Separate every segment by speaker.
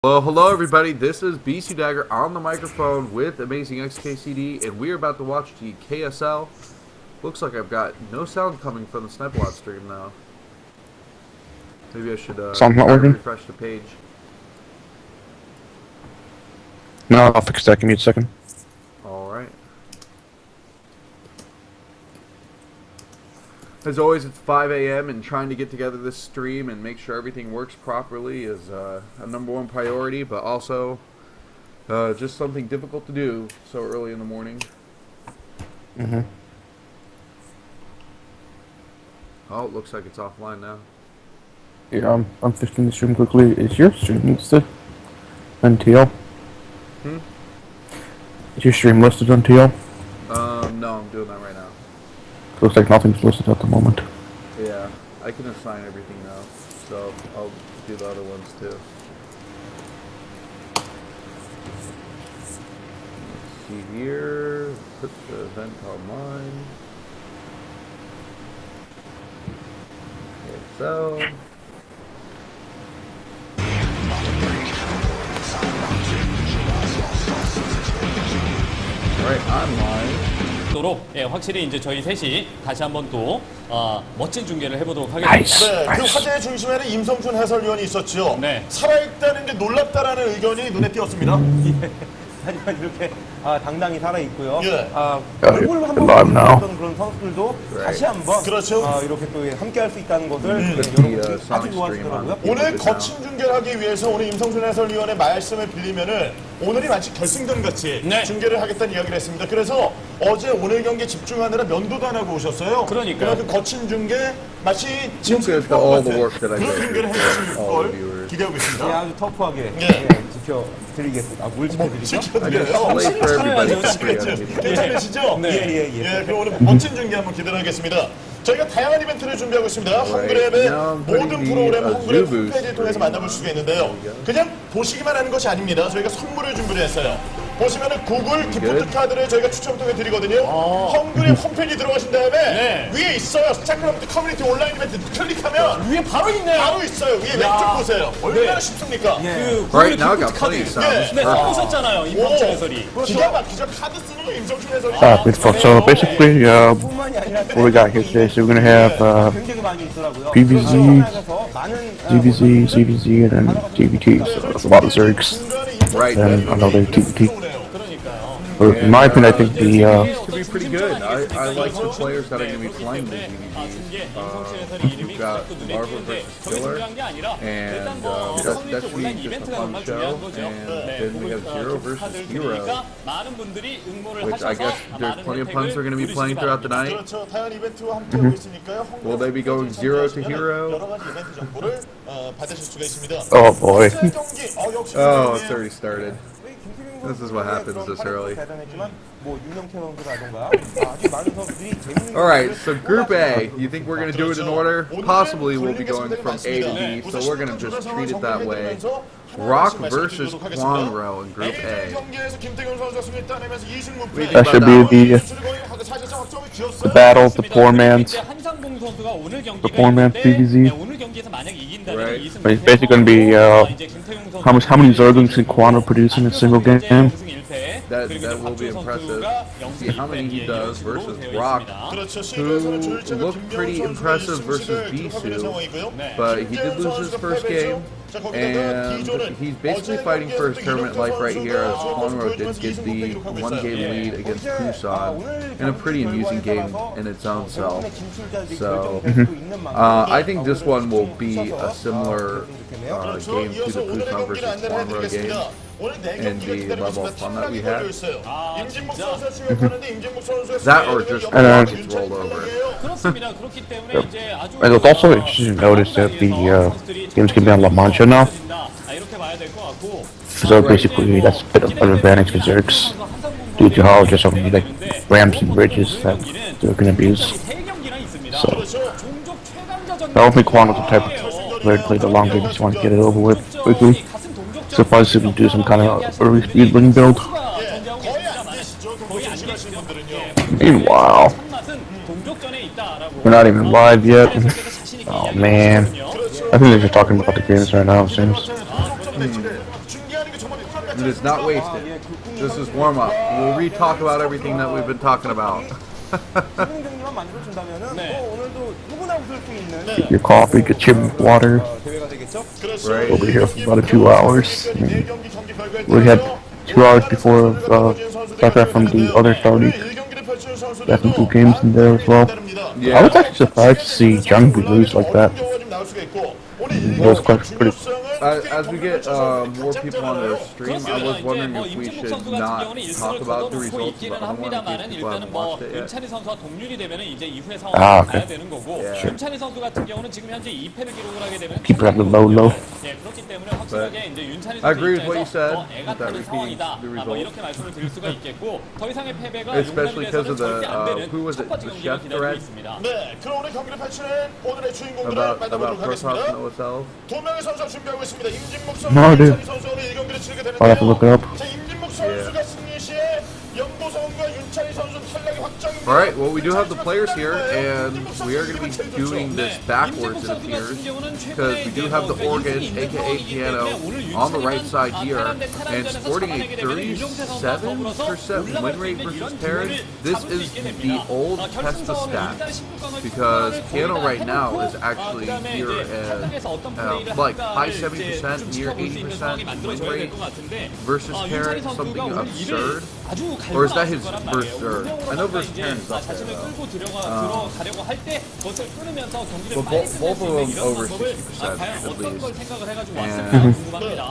Speaker 1: Well, hello everybody, this is BisuDagger on the microphone with Amazing XKCD, and we're about to watch the KSL. Looks like I've got no sound coming from the Sniper Watch stream now. Maybe I should
Speaker 2: Sound not working?
Speaker 1: refresh the page.
Speaker 2: No, I'll fix that. Give me a second.
Speaker 1: Alright. As always, it's 5 a.m. and trying to get together this stream and make sure everything works properly is a #1 priority, but also just something difficult to do so early in the morning.
Speaker 2: Mm-hmm.
Speaker 1: Oh, it looks like it's offline now.
Speaker 2: Yeah, I'm fixing the stream quickly. Is your stream listed on TL? Is your stream listed on TL?
Speaker 1: No, I'm doing that right now.
Speaker 2: Looks like nothing's listed at the moment.
Speaker 1: Yeah, I can assign everything now, so I'll do the other ones too. Let's see here, put the event online. Okay, so... Alright, I'm live.
Speaker 3: 도록 확실히 이제 저희 셋이 다시 한번 또 멋진 중계를 해보도록 하겠습니다.
Speaker 2: 나이스.
Speaker 4: 그 화제의 중심에는 임성춘 해설위원이 있었죠.
Speaker 3: 네.
Speaker 4: 살아있다는 게 놀랍다라는 의견이 눈에 띄었습니다.
Speaker 5: 하지만 이렇게 당당히 살아 있고요.
Speaker 4: 예.
Speaker 5: 얼굴 한번 보던 그런 선수들도 다시 한번
Speaker 4: 그렇죠.
Speaker 5: 이렇게 또 함께할 수 있다는 것을
Speaker 1: the,
Speaker 5: 여러분들이 아주 좋아하시더라고요.
Speaker 4: 오늘 거친 중계를 하기 위해서 오늘 임성춘 해설위원의 말씀을 빌리면은 오늘이 마치 결승전 같이
Speaker 3: 네.
Speaker 4: 중계를 하겠다는 이야기를 했습니다. 그래서 어제 오늘 경기에 집중하느라 면도도 안 하고 오셨어요.
Speaker 3: 그러니까요.
Speaker 4: 그 거친 중계 마치 지금
Speaker 1: Look at all the work that I
Speaker 4: 그런
Speaker 1: did
Speaker 4: 중계를
Speaker 1: for
Speaker 4: 해주실
Speaker 1: all the
Speaker 4: 걸
Speaker 1: viewers.
Speaker 4: 기대하고
Speaker 5: 예,
Speaker 4: 있습니다.
Speaker 5: 아주 터프하게
Speaker 4: 예.
Speaker 5: 지켜드리겠습니다. 뭘 지켜드리죠?
Speaker 1: I
Speaker 4: 지켜드려요.
Speaker 1: just late for everybody to free
Speaker 3: 지켜드려요.
Speaker 1: on
Speaker 4: 괜찮으시죠?
Speaker 3: 네.
Speaker 4: 예, 그럼 오늘 멋진 중계 한번 기대를 하겠습니다. 저희가 다양한 이벤트를 준비하고 있습니다. 헝그랩의
Speaker 1: now I'm
Speaker 4: 모든
Speaker 1: putting
Speaker 4: 프로그램
Speaker 1: the
Speaker 4: 헝그랩
Speaker 1: Zoo
Speaker 4: 홈페이지를 통해서 만나볼 수가 있는데요. 그냥 보시기만 하는 것이 아닙니다. 저희가 선물을 준비를 했어요. 보시면은 구글 기프트 카드를 저희가 추첨 통해 드리거든요. 헝그랩 홈페이지 들어가신 다음에
Speaker 3: 네.
Speaker 4: 위에 있어요. 스타크래프트 커뮤니티 온라인 이벤트 클릭하면
Speaker 3: 위에 바로 있네요.
Speaker 4: 바로 있어요. 위에 왼쪽 보세요. 얼마나 쉽습니까?
Speaker 3: 그
Speaker 1: Right now I got plenty of sound.
Speaker 3: 네, 보셨잖아요. 임성춘 해설이.
Speaker 4: 기가 막히죠. 카드 쓰는 거 임성춘 해설이.
Speaker 2: So basically,
Speaker 5: 뿐만이 아니라
Speaker 2: what we got here today, so we're gonna have
Speaker 5: 굉장히 많이 있더라고요.
Speaker 2: PVZ,
Speaker 5: 많은
Speaker 2: GVZ, CVZ, and then GVT. So that's a lot of Zergs.
Speaker 1: Right,
Speaker 2: And another TVT.
Speaker 3: 그러니까요.
Speaker 2: But in my opinion, I think the
Speaker 1: to be pretty good. I like the players that are going to be playing the DVDs. We've got Marvel vs. Killer, and that should be just a fun show. And then we have Zero vs. Hero, which I guess there's plenty of punts we're going to be playing throughout the night.
Speaker 4: 그렇죠. 다양한 이벤트와 함께하고 있으니까요.
Speaker 1: Will they be going Zero to Hero?
Speaker 4: 여러 가지 이벤트 정보를 받으실 수가 있습니다.
Speaker 2: oh boy,
Speaker 4: 첫 경기, 역시
Speaker 1: Oh, it's already started. This is what happens this early.
Speaker 5: 대단했지만 뭐 윤영태 선수라던가 아주 많은 선수들이 재밌는
Speaker 1: Alright, so Group A, you think we're going to do it in order? Possibly we'll be going from A to B, so we're going to just treat it that way. Rock versus Kongdoo in Group A.
Speaker 2: that should be the battle of the poor man's.
Speaker 3: The
Speaker 2: poor man's PVZ.
Speaker 3: Right.
Speaker 2: But it's basically gonna be how many Zerglings can Quanto produce in a single game.
Speaker 1: That will be impressive. See how many he does versus Rock, who looked pretty impressive versus Bisu, but he did lose his first game, and he's basically fighting for his tournament life right here, as Kongdoo did get the one-game lead against Busan in a pretty amusing game in its own self. So, I think this one will be a similar game to the Busan versus Kongdoo game. And the level of fun that we had. That or just Rock gets rolled over.
Speaker 2: And it's also interesting to notice that the games can be on La Mancha now. So basically, that's a bit of an advantage for Zergs due to how just so many like ramps and bridges that they're gonna abuse. So I don't think Quanto's the type of player to play the long game. Just want to get it over with quickly. So possibly do some kind of early speed running build. Meanwhile, we're not even live yet. Oh man. I think they're just talking about the games right now, it seems.
Speaker 1: It is not wasted. This is warm up. We'll re-talk about everything that we've been talking about.
Speaker 5: 승승장구만 만들어준다면은 또 오늘도 누구나 웃을 수 있는
Speaker 2: Get your coffee, get your water.
Speaker 5: 대회가 되겠죠?
Speaker 1: Right.
Speaker 2: We'll be here for about 2 hours. We had 2 hours before StarCraft from the other Star League. Got some good games in there as well. I was actually surprised to see Jungby lose like that. It was quite pretty.
Speaker 1: As we get more people on the stream, I was wondering if we should not talk about the results of the other one in case people haven't watched it yet.
Speaker 3: 윤찬희 선수와 동률이 되면은 이제 이후의 상황을 봐야 되는 거고 윤찬희 선수 같은 경우는 지금 현재 2패를 기록을 하게 되면
Speaker 2: Keep it at the low.
Speaker 3: 예, 그렇기 때문에 확실하게 이제 윤찬희
Speaker 1: I
Speaker 3: 선수
Speaker 1: agree with what you said
Speaker 3: 입장에서 애가
Speaker 1: with that
Speaker 3: 타는 상황이다.
Speaker 1: repeating the
Speaker 3: 뭐
Speaker 1: results.
Speaker 3: 이렇게 말씀을 드릴 수가 있겠고 더 이상의 패배가
Speaker 1: Especially because of the,
Speaker 3: 절대 안 되는
Speaker 1: who was
Speaker 3: 첫
Speaker 1: it,
Speaker 3: 번째
Speaker 1: the
Speaker 3: 경기가
Speaker 1: chef
Speaker 3: 기다리고
Speaker 1: thread?
Speaker 3: 있습니다.
Speaker 4: 네, 그럼 오늘 경기를 펼치는 오늘의 주인공들을
Speaker 1: about
Speaker 4: 만나보도록
Speaker 1: Protoss
Speaker 4: 하겠습니다.
Speaker 1: and OSL.
Speaker 4: 두 명의 선수가 준비하고 있습니다. 임진묵 선수,
Speaker 2: No, dude.
Speaker 4: 윤찬희 선수 오늘 이 경기를 치르게
Speaker 2: I'll have to look it
Speaker 4: 되는데요.
Speaker 2: up.
Speaker 4: 자, 임진묵 선수가 승리 시에 연보성과 윤찬희 선수 탈락이 확정입니다.
Speaker 1: Alright, well we do have the players here, and we are going to be doing this backwards it appears, because we do have the organ, aka piano, on the right side here, and sporting a 37% win rate versus Terran. This is the old Testa stat, because piano right now is actually here at like high 70%, near 80% win rate versus Terran, something absurd. Or is that his first serve? I know versus Terran is up there though. But both of them over 60% at least. And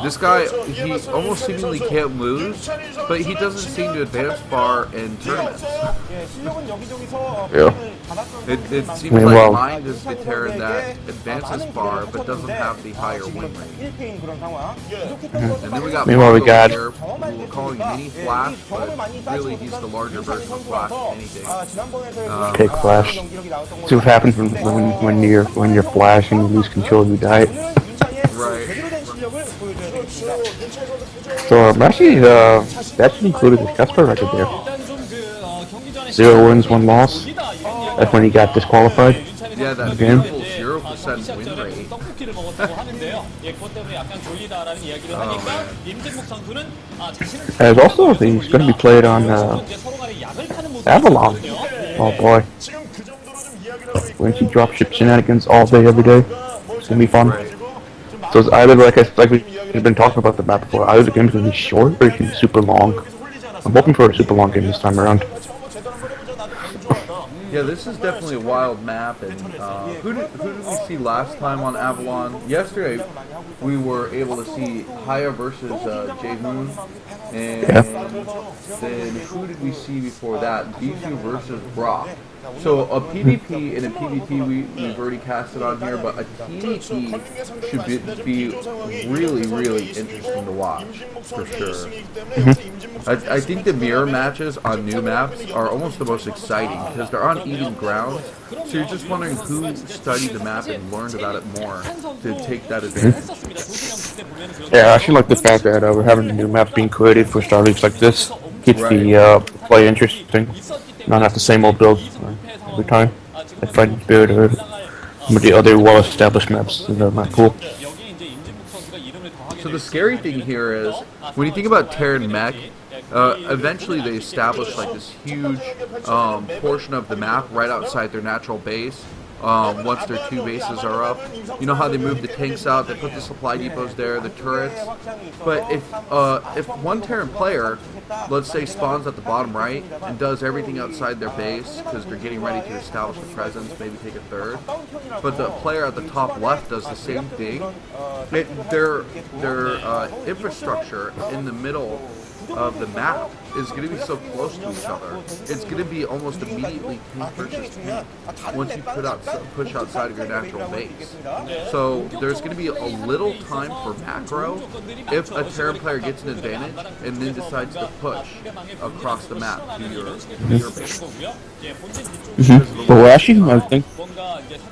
Speaker 1: this guy, he almost seemingly can't lose, but he doesn't seem to advance far in tournaments.
Speaker 5: 예, 실력은 여기저기서
Speaker 2: Yeah.
Speaker 5: 받았던
Speaker 1: It seems
Speaker 2: Meanwhile-
Speaker 1: like Mind is the Terran that advances far, but doesn't have the higher win rate.
Speaker 5: 1패인 그런 상황.
Speaker 1: And then we got
Speaker 2: Meanwhile, we
Speaker 1: Mongo
Speaker 2: got-
Speaker 1: here, who we're calling Mini Flash, but really he's the larger version of Flash if anything.
Speaker 2: Take Flash. See what happens when you're Flash and you lose control, you die.
Speaker 1: Right.
Speaker 2: So actually, that should include the Casper record there. 0 wins, 1 loss. That's when he got disqualified.
Speaker 1: Yeah, that
Speaker 2: Again.
Speaker 1: beautiful 0% win rate.
Speaker 3: 떡볶이를 먹었다고 하는데요. 예, 그것 때문에 약간 졸리다라는 이야기를 하니까 임진묵 선수는 자신을
Speaker 2: There's also he's going to be played on
Speaker 3: 서로 간에 약을 타는 모습이
Speaker 2: Avalon. Oh boy,
Speaker 4: 지금 그 정도로 좀 이야기를 하고 있고
Speaker 2: when she dropship shenanigans all day, every day, it's gonna be fun.
Speaker 1: Right.
Speaker 2: So it's either like we've been talking about the map before. Either the game's gonna be short or it's gonna be super long. I'm hoping for a super long game this time around.
Speaker 1: Yeah, this is definitely a wild map, and who did we see last time on Avalon? Yesterday, we were able to see Haya versus J-Moon, and then who did we see before that? Bisu versus Brock. So a PvP and a PvP we've already casted on here, but a TvP should be really interesting to watch, for sure. I think the mirror matches on new maps are almost the most exciting, because they're on even ground, so you're just wondering who studied the map and learned about it more to take that advantage.
Speaker 2: Yeah, I actually like the fact that we're having a new map being created for Star Leagues like this. Keeps the play interesting. Not have the same old build every time. Like Fighting Spirit or some of the other well-established maps in the map pool.
Speaker 1: So the scary thing here is, when you think about Terran Mech, eventually they establish like this huge portion of the map right outside their natural base. Once their 2 bases are up, you know how they move the tanks out, they put the supply depots there, the turrets. But if one Terran player, let's say, spawns at the bottom right and does everything outside their base because they're getting ready to establish a presence, maybe take a third, but the player at the top left does the same thing, their infrastructure in the middle of the map is going to be so close to each other. It's going to be almost immediately tank versus tank once you push outside of your natural base. So there's going to be a little time for macro if a Terran player gets an advantage and then decides to push across the map to your base.
Speaker 2: But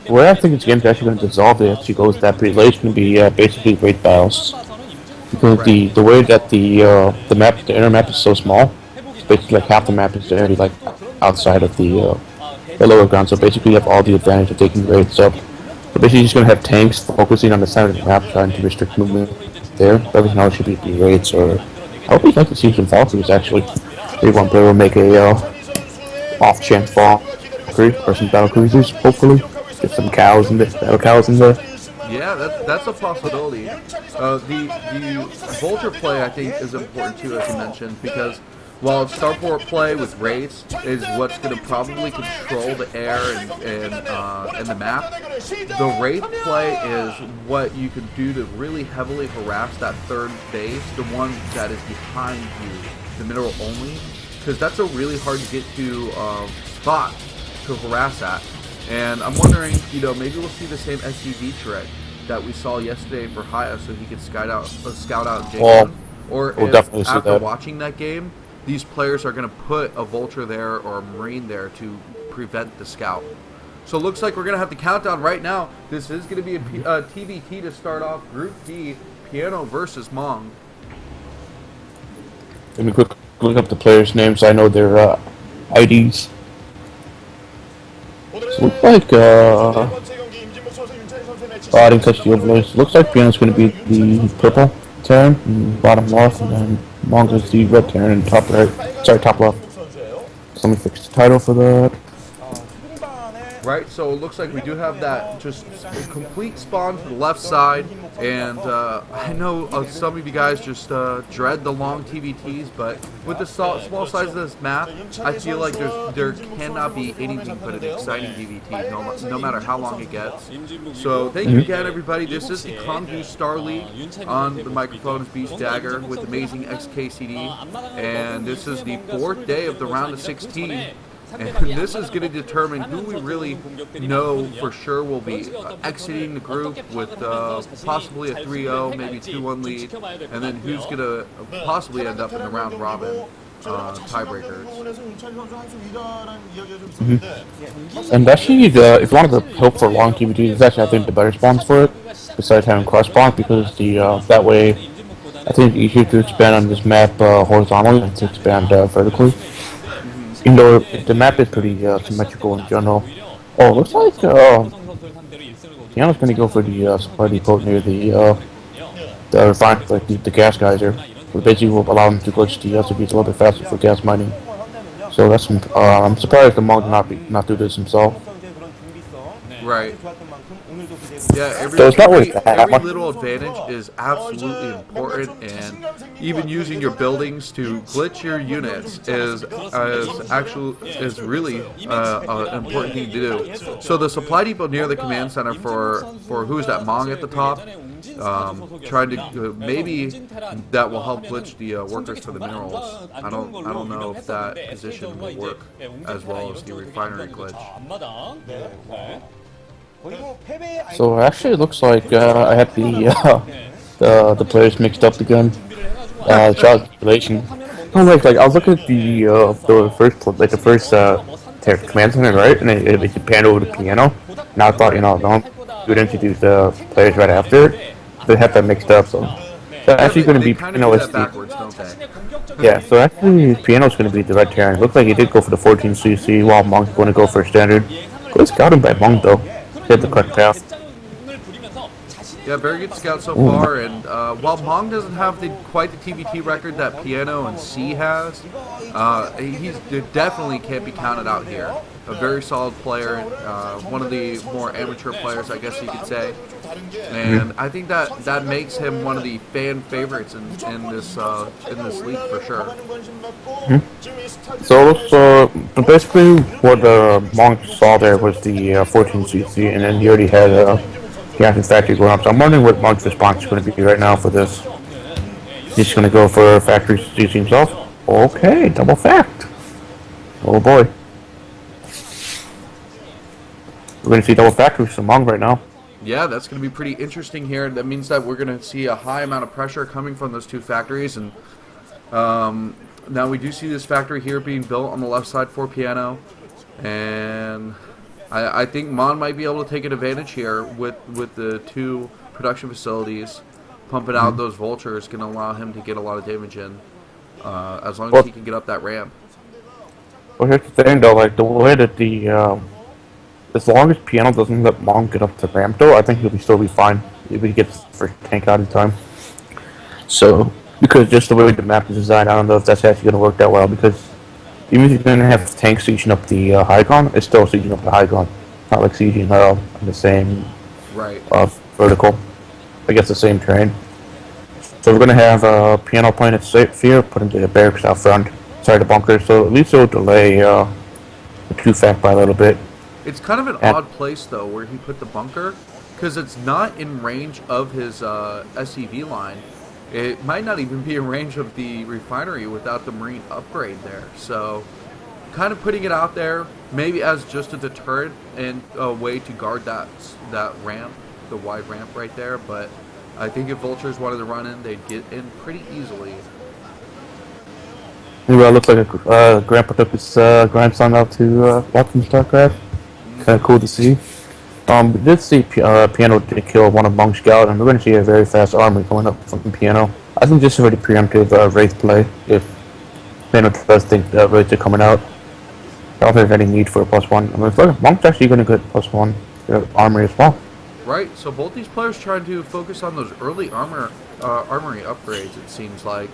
Speaker 2: where I think this game's actually going to dissolve it actually goes that pretty late. It's going to be basically raid battles. Because the way that the inner map is so small, it's basically like half the map is already like outside of the lower ground. So basically, you have all the advantage of taking raids up. So basically, you're just gonna have tanks focusing on the center of the map, trying to restrict movement. there. Everything else should be D8s, or I would like to see some Valkyries actually. Maybe one player will make a off-chance Valkyrie or some battle cruisers, hopefully. Get some cows in there, battle cows in there.
Speaker 1: Yeah, that's a possibility. The Vulture play, I think, is important too, as you mentioned, because while Starport play with Wraiths is what's going to probably control the air and the map, the Wraith play is what you can do to really heavily harass that third base, the one that is behind you, the mineral only, because that's a really hard to get to spot to harass at. And I'm wondering, maybe we'll see the same SUV trick that we saw yesterday for Haya, so he could scout out J1. Or
Speaker 2: we'll
Speaker 1: if,
Speaker 2: definitely see
Speaker 1: after
Speaker 2: that.
Speaker 1: watching that game, these players are going to put a Vulture there or a Marine there to prevent the scout. So it looks like we're going to have the countdown right now. This is going to be a TVT to start off Group D, Piano versus Mong.
Speaker 2: Let me quick look up the players' names. I know their IDs. So it looks like, I didn't catch the overlays. Looks like Piano's going to be the purple Terran in bottom left, and then Mong is the red Terran in top right. Sorry, top left. So let me fix the title for that.
Speaker 1: Right, so it looks like we do have that just complete spawn to the left side, and I know some of you guys just dread the long TVTs, but with the small size of this map, I feel like there cannot be anything but an exciting TVT, no matter how long it gets. So thank you again, everybody. This is the Kongdoo Starz League. On the microphone is BisuDagger with amazing XKCD, and this is the 4th day of the round of 16. And this is going to determine who we really know for sure will be exiting the group with possibly a 3-0, maybe 2-1 lead, and then who's going to possibly end up in the round robin tiebreakers.
Speaker 2: And actually, if you wanted to hope for long TVT, there's actually, I think, the better spawns for it, besides having cross spawn, because that way, I think it's easier to expand on this map horizontally than to expand vertically. Even though the map is pretty symmetrical in general. Oh, looks like Piano's going to go for the supply depot near the refinery, like the gas geyser. So basically will allow them to glitch the SUVs a little bit faster for gas mining. So that's I'm surprised the Mong did not do this himself.
Speaker 1: Right. Yeah, every little advantage is absolutely important, and even using your buildings to glitch your units is really an important thing to do. So the supply depot near the command center for who's that Mong at the top, trying to maybe that will help glitch the workers for the minerals. I don't know if that position will work as well as the refinery glitch.
Speaker 2: So actually, it looks like I had the players mixed up again. Child relation. I was looking at the first command center, right, and it panned over to Piano. Now I thought, don't would introduce the players right after. They had that mixed up, so actually going to be Piano as the so actually Piano's going to be the red Terran. It looks like he did go for the 14cc, while Monk's going to go for a standard. Good scouting by Monk though. Hit the cut path.
Speaker 1: Yeah, very good scout so far, and while Mong doesn't have quite the TVT record that Piano and C has, he definitely can't be counted out here. A very solid player, one of the more amateur players, I guess you could say, and I think that makes him one of the fan favorites in this league for sure.
Speaker 2: So basically, what Monk saw there was the 14cc, and then he already had Yankee factory going up. So I'm wondering what Monk's response is going to be right now for this. He's going to go for factory CC himself. Okay, double fact. Oh boy. We're going to see double factory from Monk right now.
Speaker 1: Yeah, that's going to be pretty interesting here. That means that we're going to see a high amount of pressure coming from those two factories, and now we do see this factory here being built on the left side for Piano, and I think Mon might be able to take an advantage here with the two production facilities. Pumping out those vultures can allow him to get a lot of damage in, as long as he can get up that ramp.
Speaker 2: Well, here's the thing though, like the way that as long as Piano doesn't let Mon get up the ramp though, I think he'll still be fine if he gets the first tank out in time. So, because just the way the map is designed, I don't know if that's actually going to work that well, because even if you're going to have tanks sieging up the high ground, it's still sieging up the high ground. Not like sieging on the same
Speaker 1: Right.
Speaker 2: vertical. I guess the same terrain. So we're going to have Piano playing it safe here, putting the barracks out front, sorry, the bunker, so at least it'll delay the 2-fact by a little bit.
Speaker 1: It's kind of an odd place, though, where he put the bunker, because it's not in range of his SCV line. It might not even be in range of the refinery without the marine upgrade there. So, kind of putting it out there, maybe as just a deterrent and a way to guard that ramp, the wide ramp right there. But I think if Vultures wanted to run in, they'd get in pretty easily.
Speaker 2: Well, it looks like Grandpa took his grandson out to watch some StarCraft. Kind of cool to see. We did see Piano did kill one of Monk's Scout, and we're going to see a very fast army going up from Piano. I think this is already preemptive Wraith play, if Piano does think Wraiths are coming out. I don't think there's any need for a +1. I mean, Monk's actually going to get +1 armory as well.
Speaker 1: Right, so both these players trying to focus on those early armory upgrades, it seems like.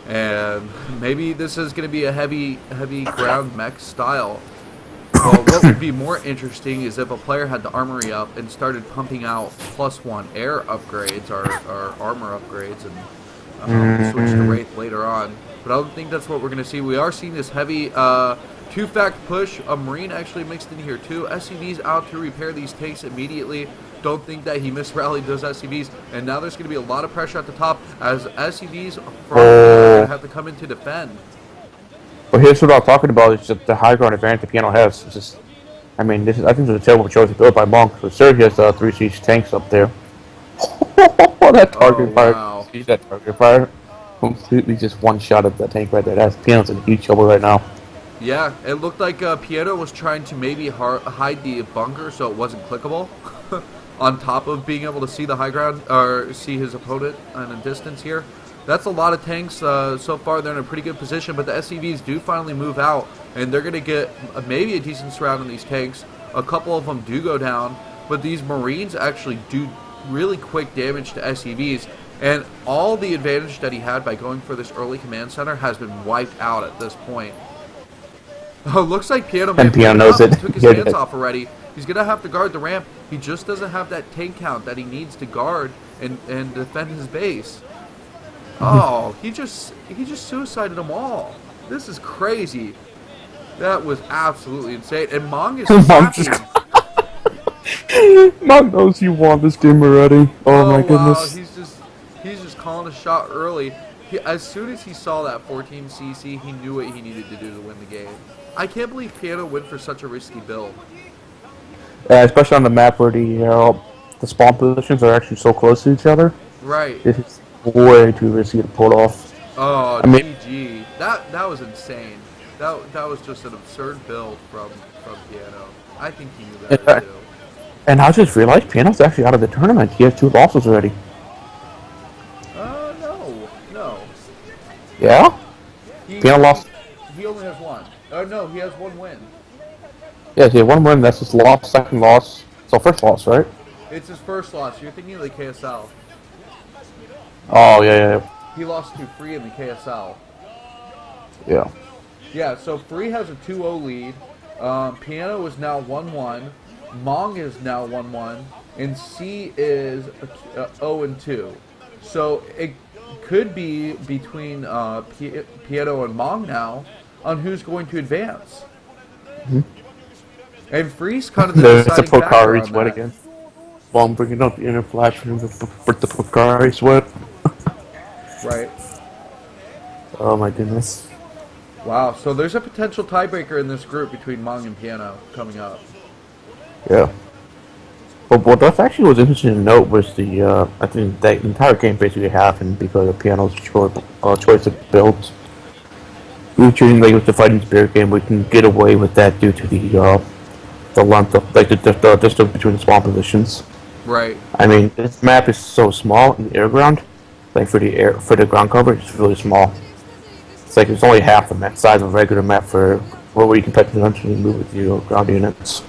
Speaker 1: And maybe this is going to be a heavy ground mech style. Well, what would be more interesting is if a player had the armory up and started pumping out +1 air upgrades or armor upgrades and switch to Wraith later on. But I don't think that's what we're going to see. We are seeing this heavy 2-fact push. A Marine actually mixed in here too. SCV's out to repair these tanks immediately. Don't think that he misrallied those SCVs. And now there's going to be a lot of pressure at the top as SCVs have to come in to defend.
Speaker 2: Well, here's what I'm talking about, is just the high ground advantage the Piano has. It's just, I mean, I think it's a terrible choice to build by Monk. So Serge has 3 siege tanks up there. That target fire.
Speaker 1: Wow.
Speaker 2: See that target fire? Completely just one shot at that tank right there. That's Piano's in huge trouble right now.
Speaker 1: Yeah, it looked like Piano was trying to maybe hide the bunker so it wasn't clickable. On top of being able to see the high ground, or see his opponent at a distance here. That's a lot of tanks. So far, they're in a pretty good position, but the SCVs do finally move out, and they're going to get maybe a decent surround on these tanks. A couple of them do go down, but these Marines actually do really quick damage to SCVs, and all the advantage that he had by going for this early command center has been wiped out at this point. Oh, looks like Piano
Speaker 2: knows it.
Speaker 1: Took his hands off already. He's going to have to guard the ramp. He just doesn't have that tank count that he needs to guard and defend his base. Oh, he just suicided them all. This is crazy. That was absolutely insane. And Mong is happy.
Speaker 2: Mong knows you won this game already. Oh my goodness.
Speaker 1: Wow. He's just calling a shot early. As soon as he saw that 14 CC, he knew what he needed to do to win the game. I can't believe Piano went for such a risky build.
Speaker 2: Especially on the map where the spawn positions are actually so close to each other.
Speaker 1: Right.
Speaker 2: It's way too risky to pull off.
Speaker 1: Oh, GG. That was insane. That was just an absurd build from Piano. I think he knew that too.
Speaker 2: And I just realized Piano's actually out of the tournament. He has 2 losses already.
Speaker 1: No.
Speaker 2: Yeah? Piano lost.
Speaker 1: He only has 1. Oh no, he has 1 win.
Speaker 2: Yeah, he had 1 win. That's his loss, second loss. So first loss, right?
Speaker 1: It's his first loss. You're thinking of the KSL.
Speaker 2: Oh yeah.
Speaker 1: He lost to Free in the KSL.
Speaker 2: Yeah.
Speaker 1: Yeah, so Free has a 2-0 lead. Piano is now 1-1. Mong is now 1-1. And C is 0-2. So it could be between Piano and Mong now on who's going to advance. And Free's kind of the deciding factor on that.
Speaker 2: Again. Well, I'm bringing up the inner flash for the Pocari sweat.
Speaker 1: Right.
Speaker 2: Oh my goodness.
Speaker 1: Wow, so there's a potential tiebreaker in this group between Mong and Piano coming up.
Speaker 2: Yeah. But what that actually was interesting to note was the, I think that entire game basically happened because of Piano's choice of builds. We were treating like it was the fighting spirit game. We can get away with that due to the length of, like the distance between the spawn positions.
Speaker 1: Right.
Speaker 2: I mean, this map is so small in the air ground. Like for the ground cover, it's really small. It's like it's only half the map size of a regular map for where you can potentially move with your ground units.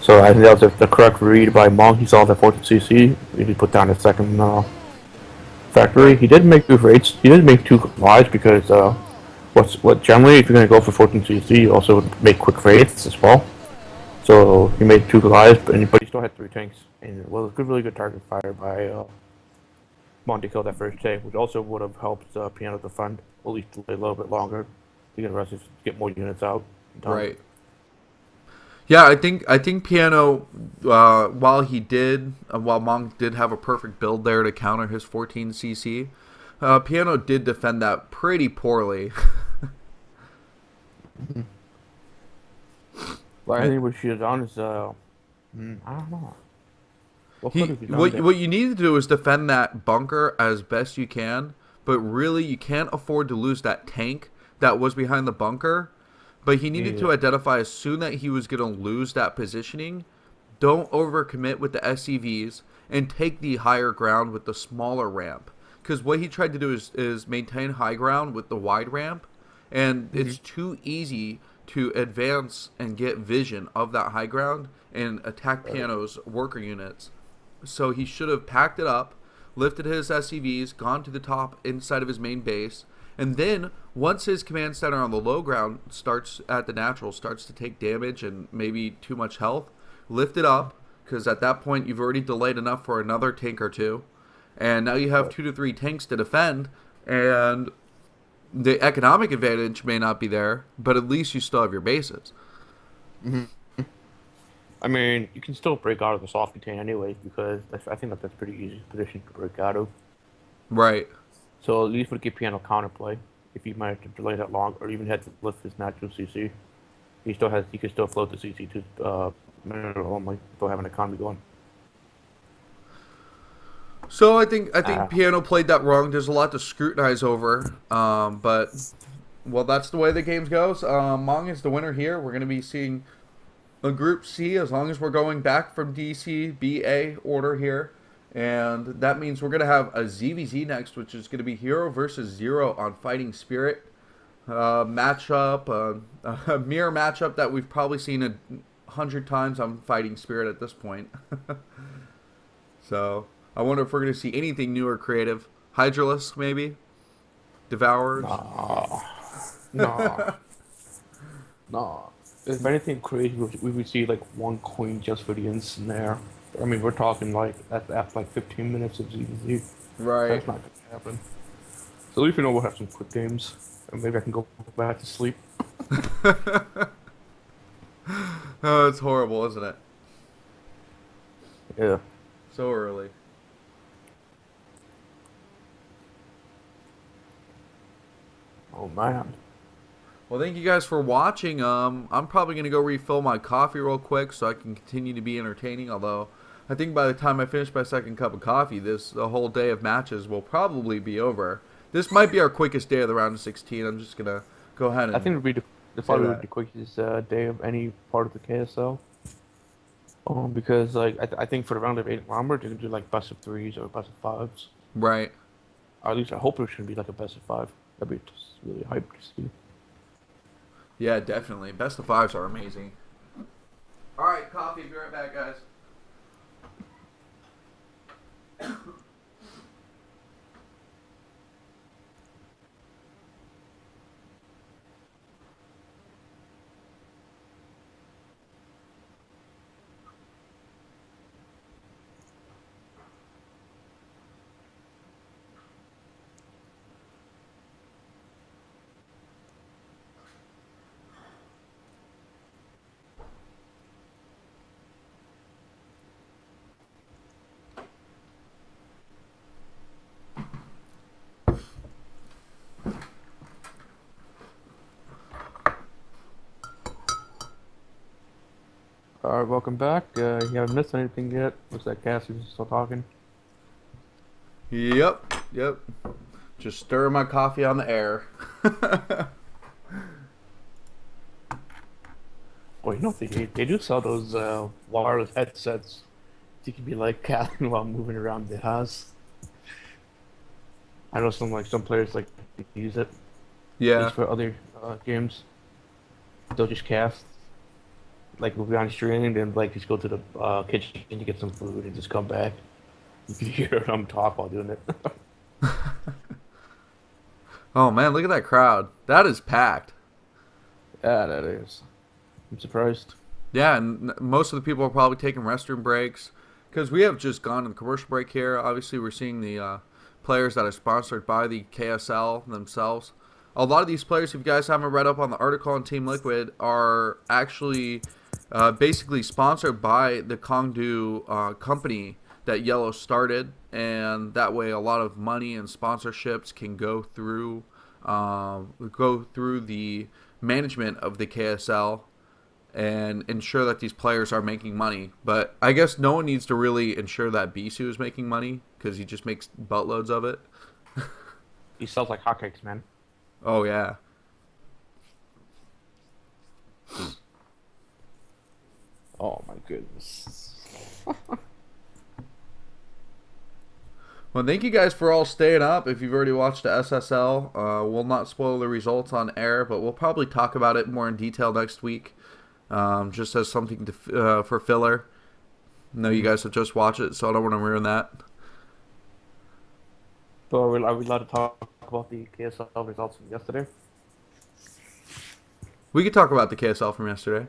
Speaker 2: So I think that was the correct read by Monk. He saw the 14 CC. He put down a second factory. He did make 2 raids. He did make 2 lives because what generally if you're gonna go for 14 CC, you also make quick raids as well. So he made 2 lives, but he still had 3 tanks, and it was a really good target fire by Monte kill that first day, which also would have helped Piano defend at least a little bit longer to get Russians get more units out.
Speaker 1: Right. Yeah, I think Piano, while Monk did have a perfect build there to counter his 14 CC, Piano did defend that pretty poorly.
Speaker 2: Well, I think what she has done is, I don't know.
Speaker 1: What you need to do is defend that bunker as best you can, but really you can't afford to lose that tank that was behind the bunker. But he needed to identify as soon that he was going to lose that positioning. Don't overcommit with the SCVs and take the higher ground with the smaller ramp. Because what he tried to do is maintain high ground with the wide ramp, and it's too easy to advance and get vision of that high ground and attack Piano's worker units. So he should have packed it up, lifted his SCVs, gone to the top inside of his main base, and then once his command center on the low ground starts at the natural, starts to take damage and maybe too much health, lift it up, because at that point you've already delayed enough for another tank or two, and now you have 2 to 3 tanks to defend, and the economic advantage may not be there, but at least you still have your bases.
Speaker 2: I mean, you can still break out of the soft contain anyways, because I think that's pretty easy position to break out of.
Speaker 1: Right.
Speaker 2: So at least would give Piano counterplay if he managed to delay that long, or even had to lift his natural CC. He could still float the CC to minute only, still having an economy going.
Speaker 1: So I think Piano played that wrong. There's a lot to scrutinize over, but well, that's the way the game goes. Mong is the winner here. We're going to be seeing a Group C as long as we're going back from DC BA order here, and that means we're going to have a ZVZ next, which is going to be Hero versus Zero on Fighting Spirit matchup, a mirror matchup that we've probably seen 100 times on Fighting Spirit at this point. So I wonder if we're going to see anything new or creative. Hydralisk, maybe? Devourers?
Speaker 2: No. If anything crazy, we would see like 1 queen just for the ensnare. I mean, we're talking like after like 15 minutes of ZZ.
Speaker 1: Right.
Speaker 2: That's not going to happen. So at least we know we'll have some quick games, and maybe I can go back to sleep.
Speaker 1: Oh, it's horrible, isn't it?
Speaker 2: Yeah.
Speaker 1: So early.
Speaker 2: Oh man.
Speaker 1: Well, thank you guys for watching. I'm probably going to go refill my coffee real quick so I can continue to be entertaining, although I think by the time I finish my second cup of coffee, the whole day of matches will probably be over. This might be our quickest day of the round of 16. I'm just going to go ahead and...
Speaker 2: I think it would be the quickest day of any part of the KSL. Because like I think for the round of 8 onward, you can do like best of 3s or best of 5s.
Speaker 1: Right.
Speaker 2: Or at least I hope it should be like a best of 5. That'd be just really hyped to see.
Speaker 1: Yeah, definitely. Best of 5s are amazing. Alright, coffee. Be right back, guys.
Speaker 2: Alright, welcome back. You haven't missed anything yet. Looks like Cassie's still talking.
Speaker 1: Yep. Just stir my coffee on the air.
Speaker 2: Well, you know, they do sell those wireless headsets. You can be like Catherine while moving around the house. I know some players like to use it.
Speaker 1: Yeah.
Speaker 2: At least for other games. They'll just cast. Like we'll be on stream and then like just go to the kitchen to get some food and just come back. You can hear them talk while doing it.
Speaker 1: Oh man, look at that crowd. That is packed.
Speaker 2: Yeah, that is. I'm surprised.
Speaker 1: Yeah, and most of the people are probably taking restroom breaks because we have just gone to the commercial break here. Obviously, we're seeing the players that are sponsored by the KSL themselves. A lot of these players, if you guys haven't read up on the article on Team Liquid, are actually basically sponsored by the Kongdoo company that Yellow started, and that way a lot of money and sponsorships can go through the management of the KSL and ensure that these players are making money. But I guess no one needs to really ensure that Bisu is making money because he just makes buttloads of it.
Speaker 2: He sells like hotcakes, man.
Speaker 1: Oh, yeah.
Speaker 2: Oh my goodness.
Speaker 1: Well, thank you guys for all staying up. If you've already watched the SSL, we'll not spoil the results on air, but we'll probably talk about it more in detail next week, just as something to for filler. I know you guys have just watched it, so I don't want to ruin that.
Speaker 2: So are we allowed to talk about the KSL results from yesterday?
Speaker 1: We could talk about the KSL from yesterday.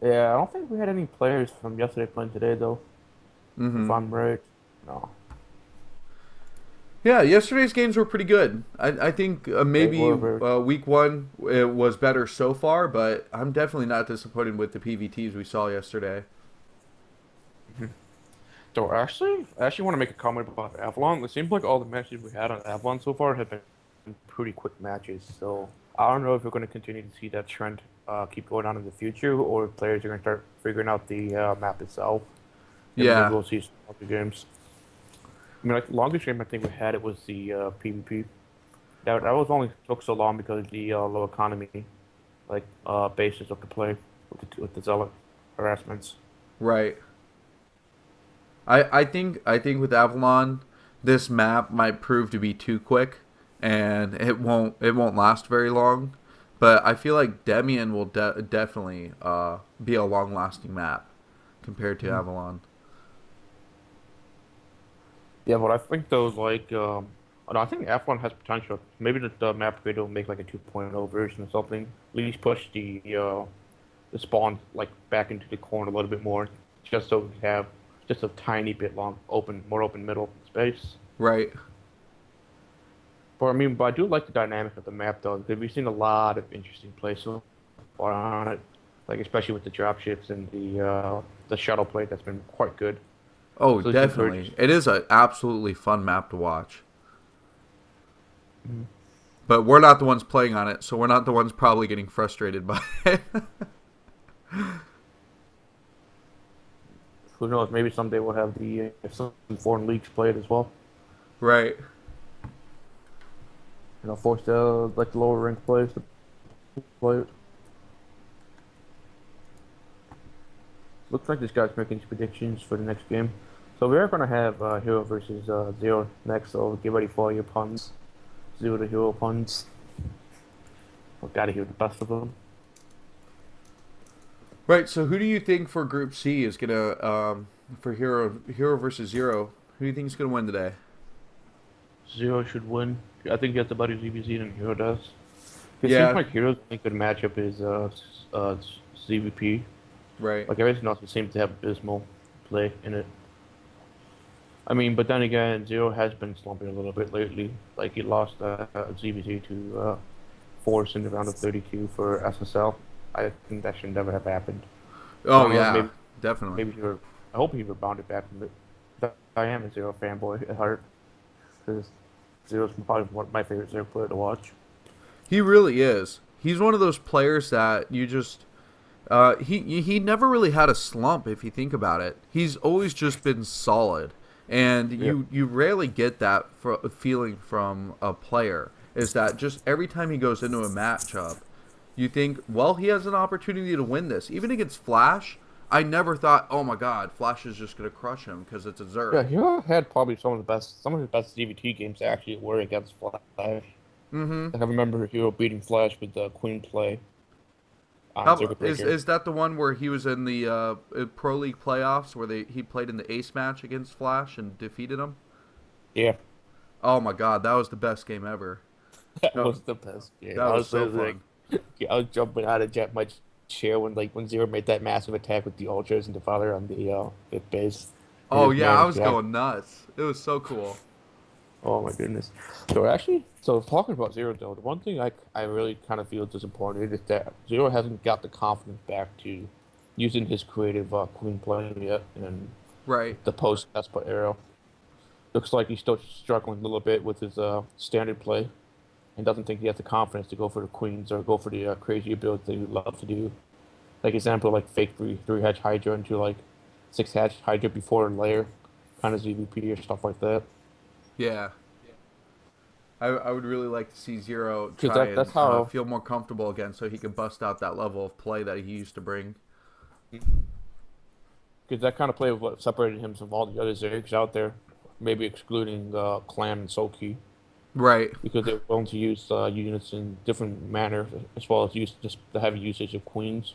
Speaker 2: Yeah, I don't think we had any players from yesterday playing today, though.
Speaker 1: Mm-hmm.
Speaker 2: If I'm right. No.
Speaker 1: Yeah, yesterday's games were pretty good. I think maybe week one it was better so far, but I'm definitely not disappointed with the PVTs we saw yesterday.
Speaker 2: Mm-hmm. So I actually want to make a comment about Avalon. It seems like all the matches we had on Avalon so far have been pretty quick matches. So I don't know if we're going to continue to see that trend keep going on in the future, or if players are going to start figuring out the map itself. And
Speaker 1: yeah,
Speaker 2: we'll see some other games. I mean, like the longest game I think we had it was the PvP. That was only took so long because of the low economy, like basis of the play with the zealot harassments.
Speaker 1: right. I think with Avalon, this map might prove to be too quick, and it won't last very long. But I feel like Demian will definitely be a long-lasting map compared to Avalon.
Speaker 2: Yeah, but I think those I think Avalon has potential. Maybe the map grid will make like a 2.0 version or something. At least push the spawn like back into the corner a little bit more, just so we have just a tiny bit more open middle space.
Speaker 1: Right.
Speaker 2: But I do like the dynamic of the map though, because we've seen a lot of interesting plays so far on it, like especially with the dropships and the shuttle play that's been quite good.
Speaker 1: Oh,
Speaker 2: So
Speaker 1: definitely. It is an absolutely fun map to watch.
Speaker 2: Mm-hmm.
Speaker 1: But we're not the ones playing on it, so we're not the ones probably getting frustrated by it.
Speaker 2: Who knows? Maybe someday we'll have some foreign leagues play it as well.
Speaker 1: Right.
Speaker 2: Force the lower ranked players to play it. Looks like this guy's making his predictions for the next game. So we are going to have Hero versus Zero next, so get ready for your puns. Zero to Hero puns. We've got to hear the best of them.
Speaker 1: Right, so who do you think for Group C is going to, for Hero versus Zero, who do you think is going to win today?
Speaker 2: Zero should win. I think he has a better ZVZ than Hero does. It
Speaker 1: Yeah.
Speaker 2: seems like Hero's only good matchup is ZVP.
Speaker 1: Right.
Speaker 2: Like everything else seems to have abysmal play in it. I mean, but then again, Zero has been slumping a little bit lately. Like he lost ZVZ to Force in the round of 32 for SSL. I think that should never have happened.
Speaker 1: Oh, yeah, definitely.
Speaker 2: I hope he rebounded back from it. I am a Zero fanboy at heart. Because Zero's probably one of my favorite Zero player to watch.
Speaker 1: He really is. He's one of those players that you just... he never really had a slump, if you think about it. He's always just been solid. And you rarely get that feeling from a player. Is that just every time he goes into a matchup, you think, well, he has an opportunity to win this. Even against Flash, I never thought, oh my god, Flash is just going to crush him because it's a Zerg.
Speaker 2: Yeah, Hero had probably some of his best DVT games actually were against Flash.
Speaker 1: Mm-hmm.
Speaker 2: Like I remember Hero beating Flash with the Queen play.
Speaker 1: Is that the one where he was in the Pro League playoffs where he played in the ace match against Flash and defeated him?
Speaker 2: Yeah,
Speaker 1: Oh my god, that was the best game ever.
Speaker 2: that
Speaker 1: No,
Speaker 2: was the best game.
Speaker 1: that
Speaker 2: I
Speaker 1: was
Speaker 2: was
Speaker 1: so
Speaker 2: literally
Speaker 1: fun.
Speaker 2: like, I was jumping out of my chair when Zero made that massive attack with the ultras and Defiler on the base. And
Speaker 1: Oh
Speaker 2: just
Speaker 1: yeah, I
Speaker 2: managed
Speaker 1: was
Speaker 2: to
Speaker 1: going nuts. It was so cool.
Speaker 2: Oh my goodness. So talking about Zero though, the one thing I really kind of feel disappointed is that Zero hasn't got the confidence back to using his creative queen play yet in
Speaker 1: Right.
Speaker 2: the post Espa era. Looks like he's still struggling a little bit with his standard play and doesn't think he has the confidence to go for the queens or go for the crazy abilities that he would love to do. Like example, like fake three hatch Hydra into like six hatch Hydra before layer, kind of ZVP or stuff like that.
Speaker 1: Yeah. I would really like to see Zero
Speaker 2: Because
Speaker 1: try
Speaker 2: that's
Speaker 1: and
Speaker 2: how.
Speaker 1: feel more comfortable again so he can bust out that level of play that he used to bring.
Speaker 2: Because that kind of play was what separated him from all the other Zergs out there, maybe excluding Clam and Soki,
Speaker 1: Right.
Speaker 2: because they were willing to use units in different manner, as well as use just the heavy usage of queens,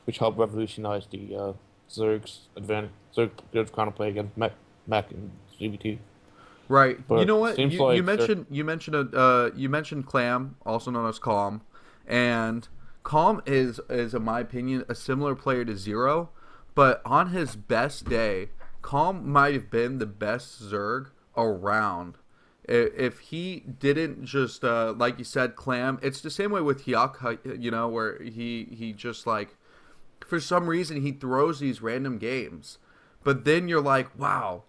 Speaker 2: which helped revolutionize the Zerg's advantage, Zerg's kind of play against Mech and ZBT.
Speaker 1: Right. You
Speaker 2: But
Speaker 1: know what?
Speaker 2: seems
Speaker 1: You
Speaker 2: like Zerg,
Speaker 1: you mentioned Clam, also known as Calm, and Calm is in my opinion a similar player to Zero, but on his best day, Calm might have been the best Zerg around. If he didn't just like you said, Clam, it's the same way with Hyuk, where he just like for some reason he throws these random games, but then you're like, wow,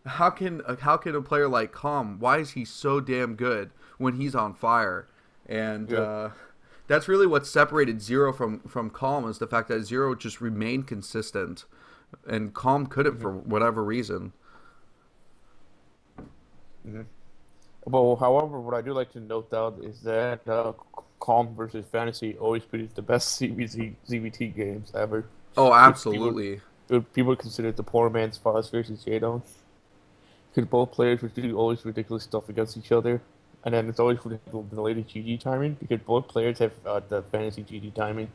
Speaker 1: how can a player like Calm? Why is he so damn good when he's on fire? And
Speaker 2: yeah.
Speaker 1: that's really what separated Zero from Calm is the fact that Zero just remained consistent, and Calm couldn't for whatever reason.
Speaker 2: hmm Well, however, what I do like to note though is that Calm versus Fantasy always produced the best ZVT games ever.
Speaker 1: Oh,
Speaker 2: People
Speaker 1: absolutely.
Speaker 2: people consider it the poor man's Foz versus Jadon. Because both players would do always ridiculous stuff against each other. And then it's always the latest GG timing because both players have the fantasy GG timing.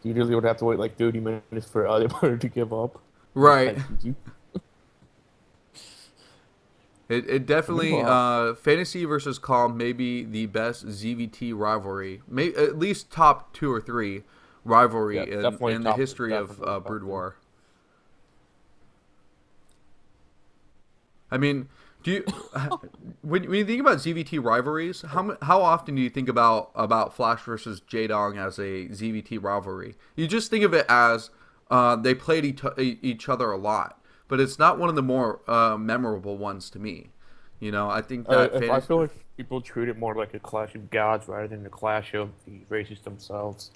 Speaker 2: You usually would have to wait like 30 minutes for other player to give up. Just
Speaker 1: Right.
Speaker 2: type GG.
Speaker 1: It definitely
Speaker 2: Meanwhile,
Speaker 1: Fantasy versus Calm may be the best ZVT rivalry, may at least top 2 or 3 rivalry
Speaker 2: yeah,
Speaker 1: in the history of
Speaker 2: definitely
Speaker 1: Brood
Speaker 2: top three.
Speaker 1: War. I mean, do you when you think about ZVT rivalries, how often do you think about Flash versus Jaedong as a ZVT rivalry? You just think of it as they played each other a lot, but it's not one of the more memorable ones to me. I think that
Speaker 2: If I feel like people treat it more like a clash of gods rather than a clash of the races themselves.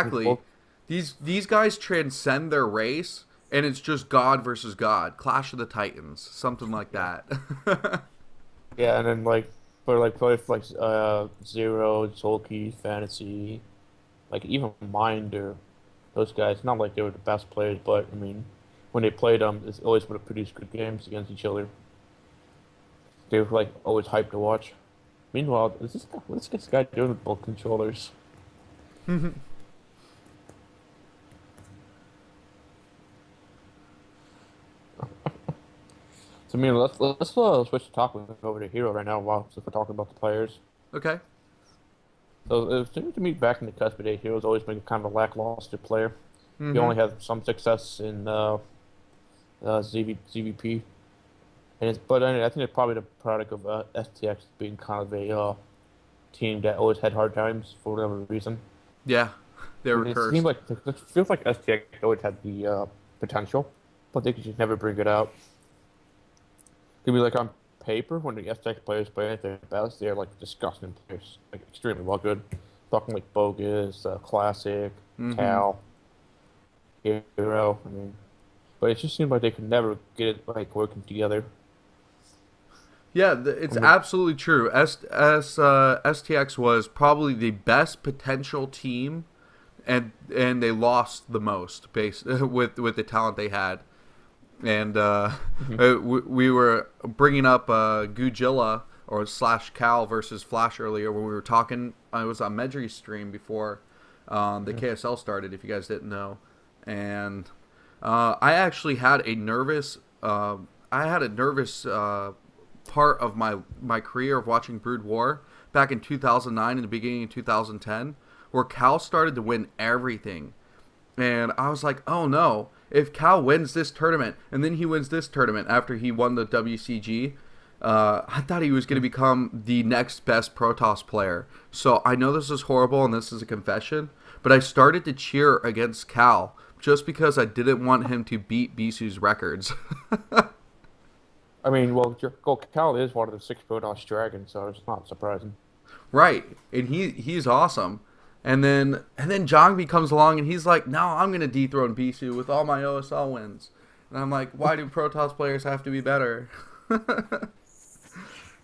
Speaker 2: 'Cause
Speaker 1: exactly
Speaker 2: both,
Speaker 1: these guys transcend their race, and it's just God versus God, Clash of the Titans, something like that.
Speaker 2: yeah, and then like for like players like Zero, Solky, Fantasy, like even Minder, those guys. Not like they were the best players, but I mean, when they played them, it's always would have produced good games against each other. They were like always hyped to watch. Meanwhile, what's this guy doing with both controllers? So, I mean, let's switch to talk over to Hero right now. While since we're talking about the players,
Speaker 1: Okay.
Speaker 2: so it seems to me back in the Cusp days, Hero's always been kind of a lackluster player. He
Speaker 1: Hmm.
Speaker 2: only had some success in ZVP, but I think it's probably the product of STX being kind of a team that always had hard times for whatever reason.
Speaker 1: Yeah, they were
Speaker 2: And it seems
Speaker 1: cursed.
Speaker 2: like it feels like STX always had the potential, but they could just never bring it out. Could be like on paper when the STX players play at their best, they're like disgusting players, like extremely well good. Talking like Bogus, Classic,
Speaker 1: Hmm.
Speaker 2: Cal, Hero. I mean, but it just seemed like they could never get it like working together.
Speaker 1: Yeah,
Speaker 2: I
Speaker 1: it's
Speaker 2: mean,
Speaker 1: absolutely true. STX was probably the best potential team, and they lost the most based with the talent they had. And
Speaker 2: mhm,
Speaker 1: we were bringing up Gujilla or slash Cal versus Flash earlier when we were talking. I was on Medri's stream before the
Speaker 2: mhm.
Speaker 1: KSL started, if you guys didn't know, and I actually had a nervous part of my career of watching Brood War back in 2009 and the beginning of 2010, where Cal started to win everything. And I was like, oh no, if Cal wins this tournament, and then he wins this tournament after he won the WCG, I thought he was going to become the next best Protoss player. So I know this is horrible and this is a confession, but I started to cheer against Cal just because I didn't want him to beat Bisu's records.
Speaker 2: I mean, well, Cal is one of the 6 Protoss dragons, so it's not surprising.
Speaker 1: Right, and he's awesome. And then Jongbi comes along and he's like, no, I'm going to dethrone Bisu with all my OSL wins. And I'm like, why do Protoss players have to be better?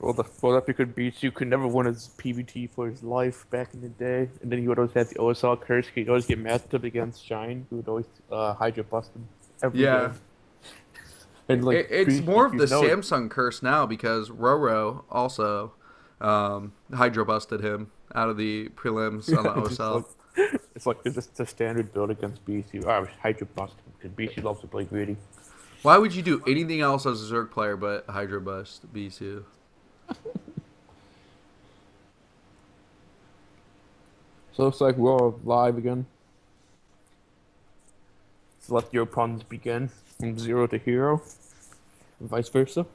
Speaker 2: Well, that because Bisu could never win his PvT for his life back in the day. And then he would always have the OSL curse. He'd always get matched up against Shine, who would always Hydra bust him every game. And, like,
Speaker 1: it's more of the Samsung curse now because Ro16 also Hydra busted him out of the prelims on the OSL.
Speaker 2: It's just a standard build against BC. I was Hydra bust because BC loves to play greedy.
Speaker 1: Why would you do anything else as a Zerg player but Hydra bust BC?
Speaker 2: So it looks like we're all live again. So let your puns begin from 0 to hero, and vice versa.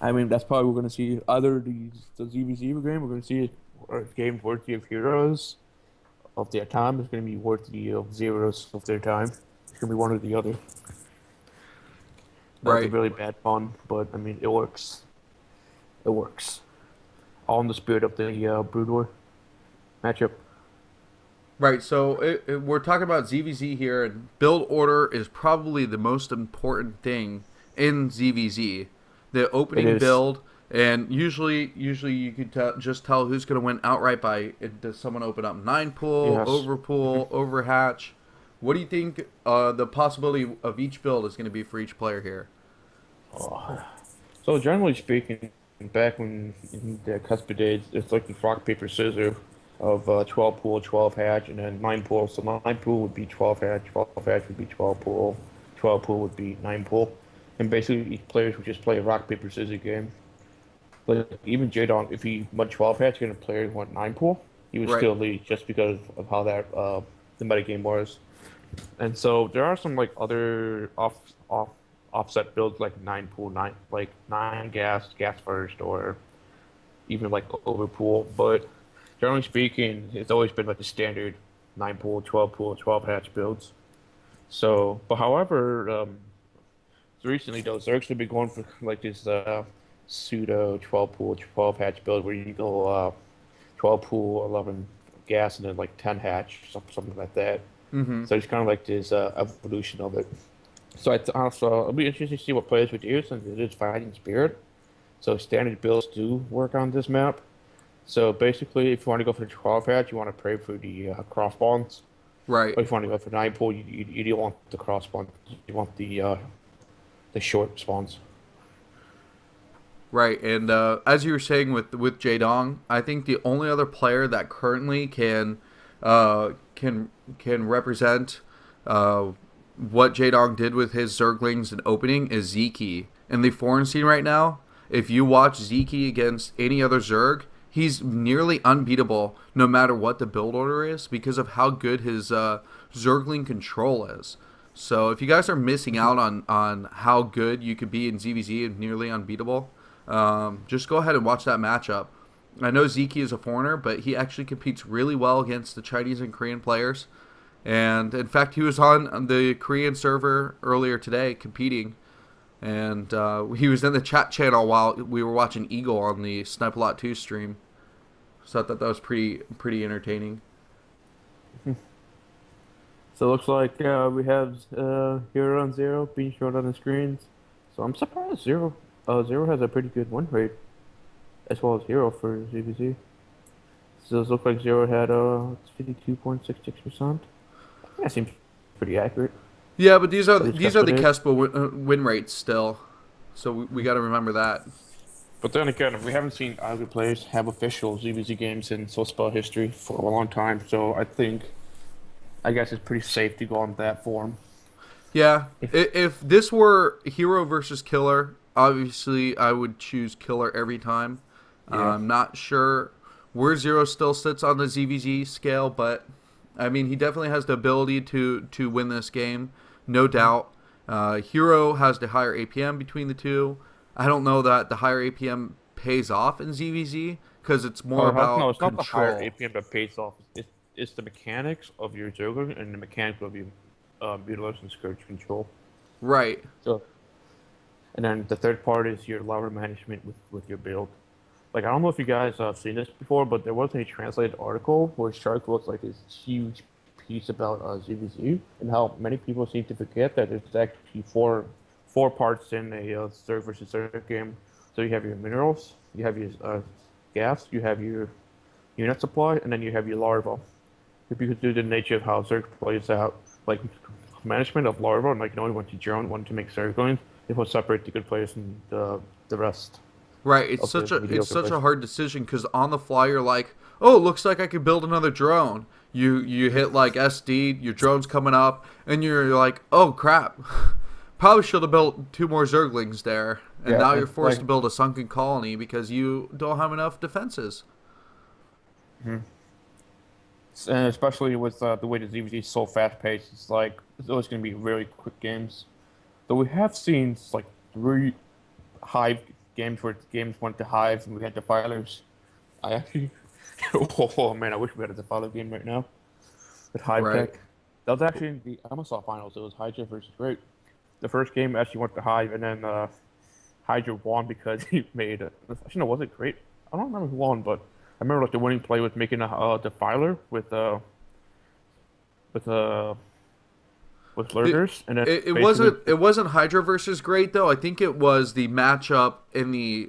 Speaker 2: I mean, that's probably we're going to see either the ZVZ game. We're going to see a game worthy of heroes of their time. It's going to be worthy of zeros of their time. It's going to be one or the other. That's a really bad pun, but I mean, it works. It works. All in the spirit of the Brood War matchup.
Speaker 1: Right, so we're talking about ZVZ here, and build order is probably the most important thing in ZVZ. The opening build, and usually you could just tell who's going to win outright by does someone open up 9 pool, over pool, over hatch. What do you think the possibility of each build is going to be for each player here?
Speaker 2: So generally speaking, back when in the Cuspid days, it's like the rock, paper, scissors of 12 pool, 12 hatch, and then 9 pool. So 9 pool would be 12 hatch, 12 hatch would be 12 pool, 12 pool would be 9 pool. And basically, each player would just play a rock, paper, scissors game. Like, even Jadon, if he won 12 hatch and a player won 9 pool, he would still lead just because of how that the metagame was. And so there are some like other offset builds like 9 pool, 9 gas first, or even like over pool. But generally speaking, it's always been like the standard 9 pool, 12 hatch builds. So, but however, recently though, Zerg's have been going for like this pseudo 12 pool, 12 hatch build where you go 12 pool, 11 gas, and then like 10 hatch, something like that. So it's kind of like this evolution of it. So it'll be interesting to see what players would do since it is fighting spirit. So standard builds do work on this map. So basically, if you want to go for the 12 hatch, you want to pray for the cross bonds.
Speaker 1: Right.
Speaker 2: Or if you want to go for 9 pool, you don't want the cross bond. You want the short spawns.
Speaker 1: Right, and as you were saying with Jaedong, I think the only other player that currently can represent what Jaedong did with his Zerglings in opening is Zeke. In the foreign scene right now, if you watch Zeke against any other Zerg, he's nearly unbeatable no matter what the build order is because of how good his Zergling control is. So if you guys are missing out on how good you could be in ZVZ and nearly unbeatable, just go ahead and watch that matchup. I know Zeke is a foreigner, but he actually competes really well against the Chinese and Korean players. And in fact, he was on the Korean server earlier today competing. And he was in the chat channel while we were watching Eagle on the Snipe a Lot 2 stream. So I thought that was pretty entertaining.
Speaker 2: So it looks like we have Hero on 0 being shown on the screens. So I'm surprised Zero has a pretty good win rate, as well as Hero for ZVZ. So it looks like Zero had 52.66%. That seems pretty accurate.
Speaker 1: Yeah, but these are the Kespo win rates still, so we got to remember that.
Speaker 2: But then again, we haven't seen either players have official ZVZ games in Soulspell history for a long time, so I guess it's pretty safe to go on that form.
Speaker 1: Yeah, if this were hero versus killer, obviously I would choose killer every time.
Speaker 2: Yeah.
Speaker 1: I'm not sure where Zero still sits on the ZVZ scale, but I mean he definitely has the ability to win this game, no doubt. Hero has the higher APM between the two. I don't know that the higher APM pays off in ZVZ because it's more about
Speaker 2: no, it's not
Speaker 1: control.
Speaker 2: the higher APM that pays off. It's the mechanics of your Zergling and the mechanics of your utilizing Scourge control.
Speaker 1: Right.
Speaker 2: So, and then the third part is your larva management with your build. Like, I don't know if you guys have seen this before, but there was a translated article where Shark was like this huge piece about ZVZ and how many people seem to forget that there's actually four parts in a Zerg versus Zerg game. So you have your minerals, you have your gas, you have your unit supply, and then you have your larva. If you could do the nature of how Zerg plays out, like management of larva, and like you only want to drone, want to make Zerglings, it will separate the good players and the rest.
Speaker 1: Right, it's such a hard decision because on the fly you're like, oh, it looks like I could build another drone. You hit like SD, your drone's coming up, and you're like, oh crap, probably should have built 2 more Zerglings there, and now you're forced to build a sunken colony because you don't have enough defenses.
Speaker 2: Mm-hmm. And especially with the way the ZVZ is so fast paced, it's like it's always going to be really quick games. Though we have seen like 3 Hive games where games went to Hive and we had defilers. I actually, oh man, I wish we had a defiler game right now with Hive Tech. That was actually the Amazon finals. It was Hydra versus Great. The first game actually went to Hive, and then Hydra won because he made it. Actually, no, was it Great? I don't remember who won, but I remember like the winning play was making a defiler with lurkers, and then
Speaker 1: it wasn't Hydra versus Great though. I think it was the matchup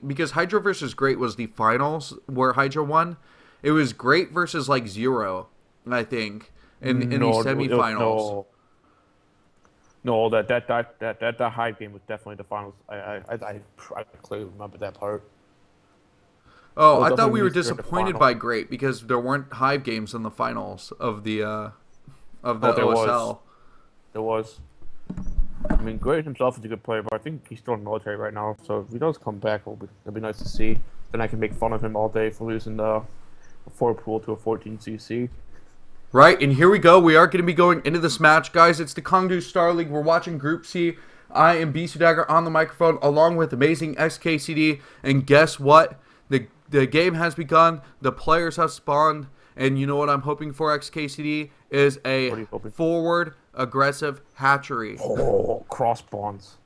Speaker 1: because Hydra versus Great was the finals where Hydra won. It was Great versus like Zero, I think, in the semifinals.
Speaker 2: No, that Hive game was definitely the finals. I clearly remember that part.
Speaker 1: Oh, I thought we were disappointed by Great because there weren't Hive games in the finals of the OSL.
Speaker 2: There was. I mean, Great himself is a good player, but I think he's still in the military right now. So if he does come back, it'll be nice to see. Then I can make fun of him all day for losing a 4 pool to a 14 CC.
Speaker 1: Right, and here we go. We are going to be going into this match, guys. It's the Kongdoo Star League. We're watching Group C. I am BisuDagger on the microphone, along with amazing XKCD. And guess what? The game has begun. The players have spawned. And you know what I'm hoping for, XKCD? Is a forward aggressive hatchery.
Speaker 2: Oh, cross spawns.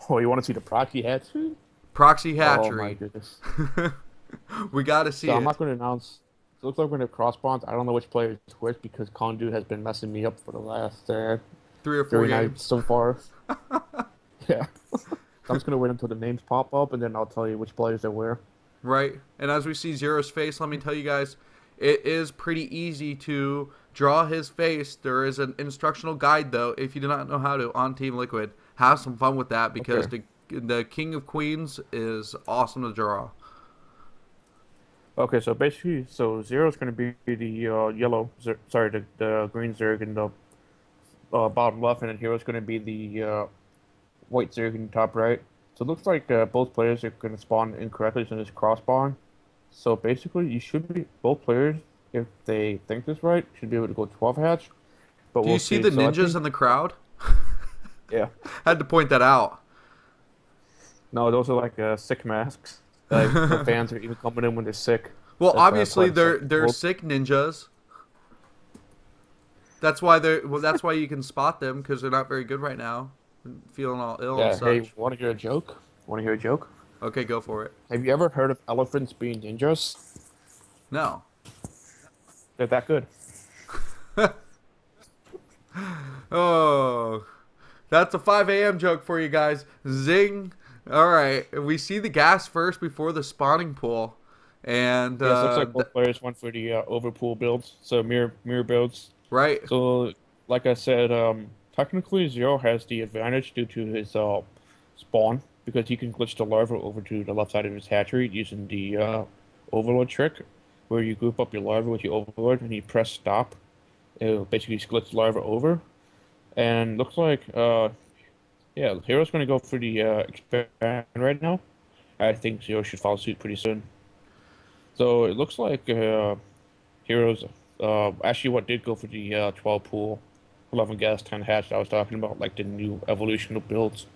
Speaker 2: Oh, you want to see the proxy hatchery?
Speaker 1: Proxy hatchery.
Speaker 2: Oh my goodness.
Speaker 1: We got to see it.
Speaker 2: I'm not going to announce. It looks like we're going to cross spawns. I don't know which player is which because Kongdoo has been messing me up for the last 3 or 4 games so far. Yeah. I'm just going to wait until the names pop up, and then I'll tell you which players are where.
Speaker 1: Right. And as we see Zero's face, let me tell you guys, it is pretty easy to draw his face. There is an instructional guide, though, if you do not know how to, on Team Liquid. Have some fun with that because the King of Queens is awesome to draw.
Speaker 2: Okay, so basically, Zero is going to be the the green Zerg in the bottom left, and then Hero is going to be the white Zerg in the top right. So it looks like both players are going to spawn incorrectly in this cross spawn. So basically, both players, if they think this right, should be able to go 12 hatch. But
Speaker 1: Do you see the ninjas in the crowd?
Speaker 2: Yeah.
Speaker 1: Had to point that out.
Speaker 2: No, those are like sick masks. Like the fans are even coming in when they're sick.
Speaker 1: Well, obviously they're sick ninjas. That's why you can spot them because they're not very good right now, feeling all ill.
Speaker 2: Yeah.
Speaker 1: And such.
Speaker 2: Hey, want to hear a joke?
Speaker 1: Okay, go for it.
Speaker 2: Have you ever heard of elephants being ninjas?
Speaker 1: No.
Speaker 2: They're that good.
Speaker 1: Oh, that's a 5 a.m. joke for you guys. Zing. All right, we see the gas first before the spawning pool, and
Speaker 2: it looks like both players went for the overpool builds, so mirror builds.
Speaker 1: Right.
Speaker 2: So, like I said, technically Zero has the advantage due to his spawn because he can glitch the larva over to the left side of his hatchery using the overload trick, where you group up your larva with your overload and you press stop. It basically glitch the larva over, And looks like, yeah, Hero's going to go for the expand right now. I think Zero should follow suit pretty soon. So it looks like Heroes, actually what did go for the 12 pool, 11 gas, 10 hatch that I was talking about, like the new evolutional builds.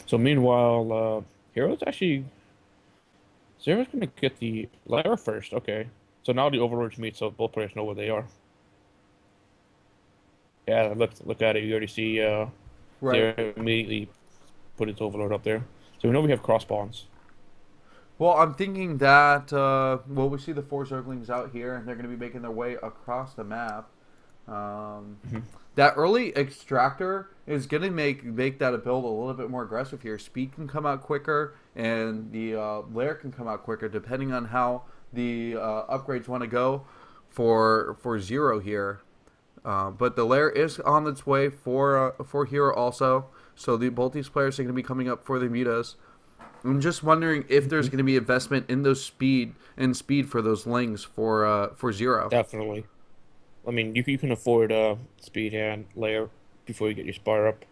Speaker 2: So meanwhile, Heroes actually, Zero's going to get the Lara first, okay. So now the Overlords meet, so both players know where they are. Yeah, look at it. You already see
Speaker 1: Right.
Speaker 2: Zero immediately put its Overlord up there. So we know we have cross spawns.
Speaker 1: Well, I'm thinking that, well, we see the 4 Zerglings out here, and they're going to be making their way across the map. That early Extractor is going to make that build a little bit more aggressive here. Speed can come out quicker, and the Lair can come out quicker, depending on how the upgrades want to go for Zero here. But the Lair is on its way for Hero also, so both these players are going to be coming up for the mutas. I'm just wondering if there's going to be investment in those speed for those lings for Zero.
Speaker 2: Definitely. I mean, you can afford speed and layer before you get your spire up.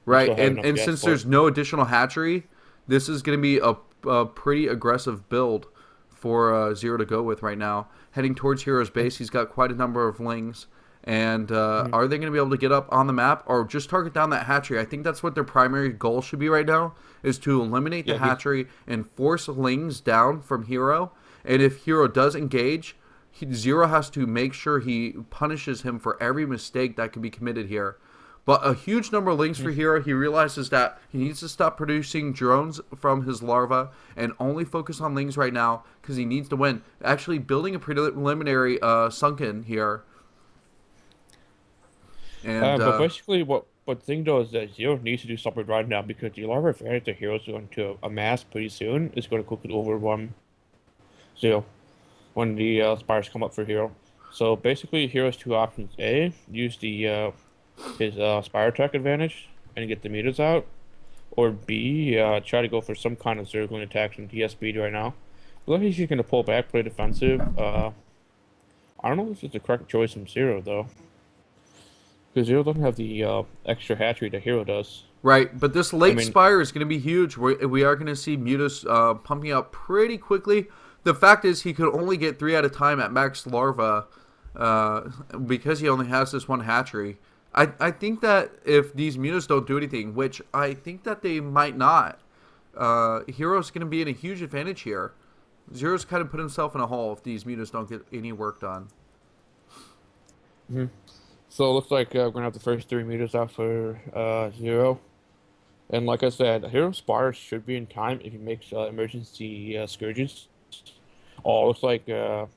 Speaker 1: Right, and since there's no additional hatchery, this is going to be a pretty aggressive build for Zero to go with right now. Heading towards Hero's base, he's got quite a number of lings. And are they going to be able to get up on the map or just target down that hatchery? I think that's what their primary goal should be right now, is to eliminate the hatchery and force lings down from Hero. And if Hero does engage, Zero has to make sure he punishes him for every mistake that could be committed here. But a huge number of lings for Hero. He realizes that he needs to stop producing drones from his larva and only focus on lings right now because he needs to win. Actually building a preliminary sunken here. And,
Speaker 2: but basically, what thing though is that Zero needs to do something right now because the larva advantage the Hero's going to amass pretty soon is going to quickly overrun Zero when the spires come up for Hero. So basically, Hero's 2 options: A, use the his spire attack advantage and get the meters out, or B, try to go for some kind of Zergling attack from TS speed right now. But he's going to pull back, play defensive. I don't know if it's the correct choice from Zero though. Because Zero doesn't have the extra hatchery that Hero does.
Speaker 1: Right, but this late spire is going to be huge. We are going to see Mutas pumping out pretty quickly. The fact is he could only get 3 at a time at max larva because he only has this 1 hatchery. I think that if these Mutas don't do anything, which I think that they might not, Hero's going to be in a huge advantage here. Zero's kind of put himself in a hole if these Mutas don't get any work done.
Speaker 2: So it looks like we're going to have the first 3 meters out for Zero. And like I said, Hero Spire should be in time if he makes emergency Scourges. Oh, it looks like... did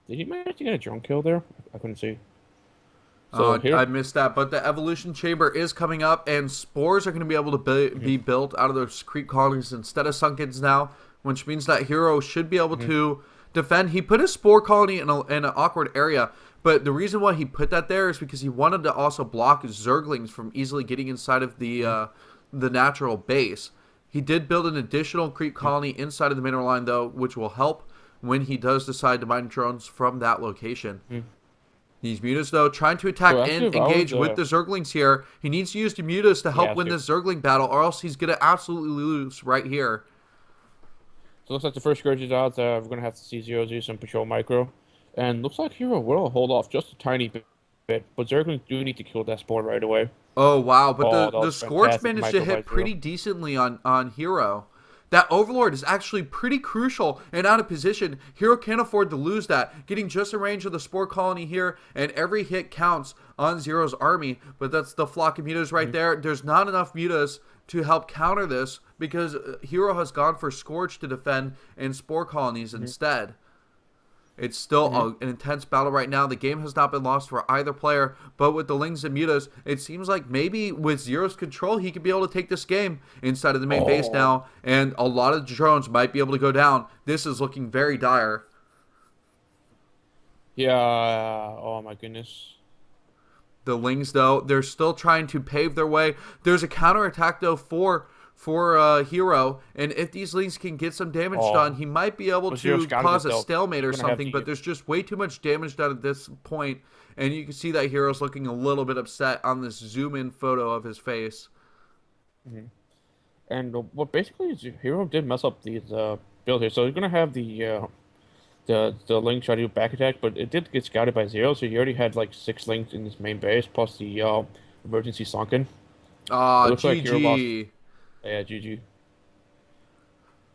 Speaker 2: he manage to get a drone kill there? I couldn't see.
Speaker 1: So I missed that, but the Evolution Chamber is coming up, and Spores are going to be able to be built out of those creep colonies instead of Sunkens now, which means that Hero should be able to defend. He put a Spore colony in an awkward area, but the reason why he put that there is because he wanted to also block Zerglings from easily getting inside of the natural base. He did build an additional creep colony inside of the mineral line, though, which will help when he does decide to mine drones from that location. These Mutas, though, trying to attack and engage with the Zerglings here. He needs to use the Mutas to help win this Zergling battle, or else he's going to absolutely lose right here.
Speaker 2: So it looks like the first Scourge is out. We're going to have to see Zero do some patrol micro. And looks like Hero will hold off just a tiny bit, but Zerglings do need to kill that spawn right away.
Speaker 1: Oh, wow. But the Scorch managed to hit pretty decently on Hero. That Overlord is actually pretty crucial and out of position. Hero can't afford to lose that. Getting just in range of the Spore Colony here, and every hit counts on Zero's army. But that's the flock of Mutas right there. There's not enough Mutas to help counter this because Hero has gone for Scourge to defend and Spore Colonies instead. It's still an intense battle right now. The game has not been lost for either player, but with the Lings and Mutas, it seems like maybe with Zero's control, he could be able to take this game inside of the main base now, and a lot of drones might be able to go down. This is looking very dire.
Speaker 2: Yeah, oh my goodness.
Speaker 1: The Lings, though, they're still trying to pave their way. There's a counterattack, though, for for Hero, and if these links can get some damage done, he might be able to cause a stalemate or something, but there's just way too much damage done at this point, and you can see that Hero's looking a little bit upset on this zoom-in photo of his face.
Speaker 2: And what basically is Hero did mess up these build here, so he's gonna have the link try to do back attack, but it did get scouted by Zero, so he already had like 6 links in his main base plus the emergency sunken.
Speaker 1: GG.
Speaker 2: Like Hero lost. Yeah, GG.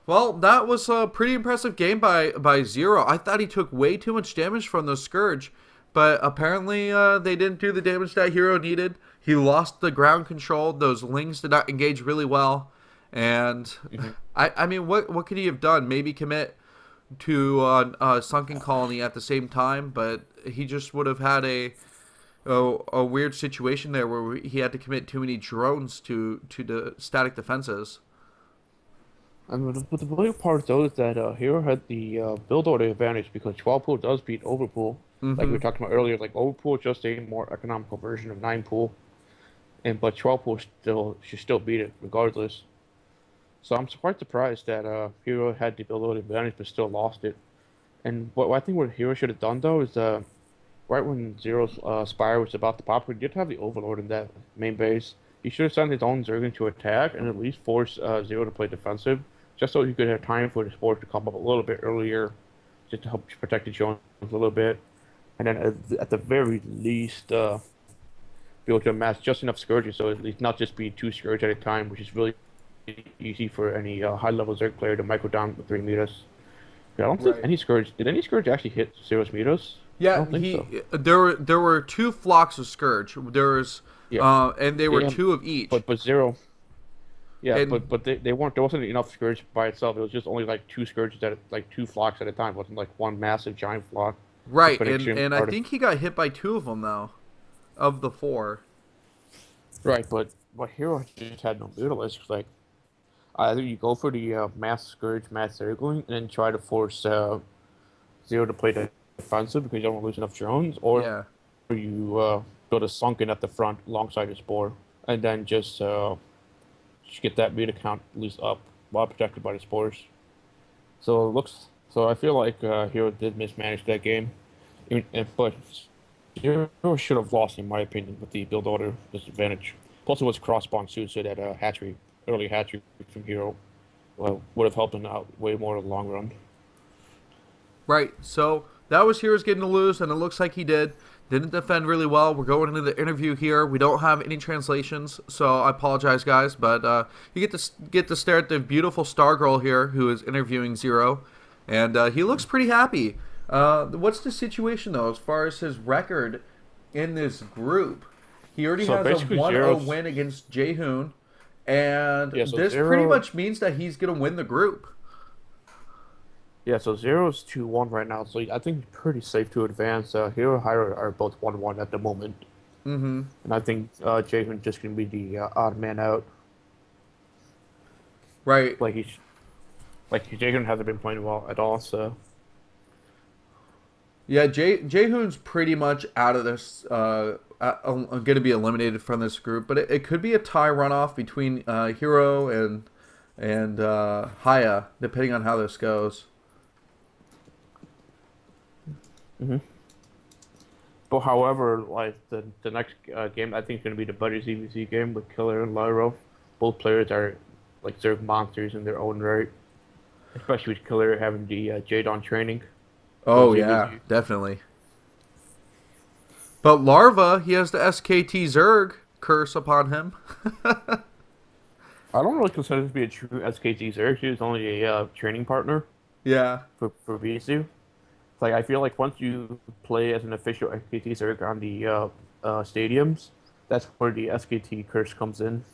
Speaker 1: Well, that was a pretty impressive game by Zero. I thought he took way too much damage from the Scourge, but apparently they didn't do the damage that Hero needed. He lost the ground control. Those lings did not engage really well. And, I mean, what could he have done? Maybe commit to a Sunken Colony at the same time, but he just would have had a weird situation there where he had to commit too many drones to the static defenses.
Speaker 2: And but the weird part though is that Hero had the build order advantage because 12 pool does beat overpool. Like we were talking about earlier, like overpool is just a more economical version of 9 pool, but 12 pool should still beat it regardless. So I'm quite surprised that Hero had the build order advantage but still lost it. And what I think what Hero should have done though is right when Zero's Spire was about to pop, he did have the Overlord in that main base. He should have sent his own Zerglings to attack and at least force Zero to play defensive, just so he could have time for the Spores to come up a little bit earlier, just to help protect the Jones a little bit. And then at the very least, be able to amass just enough Scourges, so at least not just be 2 Scourge at a time, which is really easy for any high-level Zerg player to micro down with 3 meters. I don't think any Scourge... Did any Scourge actually hit Zero's meters?
Speaker 1: Yeah,
Speaker 2: I don't think so.
Speaker 1: There were 2 flocks of Scourge. There was... and they were 2 of each.
Speaker 2: But Zero... Yeah, but they weren't. There wasn't enough Scourge by itself. It was just only like 2 Scourges at like 2 flocks at a time. It wasn't like one massive giant flock.
Speaker 1: Right, and I think he got hit by 2 of them though, of the 4.
Speaker 2: Right, but Hero just had no Mutalisk. Like either you go for the mass Scourge, mass Zergling, and then try to force Zero to play the defensive because you don't want to lose enough drones, or you build a Sunken at the front alongside your Spore, and then just get that meter count at least up while protected by the Spores. So I feel like Hero did mismanage that game, but Hero should have lost in my opinion with the build order disadvantage. Plus it was cross-spawn too, so that early hatchery from Hero would have helped him out way more in the long run.
Speaker 1: Right, so that was Hero's getting to lose, and it looks like he did. Didn't defend really well. We're going into the interview here. We don't have any translations, so I apologize, guys. But you get to stare at the beautiful Stargirl here, who is interviewing Zero, and he looks pretty happy. What's the situation though, as far as his record in this group? He already has a 1-0 win against Jaehoon, and this pretty much means that he's gonna win the group.
Speaker 2: Yeah, so Zero's 2-1 right now, so I think pretty safe to advance. Hero and Hiro are both 1-1 at the moment. And I think Jaehoon just going to be the odd man out.
Speaker 1: Right.
Speaker 2: Like Jaehoon hasn't been playing well at all, so...
Speaker 1: Yeah, Jaehoon's pretty much out of this, going to be eliminated from this group, but it could be a tie runoff between Hiro and Haya, depending on how this goes.
Speaker 2: But however, like the next game, I think is going to be the Buddy ZVZ game with Killer and Lyro. Both players are like Zerg monsters in their own right, especially with Killer having the Jadon training.
Speaker 1: Oh yeah, definitely. But Larva, he has the SKT Zerg curse upon him.
Speaker 2: I don't really consider him to be a true SKT Zerg. He was only a training partner.
Speaker 1: Yeah.
Speaker 2: For Bisu. Like I feel like once you play as an official SKT Zerg on the stadiums, that's where the SKT curse comes in.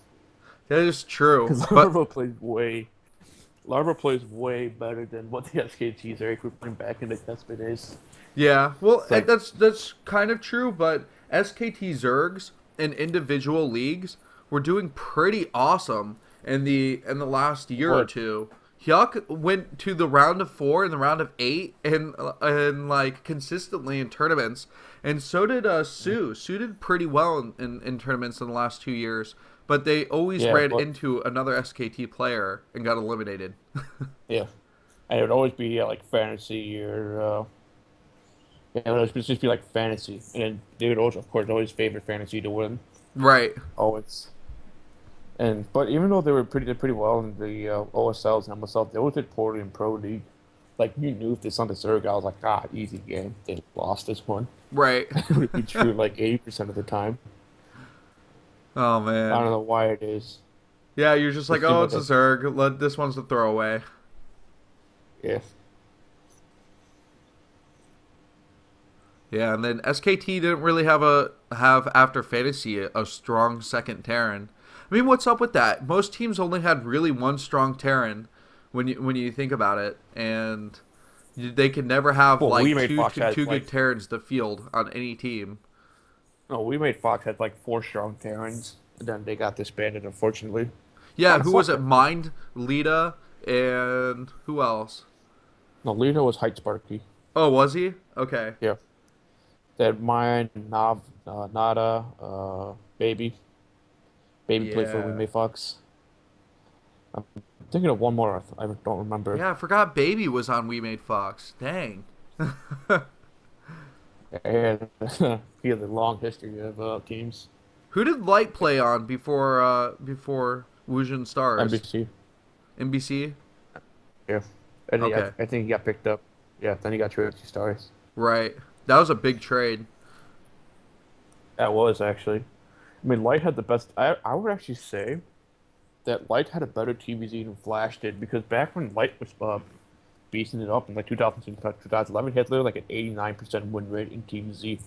Speaker 1: That is true.
Speaker 2: Because Larva plays way better than what the SKT Zerg were putting back in the Tespa days.
Speaker 1: Yeah, well, like, that's kind of true, but SKT Zergs in individual leagues were doing pretty awesome in the last year or two. Hyuk went to the round of 4 and the round of 8 and like consistently in tournaments, and so did Sue. Sue did pretty well in tournaments in the last 2 years, but they always
Speaker 2: Yeah,
Speaker 1: ran
Speaker 2: but-
Speaker 1: into another SKT player and got eliminated.
Speaker 2: Yeah. And it would always be like fantasy or yeah, it would just be like fantasy, and then they would always, of course, always favor fantasy to win.
Speaker 1: Right.
Speaker 2: Always. But even though they were did pretty well in the OSLs and MSL, they always did poorly in Pro League. Like you knew if this on the Zerg, I was like, easy game. They lost this one.
Speaker 1: Right.
Speaker 2: It would be true like 80% of the time.
Speaker 1: Oh
Speaker 2: I
Speaker 1: man.
Speaker 2: don't know why it is.
Speaker 1: Yeah, you're just like,
Speaker 2: It seemed
Speaker 1: oh,
Speaker 2: like
Speaker 1: it's a Zerg. This one's a throwaway.
Speaker 2: Yeah.
Speaker 1: Yeah, and then SKT didn't really have after fantasy a strong second Terran. I mean, what's up with that? Most teams only had really one strong Terran when you think about it, and they could never have
Speaker 2: Well,
Speaker 1: like
Speaker 2: we made Fox
Speaker 1: two
Speaker 2: had,
Speaker 1: good
Speaker 2: like-
Speaker 1: Terrans to field on any team.
Speaker 2: No, we made Fox had like 4 strong Terrans, and then they got disbanded, unfortunately.
Speaker 1: Yeah,
Speaker 2: Fox
Speaker 1: who was it?
Speaker 2: sucked.
Speaker 1: Mind, Lita, and who else?
Speaker 2: No, Lito was Height Sparky.
Speaker 1: Oh, was he? Okay.
Speaker 2: Yeah. They had mine, Nada, Baby. Baby played for
Speaker 1: Yeah.
Speaker 2: We Made Fox. I'm thinking of one more. I don't remember.
Speaker 1: Yeah, I forgot Baby was on We Made Fox. Dang.
Speaker 2: And he has a long history of teams.
Speaker 1: Who did Light play on before Wuxin Stars?
Speaker 2: NBC.
Speaker 1: NBC?
Speaker 2: Yeah. And
Speaker 1: Okay.
Speaker 2: I think he got picked up. Yeah, then he got traded to Stars.
Speaker 1: Right. That was a big trade.
Speaker 2: That was actually. I mean, Light had the best. I would actually say that Light had a better TVZ than Flash did, because back when Light was beasting it up in like 2010, 2011, he had literally like an 89% win rate in TVZ,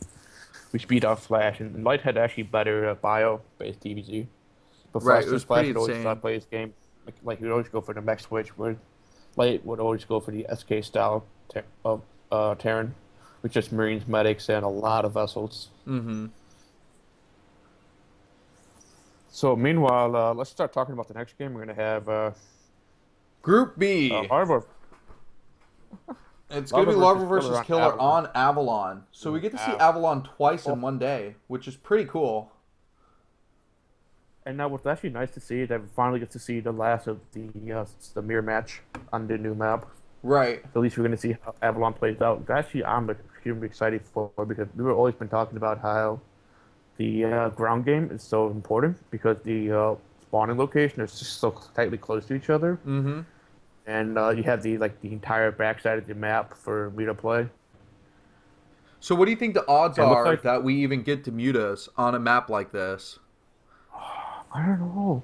Speaker 2: which beat out Flash. And Light had actually better bio-based TVZ. But
Speaker 1: Right, it was
Speaker 2: Flash
Speaker 1: pretty
Speaker 2: would always
Speaker 1: insane.
Speaker 2: play his game. Like he would always go for the mech switch, where Light would always go for the SK style of Terran, with just Marines, medics, and a lot of vessels.
Speaker 1: Mm-hmm.
Speaker 2: So meanwhile, let's start talking about the next game. We're gonna have
Speaker 1: Group B.
Speaker 2: Larva.
Speaker 1: It's going to be
Speaker 2: Larva
Speaker 1: Larva
Speaker 2: versus
Speaker 1: versus
Speaker 2: Killer
Speaker 1: Killer
Speaker 2: on
Speaker 1: on Avalon. So we get to see
Speaker 2: Wow.
Speaker 1: Avalon twice in one day, which is pretty cool.
Speaker 2: And now what's actually nice to see is that we finally get to see the last of the mirror match on the new map.
Speaker 1: Right.
Speaker 2: At least we're gonna see how Avalon plays out. Actually, I'm extremely excited for, because we were always been talking about how the ground game is so important, because the spawning location is just so tightly close to each other.
Speaker 1: Mm-hmm.
Speaker 2: And you have the entire backside of the map for me to play.
Speaker 1: So what do you think the odds
Speaker 2: It looks
Speaker 1: are
Speaker 2: like-
Speaker 1: that we even get to Mutas on a map like this?
Speaker 2: I don't know.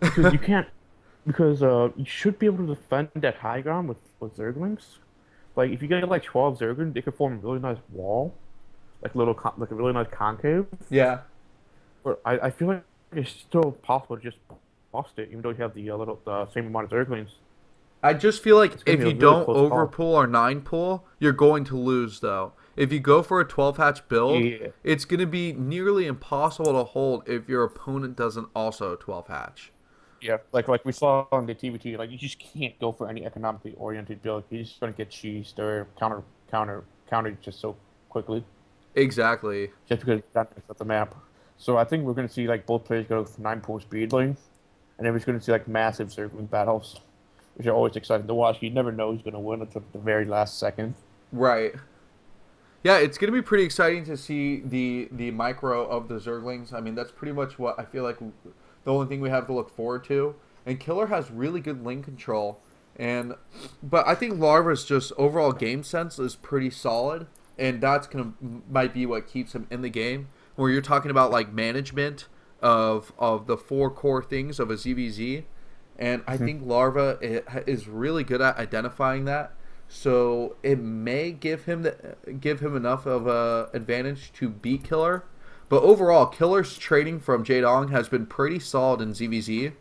Speaker 2: Because you can't. Because you should be able to defend that high ground with Zerglings. Like if you get like 12 Zerglings, they could form a really nice wall, like like a really nice concave.
Speaker 1: Yeah.
Speaker 2: But I feel like it's still possible to just bust it, even though you have the same amount of Zerglings.
Speaker 1: I just feel like
Speaker 2: gonna
Speaker 1: if
Speaker 2: be a
Speaker 1: you
Speaker 2: really
Speaker 1: don't
Speaker 2: close call.
Speaker 1: overpull or 9-pull, you're going to lose though. If you go for a 12-hatch build,
Speaker 2: Yeah.
Speaker 1: it's going to be nearly impossible to hold if your opponent doesn't also 12-hatch.
Speaker 2: Yeah, like we saw on the TVT, like you just can't go for any economically oriented build. You're just gonna get cheesed or countered just so quickly,
Speaker 1: Exactly.
Speaker 2: just because that's the map. So I think we're gonna see like both players go for 9-pull speed lane, and then we're just gonna see like massive circling battles, which are always exciting to watch. You never know who's gonna win until the very last second.
Speaker 1: Right. Yeah, it's going to be pretty exciting to see the micro of the Zerglings. I mean, that's pretty much what I feel like the only thing we have to look forward to. And Killer has really good lane control. But I think Larva's just overall game sense is pretty solid. And that's might be what keeps him in the game. Where you're talking about like management of the 4 core things of a ZVZ. And I think Larva is really good at identifying that. So it may give him enough of a advantage to beat Killer, but overall, Killer's trading from Jaedong has been pretty solid in ZVZ,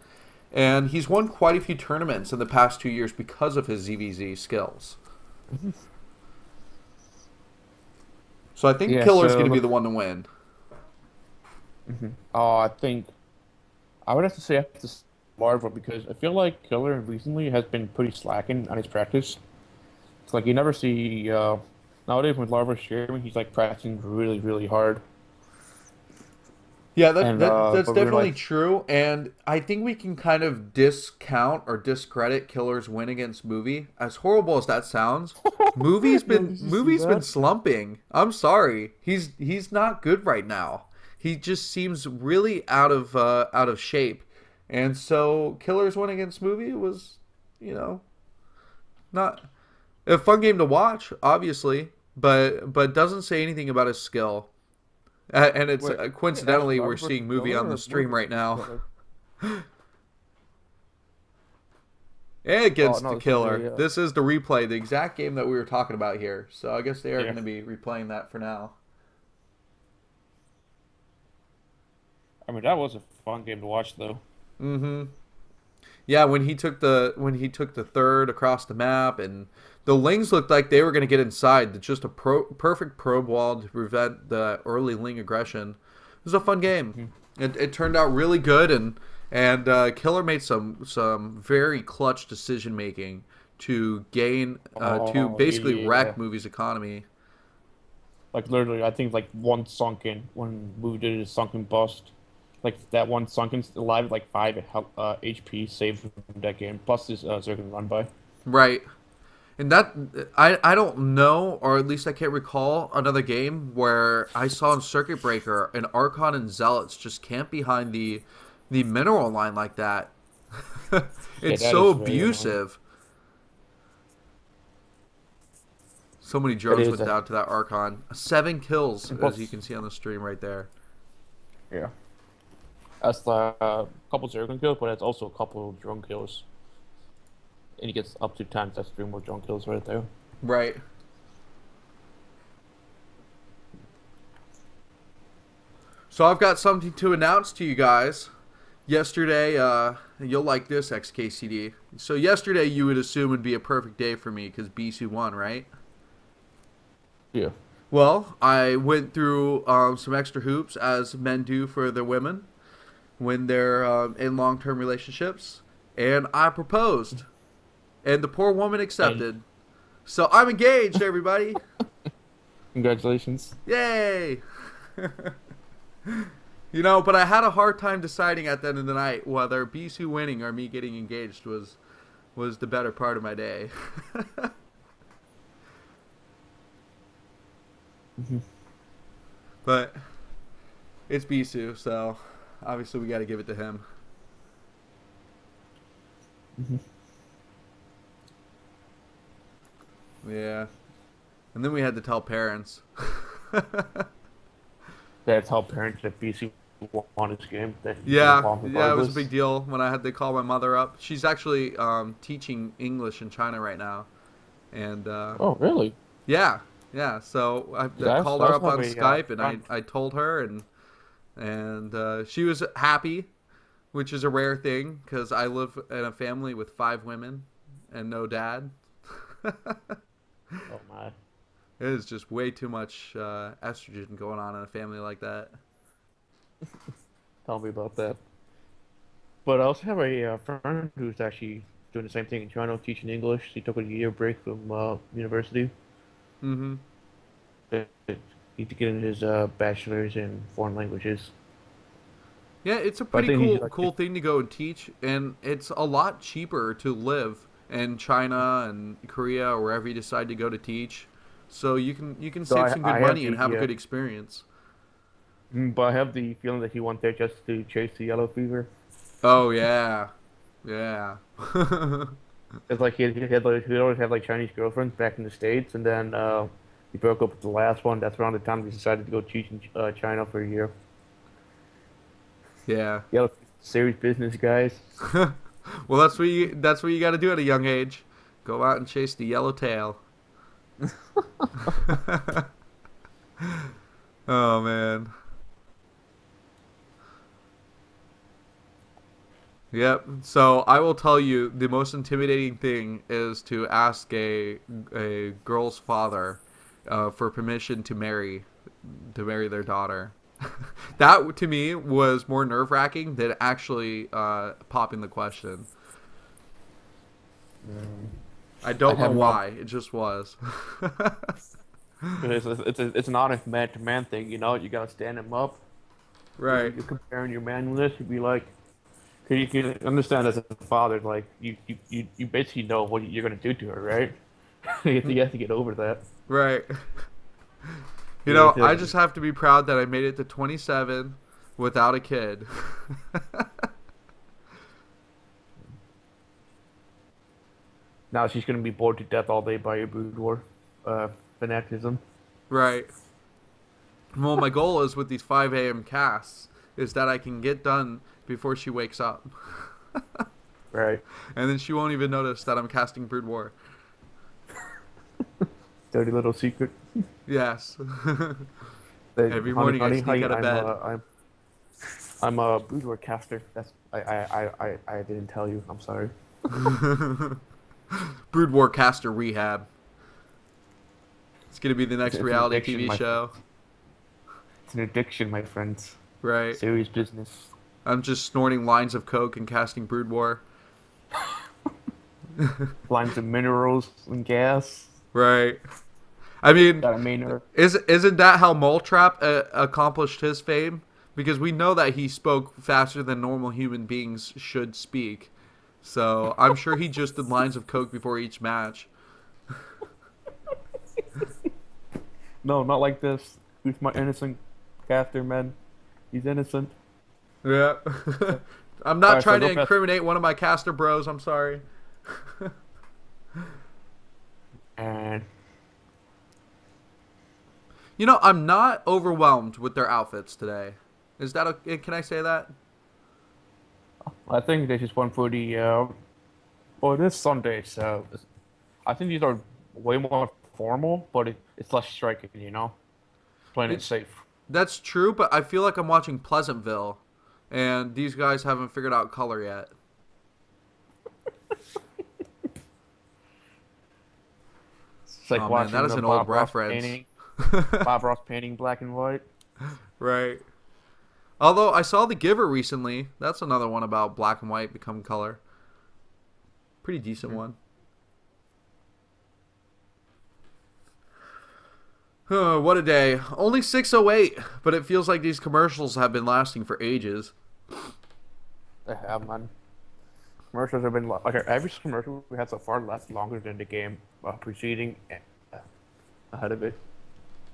Speaker 1: and he's won quite a few tournaments in the past 2 years because of his ZVZ skills. So I think
Speaker 2: Yeah,
Speaker 1: Killer's
Speaker 2: so-
Speaker 1: going to be the one to win.
Speaker 2: I think I would have to say Larva, because I feel like Killer recently has been pretty slacking on his practice. It's like you never see nowadays when Larva's streaming, he's like practicing really, really hard.
Speaker 1: Yeah,
Speaker 2: And,
Speaker 1: that's
Speaker 2: but we were
Speaker 1: definitely
Speaker 2: like,
Speaker 1: true, and I think we can kind of discount or discredit Killer's win against Movie. As horrible as that sounds,
Speaker 2: Yo, did you see
Speaker 1: Movie's been
Speaker 2: that?
Speaker 1: slumping. I'm sorry, he's not good right now. He just seems really out of shape, and so Killer's win against Movie was, you know, not a fun game to watch, obviously, but doesn't say anything about his skill. And it's
Speaker 2: Wait,
Speaker 1: coincidentally
Speaker 2: Ashley
Speaker 1: we're
Speaker 2: Barber
Speaker 1: seeing
Speaker 2: versus
Speaker 1: Movie
Speaker 2: Killer
Speaker 1: on the
Speaker 2: or
Speaker 1: stream right now.
Speaker 2: Killer?
Speaker 1: And against
Speaker 2: no,
Speaker 1: the
Speaker 2: this is
Speaker 1: Killer.
Speaker 2: a,
Speaker 1: This is the replay, the exact game that we were talking about here. So I guess they are
Speaker 2: Yeah.
Speaker 1: going to be replaying that for now.
Speaker 2: I mean, that was a fun game to watch, though.
Speaker 1: Mm-hmm. Yeah, when he took the third across the map, and the Lings looked like they were going to get inside. Just a perfect probe wall to prevent the early Ling aggression. It was a fun game. It turned out really good, and Killer made some very clutch decision making to gain to basically wreck Movie's economy.
Speaker 2: Like, literally, I think, like, one sunken, when Movie did his sunken bust. Like, that one sunken alive, like, 5 HP saved from that game, plus his Zerg run by.
Speaker 1: Right. And that I don't know, or at least I can't recall another game where I saw in Circuit Breaker an Archon and Zealots just camp behind the mineral line like that. It's
Speaker 2: that
Speaker 1: so
Speaker 2: is very
Speaker 1: abusive. So many drones
Speaker 2: is
Speaker 1: went down to that Archon. 7 kills,
Speaker 2: Plus-
Speaker 1: as you can see on the stream right there.
Speaker 2: Yeah. That's a couple Zerg kills, but that's also a couple drone kills. And he gets up to 10, that's 3 more drone kills right there.
Speaker 1: Right. So I've got something to announce to you guys. Yesterday, you'll like this, XKCD. So yesterday you would assume would be a perfect day for me because BC won, right?
Speaker 2: Yeah.
Speaker 1: Well, I went through some extra hoops, as men do for their women when they're in long-term relationships, and I proposed, and the poor woman accepted. So I'm engaged, everybody.
Speaker 2: Congratulations.
Speaker 1: Yay! You know, but I had a hard time deciding at the end of the night whether Bisu winning or me getting engaged was the better part of my day. But it's Bisu, so obviously we got to give it to him. Yeah. And then we had to tell parents.
Speaker 2: That's how parents at BC won this game.
Speaker 1: Yeah, it was a big deal when I had to call my mother up. She's actually teaching English in China right now. And
Speaker 2: Oh, really?
Speaker 1: yeah. So I called her up on Skype, and I told her, and she was happy, which is a rare thing because I live in a family with 5 women and no dad.
Speaker 2: Oh my.
Speaker 1: It is just way too much estrogen going on in a family like that.
Speaker 2: Tell me about that. But I also have a friend who's actually doing the same thing in China, teaching English. He took a year break from university.
Speaker 1: Mm-hmm.
Speaker 2: He's getting his bachelor's in foreign languages.
Speaker 1: Yeah, it's a
Speaker 2: But I
Speaker 1: pretty
Speaker 2: think he's
Speaker 1: cool thing to go and teach, and it's a lot cheaper to live in China and Korea or wherever you decide to go to teach. So you can
Speaker 2: So
Speaker 1: save some good
Speaker 2: I
Speaker 1: money
Speaker 2: have
Speaker 1: and have a
Speaker 2: the,
Speaker 1: good experience.
Speaker 2: But I have the feeling that he went there just to chase the yellow fever.
Speaker 1: Oh yeah.
Speaker 2: It's like he always had like Chinese girlfriends back in the States, and then he broke up with the last one. That's around the time he decided to go teach in China for a year.
Speaker 1: Yeah.
Speaker 2: Yellow serious business, guys.
Speaker 1: Well, that's what you got to do at a young age. Go out and chase the yellow tail. Oh man. Yep. So I will tell you, the most intimidating thing is to ask a girl's father for permission to marry their daughter. That to me was more nerve-wracking than actually popping the question. I don't know why. It just was.
Speaker 2: It's an honest man-to-man thing, you know. You gotta stand him up.
Speaker 1: Right.
Speaker 2: You're comparing your manliness, you'd be like, cause you can understand as a father, like you basically know what you're gonna do to her, right? You have to get over that.
Speaker 1: Right. You
Speaker 2: You
Speaker 1: know,
Speaker 2: have to-
Speaker 1: I just have to be proud that I made it to 27 without a kid.
Speaker 2: Now she's gonna be bored to death all day by your boudoir fanaticism.
Speaker 1: Right. Well, my goal is with these 5 a.m. casts is that I can get done before she wakes up.
Speaker 2: Right.
Speaker 1: And then she won't even notice that I'm casting Brood War.
Speaker 2: Dirty little secret.
Speaker 1: Yes.
Speaker 2: That,
Speaker 1: Every morning I sneak out of bed.
Speaker 2: I'm a boudoir caster. That's I didn't tell you. I'm sorry.
Speaker 1: Brood War caster rehab. It's going to be the next
Speaker 2: It's an
Speaker 1: reality
Speaker 2: addiction,
Speaker 1: TV show.
Speaker 2: It's an addiction, my friends.
Speaker 1: Right.
Speaker 2: Serious business.
Speaker 1: I'm just snorting lines of coke and casting Brood War.
Speaker 2: Lines of minerals and gas.
Speaker 1: Right. I mean,
Speaker 2: Got a main
Speaker 1: isn't that how Moletrap accomplished his fame? Because we know that he spoke faster than normal human beings should speak. So I'm sure he just did lines of coke before each match.
Speaker 2: No, not like this. Who's my innocent caster, man? He's innocent.
Speaker 1: Yeah. I'm not
Speaker 2: Alright, so
Speaker 1: trying to
Speaker 2: go past-
Speaker 1: incriminate one of my caster bros. I'm sorry.
Speaker 2: And
Speaker 1: You know, I'm not overwhelmed with their outfits today. Is that okay? Can I say that?
Speaker 2: I think they just went for the well, this Sunday, so I think these are way more formal, but it's less striking, you know? Playing it safe.
Speaker 1: That's true, but I feel like I'm watching Pleasantville, and these guys haven't figured out color yet.
Speaker 2: It's like
Speaker 1: Oh man,
Speaker 2: watching
Speaker 1: that is
Speaker 2: the
Speaker 1: an
Speaker 2: Bob
Speaker 1: old
Speaker 2: Ross
Speaker 1: reference.
Speaker 2: painting. Bob Ross painting black and white.
Speaker 1: Right. Although I saw The Giver recently. That's another one about black and white become color. Pretty decent one. What a day. Only 6:08, but it feels like these commercials have been lasting for ages.
Speaker 2: They have, man. Commercials have been okay. Every commercial we had so far lasts longer than the game preceding and ahead of it.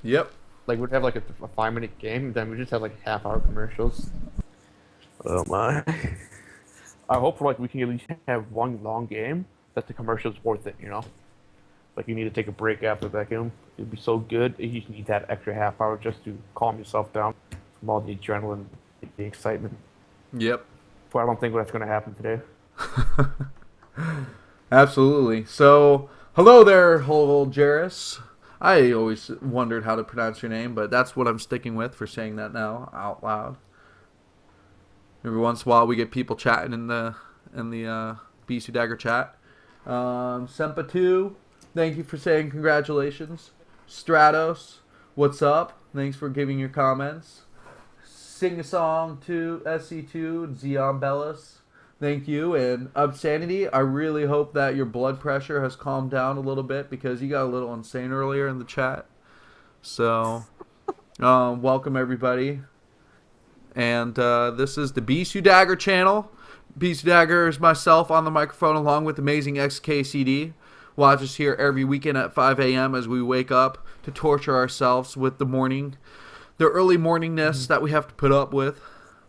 Speaker 1: Yep.
Speaker 2: Like we'd have like a 5-minute game, then we just have like half-hour commercials. Oh my! I hope like we can at least have one long game that the commercial's worth it. You know, like you need to take a break after that game. It'd be so good. You just need that extra half hour just to calm yourself down from all the adrenaline, the excitement.
Speaker 1: Yep.
Speaker 2: But I don't think that's going to happen today.
Speaker 1: Absolutely. So, hello there, old Jairus. I always wondered how to pronounce your name, but that's what I'm sticking with for saying that now out loud. Every once in a while, we get people chatting in the BisuDagger chat. Sempa2, thank you for saying congratulations. Stratos, what's up? Thanks for giving your comments. Sing a song to SC2, Zeon Bellis. Thank you. And Obscenity, I really hope that your blood pressure has calmed down a little bit because you got a little insane earlier in the chat. So, welcome everybody. And this is the BisuDagger channel. BisuDagger is myself on the microphone along with Amazing XKCD. Watch us here every weekend at 5 a.m. as we wake up to torture ourselves with the early morningness that we have to put up with.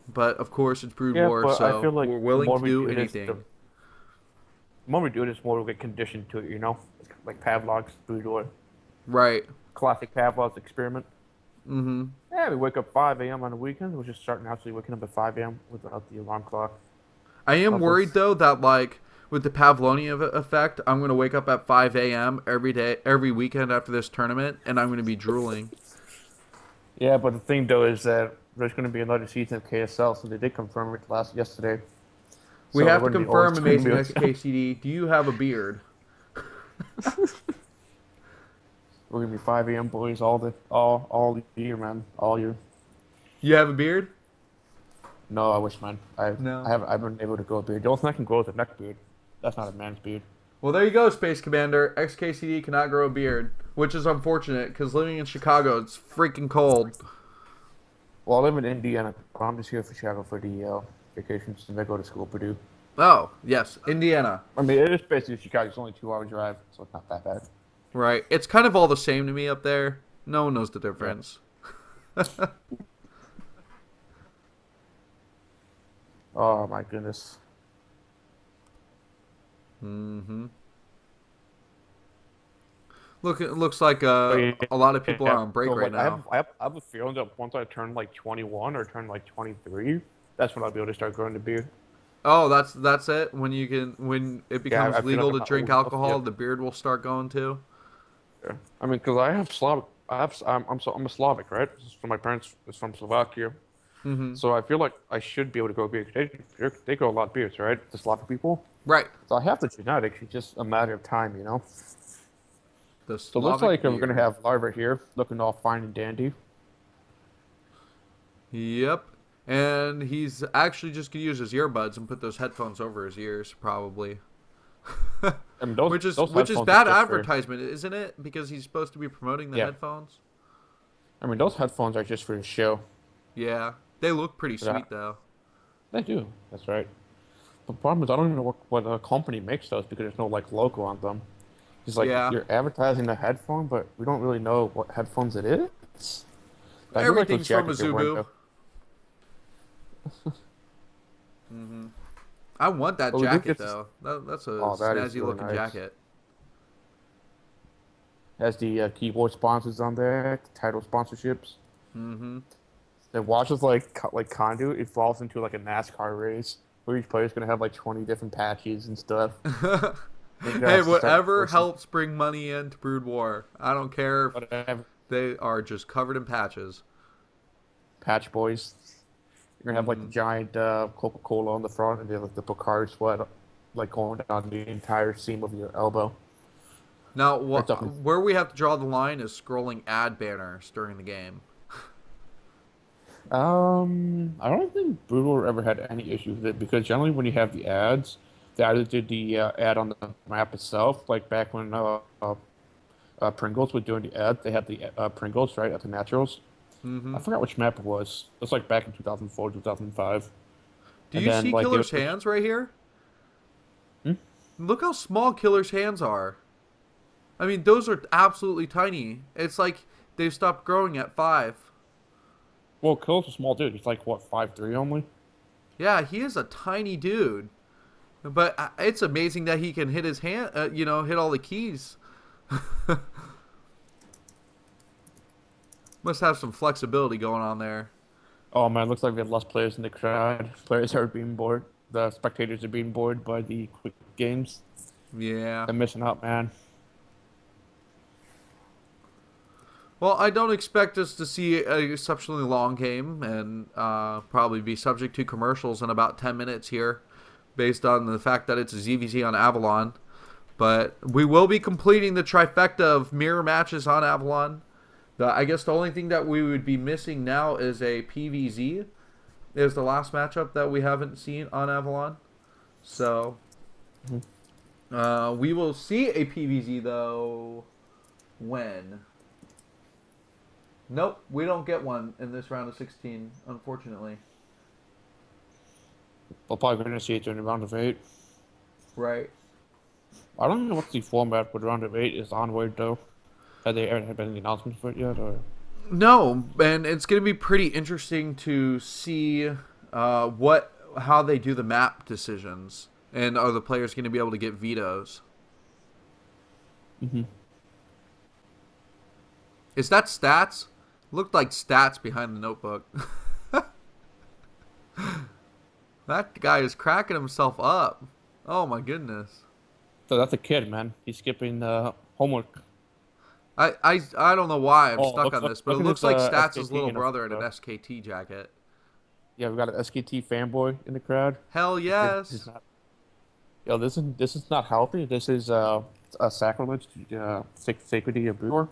Speaker 1: But of course, it's Brood War,
Speaker 2: but
Speaker 1: so
Speaker 2: I feel like
Speaker 1: we're willing to do
Speaker 2: this,
Speaker 1: anything.
Speaker 2: the more we do it, the more we get conditioned to it, you know? Like Pavlov's boudoir.
Speaker 1: Right.
Speaker 2: Classic Pavlov's experiment.
Speaker 1: Mm-hmm.
Speaker 2: Yeah, we wake up 5 a.m. on the weekend. We're just starting actually waking up at 5 a.m. without the alarm clock.
Speaker 1: I am worried, though, that, like, with the Pavlonia effect, I'm going to wake up at 5 a.m. every day, every weekend after this tournament, and I'm going to be drooling.
Speaker 2: Yeah, but the thing, though, is that there's going to be another season of KSL, so they did confirm it yesterday.
Speaker 1: We
Speaker 2: So
Speaker 1: have to
Speaker 2: we're gonna be
Speaker 1: confirm,
Speaker 2: always
Speaker 1: Amazing
Speaker 2: gonna be-
Speaker 1: XKCD, do you have a beard?
Speaker 2: We're going to be 5 a.m. boys all year, man. All year.
Speaker 1: You have a beard?
Speaker 2: No, I wish, man. I've been able to grow a beard. The only thing I can grow is a neck beard. That's not a man's beard.
Speaker 1: Well, there you go, Space Commander. XKCD cannot grow a beard, which is unfortunate, because living in Chicago, it's freaking cold.
Speaker 2: Well, I live in Indiana. I'm just here for Chicago for the vacations, and I go to school at Purdue.
Speaker 1: Oh, yes, Indiana.
Speaker 2: I mean, it is basically Chicago. It's only a 2-hour drive, so it's not that bad.
Speaker 1: Right. It's kind of all the same to me up there. No one knows the difference.
Speaker 2: Oh my goodness.
Speaker 1: Mm-hmm. Look, it looks like a lot of people are on break right now.
Speaker 2: I have a feeling that once I turn like 21 or turn like 23, that's when I'll be able to start growing the beard.
Speaker 1: Oh, that's it. When it becomes
Speaker 2: I feel
Speaker 1: legal
Speaker 2: like
Speaker 1: to drink
Speaker 2: I'll-
Speaker 1: alcohol,
Speaker 2: yeah.
Speaker 1: the beard will start going too.
Speaker 2: Yeah. I mean, because I have Slavic. I'm a Slavic, right? So my parents is from Slovakia.
Speaker 1: Mm-hmm.
Speaker 2: So I feel like I should be able to grow beard. They grow a lot of beards, right? The Slavic people.
Speaker 1: Right.
Speaker 2: So I have the genetics. It's just a matter of time, you know.
Speaker 1: The
Speaker 2: So it looks
Speaker 1: Slavic
Speaker 2: like we're
Speaker 1: beard.
Speaker 2: gonna have Larva here, looking all fine and dandy.
Speaker 1: Yep. And he's actually just gonna use his earbuds and put those headphones over his ears, probably.
Speaker 2: I mean, those,
Speaker 1: which is
Speaker 2: those
Speaker 1: bad
Speaker 2: headphones are just
Speaker 1: advertisement, isn't it? Because he's supposed to be promoting the
Speaker 2: Yeah.
Speaker 1: headphones.
Speaker 2: I mean, those headphones are just for the show.
Speaker 1: Yeah, they look pretty
Speaker 2: Yeah.
Speaker 1: sweet though.
Speaker 2: They do. That's right. The problem is I don't even know what company makes those because there's no like logo on them. It's like
Speaker 1: Yeah.
Speaker 2: you're advertising the headphone, but we don't really know what headphones it is. I do like those
Speaker 1: Everything's from
Speaker 2: jackets you're wearing,
Speaker 1: Mizubu.
Speaker 2: though.
Speaker 1: Mm-hmm. I want that
Speaker 2: But we do
Speaker 1: jacket
Speaker 2: get to-
Speaker 1: though. That is
Speaker 2: that is
Speaker 1: snazzy
Speaker 2: really
Speaker 1: looking
Speaker 2: nice.
Speaker 1: jacket.
Speaker 2: Has the keyboard sponsors on there, the title sponsorships.
Speaker 1: Mm-hmm.
Speaker 2: The watch is like Kongdoo. It falls into like a NASCAR race where each player's gonna have like 20 different patches and stuff.
Speaker 1: Hey, whatever helps bring money into Brood War. I don't care if
Speaker 2: Whatever.
Speaker 1: they are just covered in patches.
Speaker 2: Patch boys. You're gonna have like the giant Coca-Cola on the front, and then like the Picard sweat like going down the entire seam of your elbow.
Speaker 1: Now,
Speaker 2: That's up.
Speaker 1: where we have to draw the line is scrolling ad banners during the game.
Speaker 2: I don't think Brutal ever had any issues with it because generally when you have the ads, they either did the ad on the map itself, like back when Pringles were doing the ad, they had the Pringles right at the Naturals.
Speaker 1: Mm-hmm.
Speaker 2: I forgot which map it was. It was like back in 2004, 2005.
Speaker 1: Do
Speaker 2: And
Speaker 1: you
Speaker 2: then,
Speaker 1: see
Speaker 2: like, they
Speaker 1: Killer's
Speaker 2: would-
Speaker 1: hands right here?
Speaker 2: Hmm?
Speaker 1: Look how small Killer's hands are. I mean, those are absolutely tiny. It's like they've stopped growing at 5.
Speaker 2: Well, Kill's a small dude. He's like what, 5'3" only.
Speaker 1: Yeah, he is a tiny dude. But it's amazing that he can hit his hand, hit all the keys. Must have some flexibility going on there.
Speaker 2: Oh man, looks like we have less players in the crowd. Players are being bored. The spectators are being bored by the quick games.
Speaker 1: Yeah.
Speaker 2: They're missing out, man.
Speaker 1: Well, I don't expect us to see an exceptionally long game and probably be subject to commercials in about 10 minutes here based on the fact that it's a ZVZ on Avalon. But we will be completing the trifecta of mirror matches on Avalon. I guess the only thing that we would be missing now is a PVZ. Is the last matchup that we haven't seen on Avalon. So we will see a PVZ though. When? Nope, we don't get one in this round of 16, unfortunately.
Speaker 2: We're probably going to see it during the round of 8.
Speaker 1: Right.
Speaker 2: I don't know what the format for the round of 8 is onward though. Have they ever had any announcements for it yet? Or?
Speaker 1: No, and it's going to be pretty interesting to see how they do the map decisions. And are the players going to be able to get vetoes?
Speaker 2: Mm-hmm.
Speaker 1: Is that stats? Looked like stats behind the notebook. That guy is cracking himself up. Oh my goodness.
Speaker 2: So that's a kid, man. He's skipping homework.
Speaker 1: I don't know why I'm stuck on
Speaker 2: look
Speaker 1: this, but it
Speaker 2: at
Speaker 1: looks
Speaker 2: his,
Speaker 1: like Stats'
Speaker 2: SKT
Speaker 1: little
Speaker 2: uniform,
Speaker 1: brother in an
Speaker 2: bro.
Speaker 1: SKT jacket.
Speaker 2: Yeah, we got an SKT fanboy in the crowd.
Speaker 1: Hell
Speaker 2: This
Speaker 1: yes.
Speaker 2: is not, yo, this is not healthy. This is a sacrilege to sacredity of Brewer.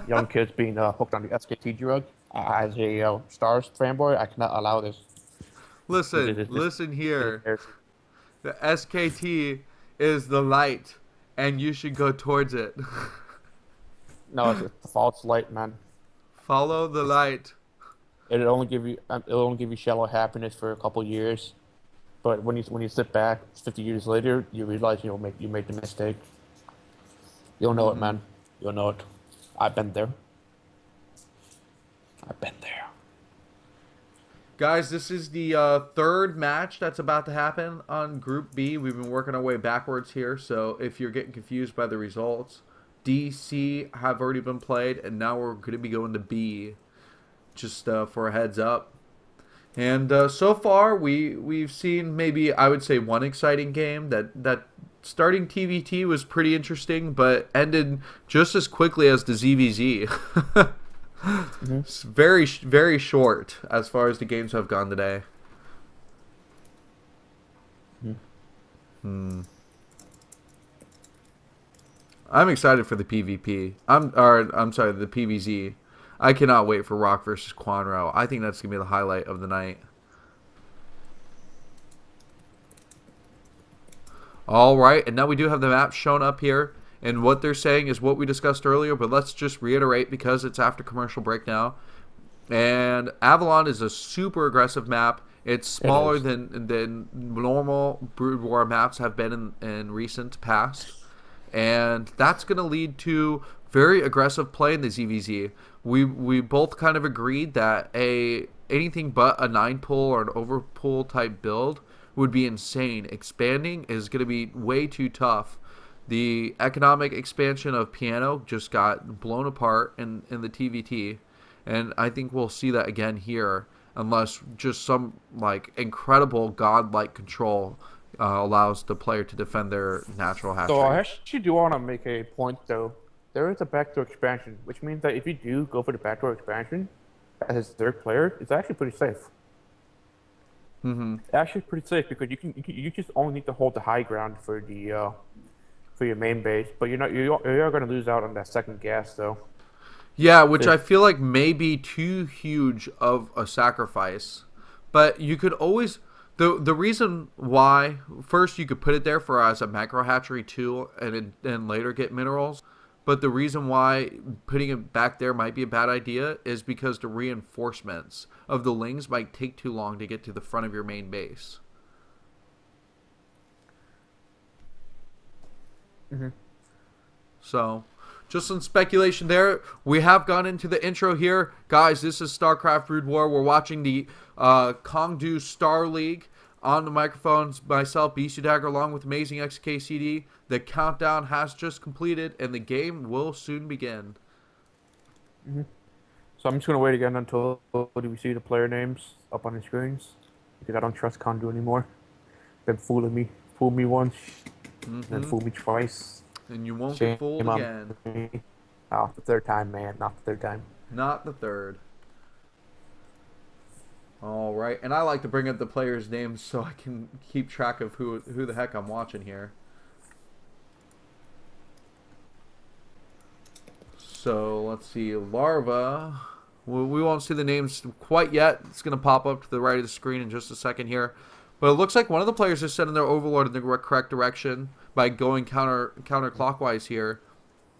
Speaker 2: Young kids being hooked on the SKT drug. As a Stars fanboy, I cannot allow this.
Speaker 1: Listen here. The SKT is the light, and you should go towards it.
Speaker 2: No, it's a false light, man.
Speaker 1: Follow the light.
Speaker 2: it'll only give you shallow happiness for a couple years, but when you sit back 50 years later, you realize you made the mistake. You'll know it, man. You'll know it. I've been there. I've been there.
Speaker 1: Guys, this is the third match that's about to happen on Group B. We've been working our way backwards here, so if you're getting confused by the results, D, C have already been played, and now we're going to be going to B, just for a heads up. And so far, we've seen maybe, I would say, one exciting game. That starting TVT was pretty interesting, but ended just as quickly as the ZVZ. It's very, very short as far as the games have gone today. I'm excited for the PvP. I'm sorry, the PvZ. I cannot wait for Rock versus Quanro. I think that's gonna be the highlight of the night. All right, and now we do have the map shown up here. And what they're saying is what we discussed earlier, but let's just reiterate because it's after commercial break now. And Avalon is a super aggressive map. It's smaller than normal Brood War maps have been in recent past. And that's going to lead to very aggressive play in the ZVZ. We both kind of agreed that anything but a 9-pull or an over-pull type build would be insane. Expanding is going to be way too tough. The economic expansion of Piano just got blown apart in the TVT, and I think we'll see that again here, unless just some like incredible godlike control allows the player to defend their natural hatchery.
Speaker 2: So I actually do want to make a point though. There is a backdoor expansion, which means that if you do go for the backdoor expansion as a third player, it's actually pretty safe. Actually pretty safe because you just only need to hold the high ground for the for your main base, but you're going to lose out on that second gas though.
Speaker 1: Yeah, which I feel like may be too huge of a sacrifice. But you could always the reason why first you could put it there for as a macro hatchery too, and later get minerals. But the reason why putting it back there might be a bad idea is because the reinforcements of the lings might take too long to get to the front of your main base. So, just some speculation there. We have gone into the intro here. Guys, this is StarCraft Brood War. We're watching the Kongdoo Star League on the microphones. Myself, BisuDagger, along with Amazing XKCD. The countdown has just completed, and the game will soon begin.
Speaker 2: So I'm just going to wait again until we see the player names up on the screens. Because I don't trust Kongdoo anymore. Been fooling me. Fooled me once. Then fool me twice.
Speaker 1: And you won't get fooled again.
Speaker 2: Oh, the third time, man. Not the third time.
Speaker 1: Not the third. All right. And I like to bring up the players' names so I can keep track of who the heck I'm watching here. So, let's see. Larva. We won't see the names quite yet. It's going to pop up to the right of the screen in just a second here. But it looks like one of the players is sending their overlord in the correct direction by going counterclockwise here.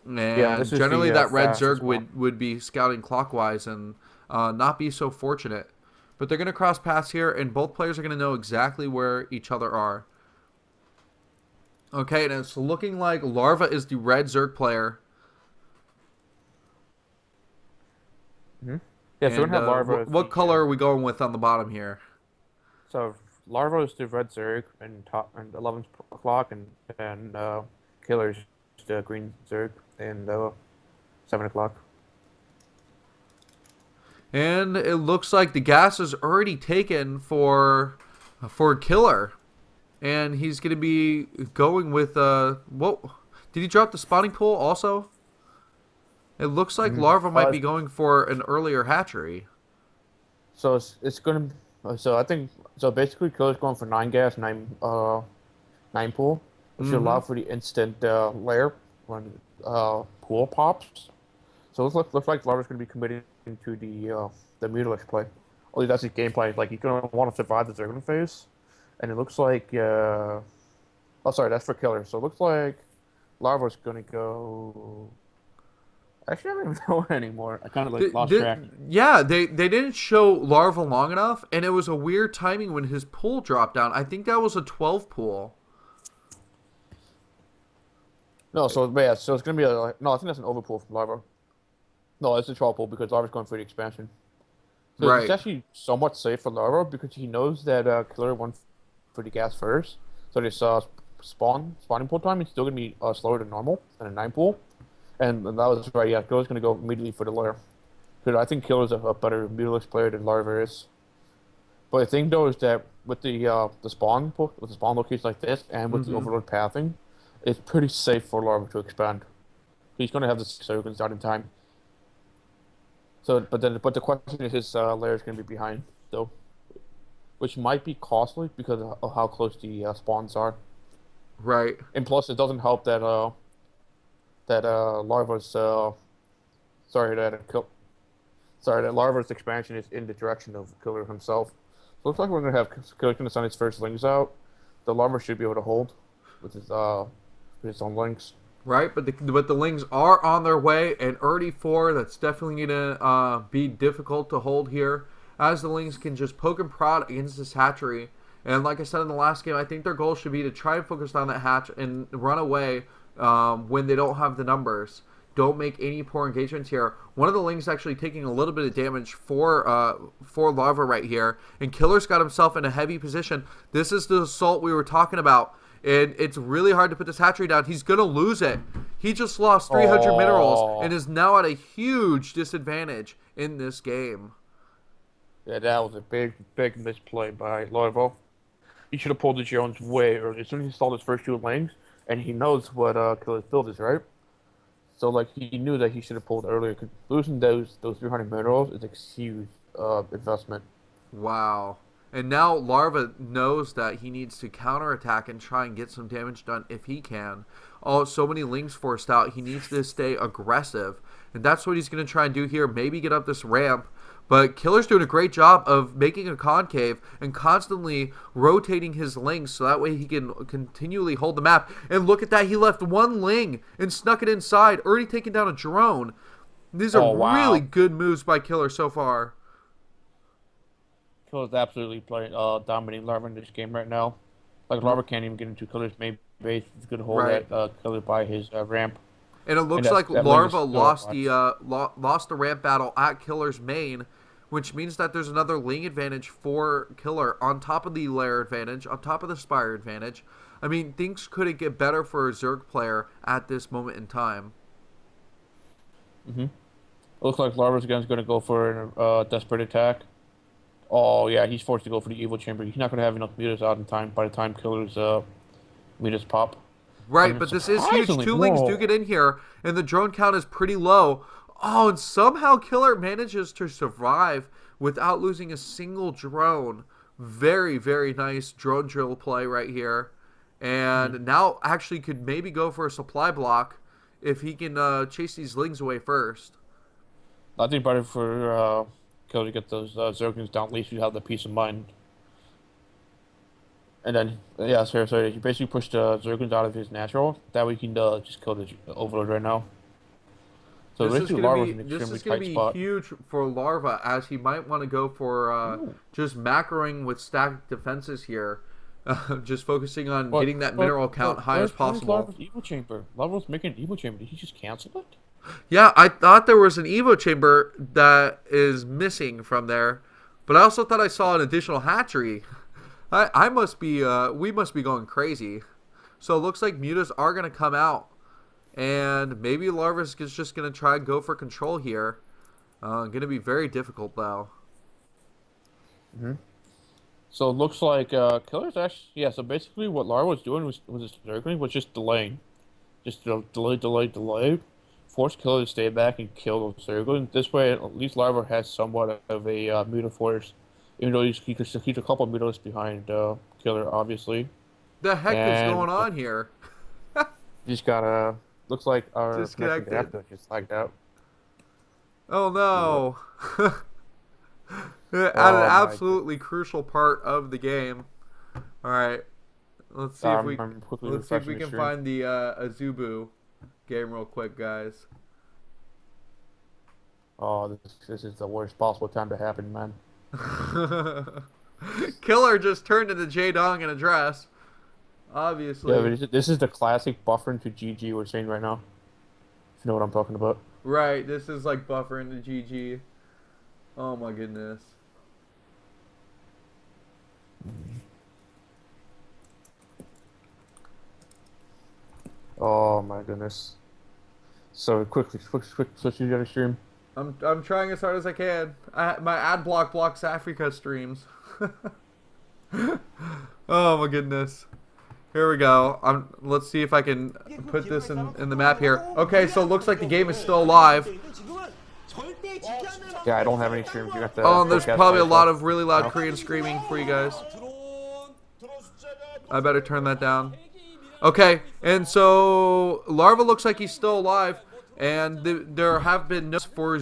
Speaker 1: And yeah, generally that red Zerg would be scouting clockwise and not be so fortunate. But they're going to cross paths here, and both players are going to know exactly where each other are. Okay, and it's looking like Larva is the red Zerg player.
Speaker 2: Yeah, so we're going to have Larva.
Speaker 1: What color are we going with on the bottom here?
Speaker 2: So Larva is the red Zerg and 11 o'clock, and Killer's the green Zerg and 7 o'clock.
Speaker 1: And it looks like the gas is already taken for Killer, and he's going to be going with what? Did he drop the spawning pool also? It looks like Larva might be going for an earlier hatchery.
Speaker 2: So it's going to. So I think basically Killer's going for 9 gas, 9 pool, which will allow for the instant layer when pool pops. So it looks like Larva's going to be committing to the Mutilax play. Only that's his gameplay. Like he's going to want to survive the Zerglin phase, and it looks like oh sorry, that's for Killer. So it looks like Larva's going to go Actually, I don't even know anymore. I kind of like lost track.
Speaker 1: Yeah, they didn't show Larva long enough, and it was a weird timing when his pool dropped down. I think that was a 12 pool.
Speaker 2: No, so yeah, so it's gonna be a no. I think that's an overpool from Larva. No, it's a 12 pool because Larva's going for the expansion. So
Speaker 1: Right.
Speaker 2: it's actually somewhat safe for Larva because he knows that Killer went for the gas first. So this spawning pool time is still gonna be slower than normal than a 9 pool. And that was right, yeah, Killer's gonna go immediately for the lair. Because I think Killer's a better Mutalisk player than Larva is. But the thing though is that with the spawn locations like this and with the Overlord pathing, it's pretty safe for Larva to expand. He's gonna have the Sergans out in time. So, but the question is his lair is gonna be behind though, which might be costly because of how close the spawns are.
Speaker 1: Right.
Speaker 2: And plus, it doesn't help that Larva's that Larva's expansion is in the direction of Killer himself. So looks like we're gonna have Killer gonna send his first links out. The Larva should be able to hold with his own links.
Speaker 1: Right, but the Lings are on their way, and Erdy 4, that's definitely gonna be difficult to hold here, as the Lings can just poke and prod against this hatchery. And like I said in the last game, I think their goal should be to try and focus on that hatch and run away when they don't have the numbers. Don't make any poor engagements here. One of the Lings actually taking a little bit of damage for Larva right here, and Killer's got himself in a heavy position. This is the assault we were talking about, and it's really hard to put this hatchery down. He's gonna lose it. He just lost 300 minerals and is now at a huge disadvantage in this game.
Speaker 2: Yeah, that was a big misplay by Larva. He should have pulled the Jones way early. As soon as he saw his first 2 lanes, and he knows what Killer's build is, right? So like he knew that he should have pulled earlier. Cause losing those 300 minerals is a huge investment.
Speaker 1: Wow. And now Larva knows that he needs to counterattack and try and get some damage done if he can. Oh, so many Lings forced out. He needs to stay aggressive. And that's what he's going to try and do here. Maybe get up this ramp. But Killer's doing a great job of making a concave and constantly rotating his Lings so that way he can continually hold the map. And look at that. He left 1 Ling and snuck it inside. Already taking down a drone. These are really good moves by Killer so far.
Speaker 2: Killer's absolutely dominating Larva in this game right now. Like Larva can't even get into Killer's main base. It's a good hold at Killer by his ramp.
Speaker 1: And it looks like Larva lost the ramp battle at Killer's main, which means that there's another Ling advantage for Killer on top of the lair advantage, on top of the Spire advantage. I mean, things couldn't get better for a Zerg player at this moment in time.
Speaker 2: It looks like Larva's again is going to go for a desperate attack. Oh, yeah, he's forced to go for the Evil Chamber. He's not going to have enough meters out in time by the time Killer's meters pop.
Speaker 1: Right, but this is huge. 2 Lings do get in here, and the drone count is pretty low. Oh, and somehow Killer manages to survive without losing a single drone. Very, very nice drone drill play right here. And now actually could maybe go for a supply block if he can chase these Lings away first.
Speaker 2: I think better for Killer to get those Zerglings down. At least you have the peace of mind. And then, yeah, so you basically push the Zerglings out of his natural. That way you can just kill the Overlord right now. So
Speaker 1: this is going to be
Speaker 2: spot.
Speaker 1: huge for Larva, as he might want to go for just macroing with stacked defenses here. Just focusing on getting that mineral count high as possible.
Speaker 2: Larva's Evo Chamber? Larva's making an Evo Chamber. Did he just cancel it?
Speaker 1: Yeah, I thought there was an Evo Chamber that is missing from there. But I also thought I saw an additional hatchery. We must be going crazy. So it looks like mutas are going to come out. And maybe Larva's just going to try and go for control here. Going to be very difficult, though.
Speaker 2: So it looks like Killer's actually... Yeah, so basically what Larva was doing was just delaying. Just delay. Force Killer to stay back and kill those Zerglings. This way, at least Larva has somewhat of a muta force. Even though he's a couple of mutas behind Killer, obviously.
Speaker 1: The heck is going on here?
Speaker 2: Just got looks like our
Speaker 1: disconnected.
Speaker 2: Just lagged out.
Speaker 1: Oh no! At an absolutely crucial part of the game. All right, let's see if we can find the Azubu game real quick, guys.
Speaker 2: Oh, this is the worst possible time to happen, man.
Speaker 1: Killer just turned into J-Dong in a dress.
Speaker 2: Yeah,
Speaker 1: Obviously.
Speaker 2: but this is the classic buffering to GG we're seeing right now. If you know what I'm talking about.
Speaker 1: Right, this is like buffering to GG. Oh my goodness.
Speaker 2: Oh my goodness. So quick, switch to the other stream.
Speaker 1: I'm trying as hard as I can. My ad block blocks Africa streams. Oh my goodness. Here we go. Let's see if I can put this in the map here. Okay, so it looks like the game is still alive.
Speaker 2: Yeah, I don't have any streams. You got the.
Speaker 1: Oh, and there's probably a lot of really loud Korean screaming for you guys. I better turn that down. Okay, and so Larva looks like he's still alive, and there have been notes for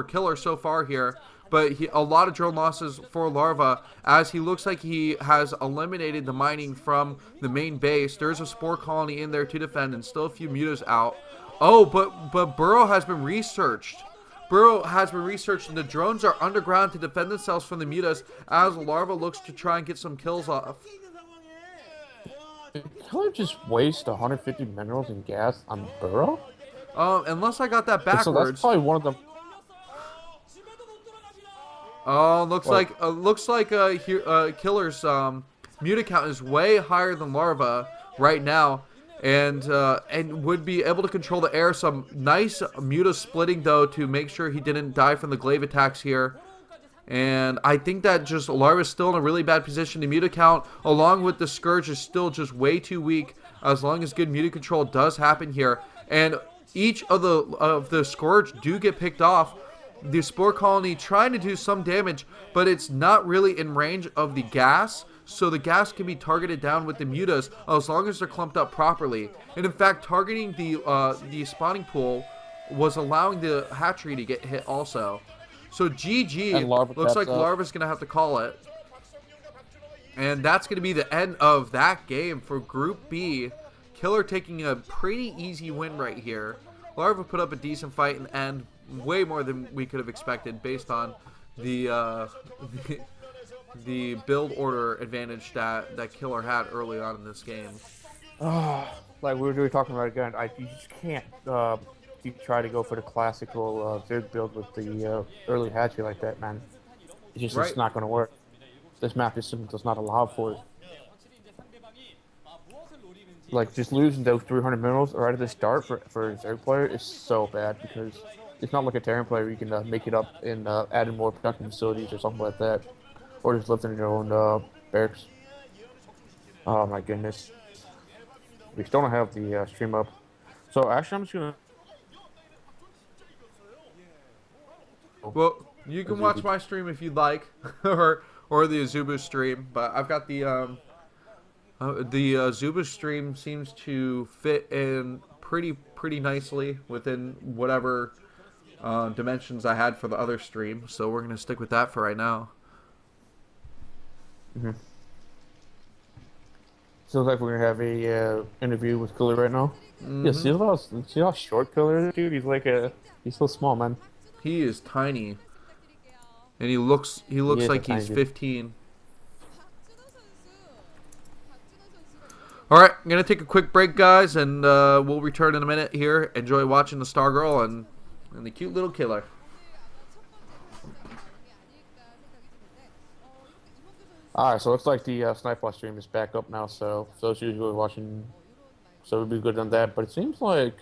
Speaker 1: Killer so far here, but a lot of drone losses for Larva, as he looks like he has eliminated the mining from the main base. There's a spore colony in there to defend, and still a few mutas out. Oh, but Burrow has been researched. And the drones are underground to defend themselves from the mutas as Larva looks to try and get some kills off.
Speaker 2: Did Killer just waste 150 minerals and gas on Burrow?
Speaker 1: Unless I got that backwards.
Speaker 2: So that's probably one of the.
Speaker 1: Oh, looks like Killer's muta count is way higher than Larva right now, and would be able to control the air. Some nice muta splitting though to make sure he didn't die from the glaive attacks here. And I think that just Larva's still in a really bad position. The muta count, along with the Scourge, is still just way too weak. As long as good muta control does happen here, and each of the Scourge do get picked off. The Spore Colony trying to do some damage, but it's not really in range of the gas. So the gas can be targeted down with the mutas as long as they're clumped up properly. And in fact, targeting the spawning pool was allowing the hatchery to get hit also. So GG, looks like Larva's going to have to call it. And that's going to be the end of that game for Group B. Killer taking a pretty easy win right here. Larva put up a decent fight in the end, way more than we could have expected based on the build order advantage that Killer had early on in this game.
Speaker 2: Like we were talking about again, you just can't you try to go for the classical Zerg build with the early hatchery like that, man. It's not going to work. This map just simply does not allow for it. Like, just losing those 300 minerals right at the start for a Zerg player is so bad, because it's not like a Terran player. You can make it up in adding more production facilities or something like that, or just live in your own barracks. Oh my goodness. We still don't have the stream up. So actually I'm just going to...
Speaker 1: Well, you can watch my stream if you'd like, or the Azubu stream. But I've got the Azubu stream seems to fit in pretty nicely within whatever dimensions I had for the other stream. So we're gonna stick with that for right now.
Speaker 2: Mm-hmm. So like we're gonna have a interview with Killer right now. Mm-hmm. Yeah, see how short Killer is, dude. He's so small, man.
Speaker 1: He is tiny, and he looks like he's 15. All right, I'm gonna take a quick break, guys, and we'll return in a minute here. Enjoy watching the Stargirl and the cute little Killer.
Speaker 2: Alright, so it looks like the Sniper stream is back up now, so for those of you who are watching, so we'll be good on that, but it seems like...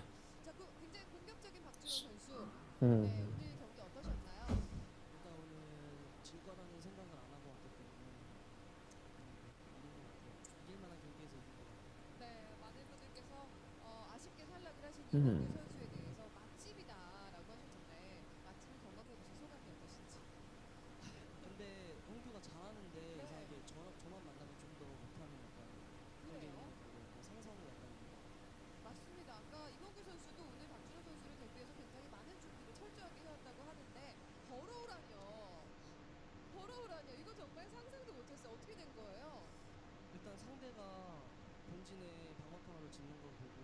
Speaker 6: 본진에 방어타워를 짓는 걸 보고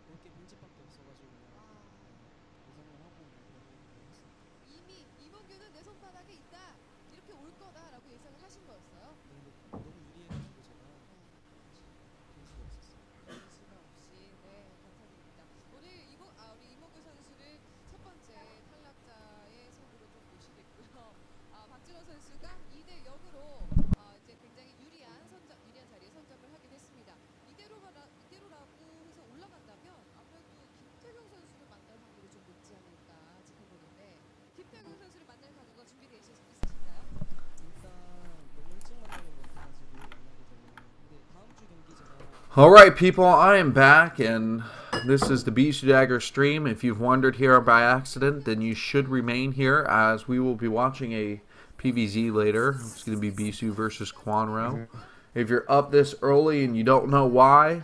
Speaker 6: 올 게 빈집밖에 없어가지고
Speaker 1: Alright people, I am back, and this is the BisuDagger stream. If you've wandered here by accident, then you should remain here, as we will be watching a PvZ later. It's going to be Bisu versus Quanro. If you're up this early and you don't know why,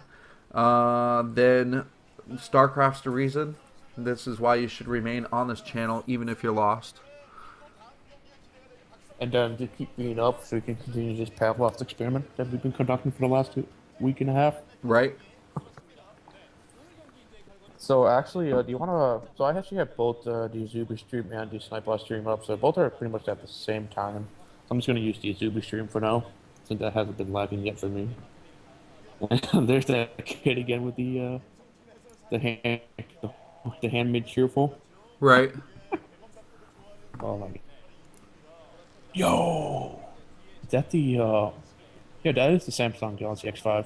Speaker 1: then StarCraft's the reason. This is why you should remain on this channel, even if you're lost.
Speaker 2: And to keep being up so we can continue this Pavlov's experiment that we've been conducting for the last week and a half.
Speaker 1: Right.
Speaker 2: So actually, do you want to? So I actually have both the Azubi stream and the Sniper stream up. So both are pretty much at the same time. I'm just going to use the Azubi stream for now, since that hasn't been lagging yet for me. And there's that kid again with the handmade cheerful.
Speaker 1: Right.
Speaker 2: Oh my. Yo, is that the yeah, that is the Samsung Galaxy X5.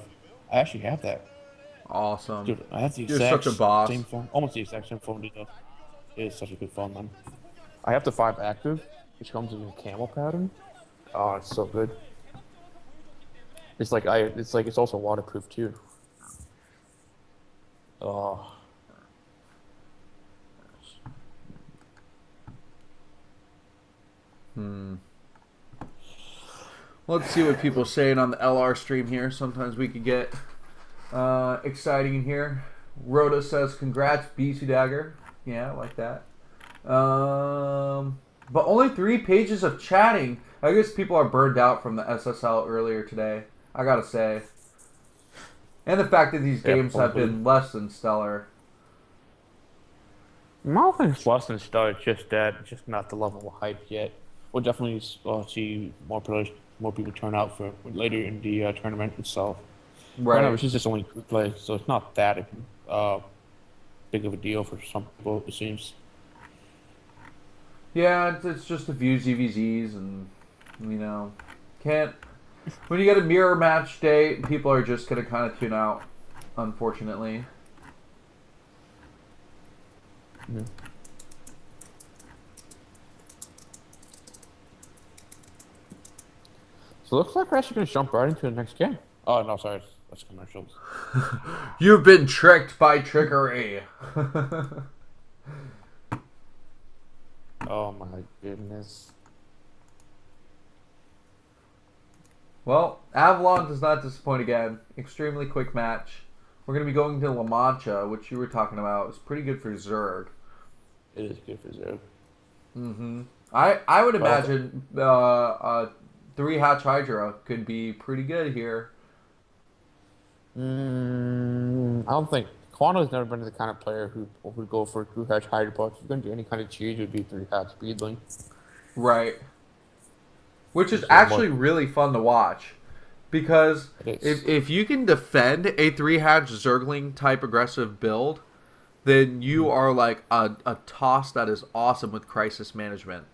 Speaker 2: I actually have that.
Speaker 1: Awesome.
Speaker 2: Dude, I have the
Speaker 1: You're
Speaker 2: exact
Speaker 1: such a boss.
Speaker 2: same phone, almost the exact same phone. It is such a good phone, man. I have the 5 Active, which comes in a camel pattern. Oh, it's so good. It's like it's also waterproof too. Oh.
Speaker 1: Let's see what people are saying on the LR stream here. Sometimes we could get exciting in here. Rhoda says, congrats, BisuDagger. Yeah, I like that. But only 3 pages of chatting. I guess people are burned out from the SSL earlier today, I gotta say. And the fact that these games have been less than stellar.
Speaker 2: I don't think it's less than stellar, it's just that, it's just not the level of hype yet. We'll definitely see more people turn out for later in the tournament itself.
Speaker 1: Right.
Speaker 2: Which is just only group play, so it's not that big of a deal for some people, it seems.
Speaker 1: Yeah, it's just a few ZVZs, and you know, when you get a mirror match day, people are just gonna kind of tune out, unfortunately.
Speaker 2: Yeah. So it looks like we're actually going to jump right into the next game. Oh, no, sorry. That's commercials.
Speaker 1: You've been tricked by trickery.
Speaker 2: Oh, my goodness.
Speaker 1: Well, Avalon does not disappoint again. Extremely quick match. We're going to be going to La Mancha, which you were talking about. It's pretty good for Zerg.
Speaker 2: It is good for Zerg.
Speaker 1: Mm-hmm. I would imagine 3-hatch Hydra could be pretty good here.
Speaker 2: I don't think Quanto's never been the kind of player who would go for 2-hatch Hydra, but if you're going to do any kind of cheese, it would be 3-hatch Speedling.
Speaker 1: Right. Which is actually really fun to watch. Because if you can defend a 3-hatch Zergling type aggressive build, then you are like a toss that is awesome with crisis management.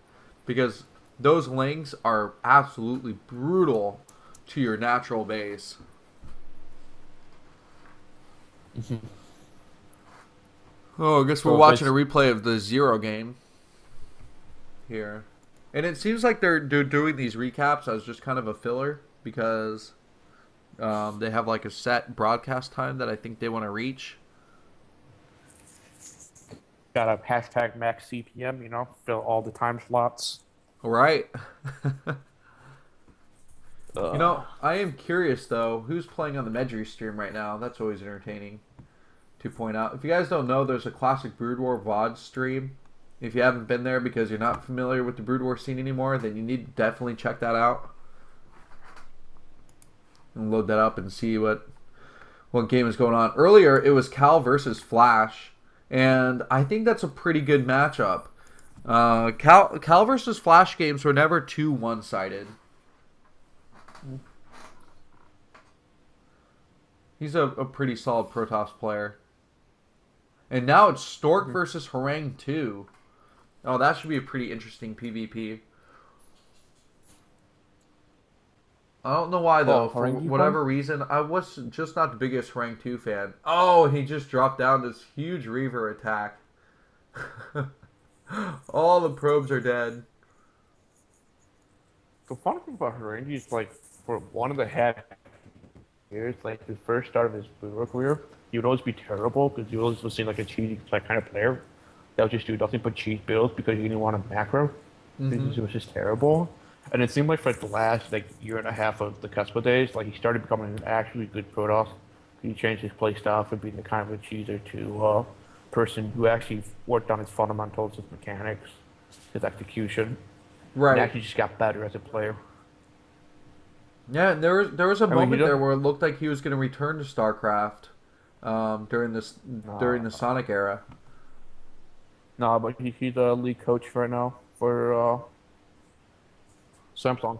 Speaker 1: Because those lings are absolutely brutal to your natural base. Oh, I guess we're watching a replay of the 0 game here. And it seems like they're doing these recaps as just kind of a filler because they have like a set broadcast time that I think they want to reach.
Speaker 2: Got a hashtag max CPM, you know, fill all the time slots.
Speaker 1: Right. You know, I am curious though, who's playing on the Medjay stream right now? That's always entertaining to point out. If you guys don't know, there's a classic Brood War VOD stream. If you haven't been there because you're not familiar with the Brood War scene anymore, then you need to definitely check that out. And load that up and see what game is going on. Earlier, it was Cal versus Flash, and I think that's a pretty good matchup. Cal versus Flash games were never too one-sided. He's a pretty solid Protoss player. And now it's Stork versus Harangue 2. Oh, that should be a pretty interesting PvP. I don't know why, though. For whatever reason, I was just not the biggest Harangue 2 fan. Oh, he just dropped down this huge Reaver attack. All the probes are dead.
Speaker 2: The funny thing about Harangue is, like, for one of the head years, like the first start of his pro career, he would always be terrible because he always was seen like a cheesy kind of player that would just do nothing but cheese builds because he didn't want a macro. Because it was just terrible. And it seemed like for the last like year and a half of the Cuspa days, like he started becoming an actually good Protoss. He changed his play style from being the kind of a cheeser to person who actually worked on his fundamentals, his mechanics, his execution.
Speaker 1: Right.
Speaker 2: And actually just got better as a player.
Speaker 1: Yeah, and there was a moment there where it looked like he was going to return to StarCraft during the Sonic era.
Speaker 2: No, but he's the lead coach right now for Samsung.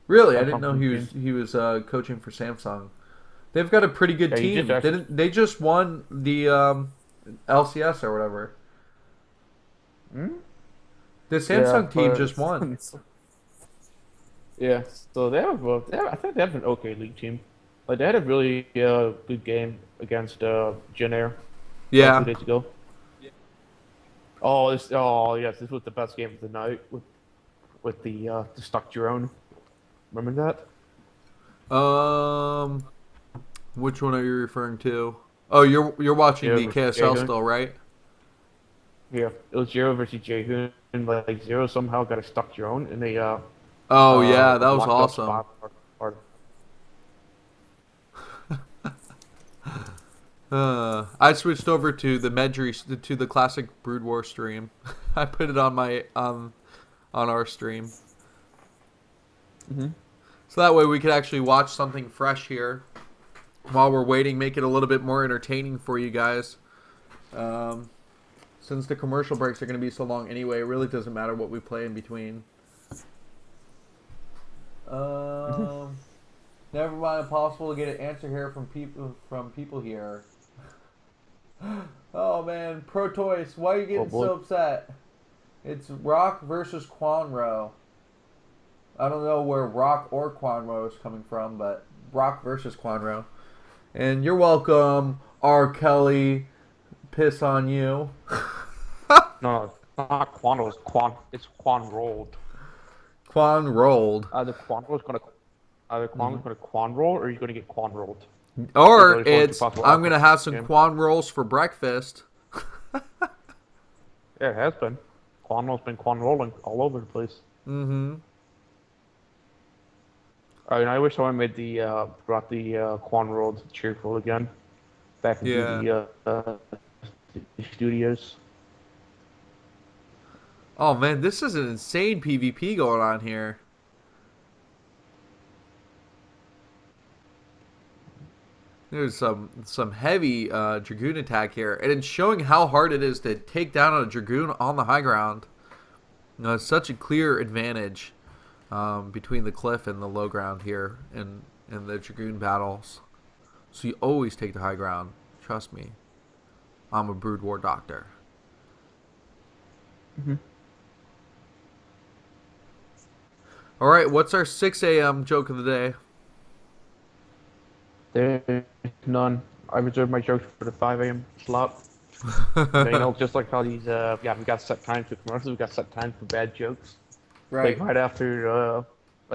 Speaker 1: Really, I didn't know he was coaching for Samsung. They've got a pretty good team. They just won the LCS or whatever. The Samsung team just won.
Speaker 2: Yeah, so I think they have an okay league team. Like they had a really good game against Jin Air.
Speaker 1: Yeah.
Speaker 2: 2 days ago. Oh yes, this was the best game of the night with the stuck drone. Remember
Speaker 1: that? Which one are you referring to? Oh, you're watching the KSL still, right?
Speaker 2: Yeah, it was Zero versus Jaehoon, and like Zero somehow got a stuck drone, and they
Speaker 1: Oh yeah, that was awesome. I switched over to the Medri to the classic Brood War stream. I put it on my on our stream. So that way we could actually watch something fresh here while we're waiting, make it a little bit more entertaining for you guys. Since the commercial breaks are going to be so long anyway, it really doesn't matter what we play in between. Never mind, impossible to get an answer here from people here. Oh man, Protoys, why are you getting so upset? It's Rock versus Quanro. I don't know where Rock or Quanro is coming from, but Rock versus Quanro. And you're welcome, R. Kelly. Piss on you.
Speaker 2: No, it's not Quanro. It's Quanrolled.
Speaker 1: Quanrolled.
Speaker 2: Either Quanro's gonna Quanroll, or he's gonna get Quanrolled.
Speaker 1: Or it's I'm gonna have some Quan rolls for breakfast.
Speaker 2: Yeah, it has been. Quanroll's been Quanrolling all over the place. I wish someone made brought the Quanrolled cheerful again. Back into the studios.
Speaker 1: Oh man, this is an insane PvP going on here. There's some heavy Dragoon attack here, and it's showing how hard it is to take down a Dragoon on the high ground. You know, it's such a clear advantage between the cliff and the low ground here in the Dragoon battles. So you always take the high ground. Trust me. I'm a Brood War doctor. Alright, what's our 6 a.m. joke of the day?
Speaker 2: There's none. I reserve my jokes for the 5 a.m. slot. Just like how these, we got set times for commercials, we got set times for bad jokes.
Speaker 1: Right.
Speaker 2: Like right after,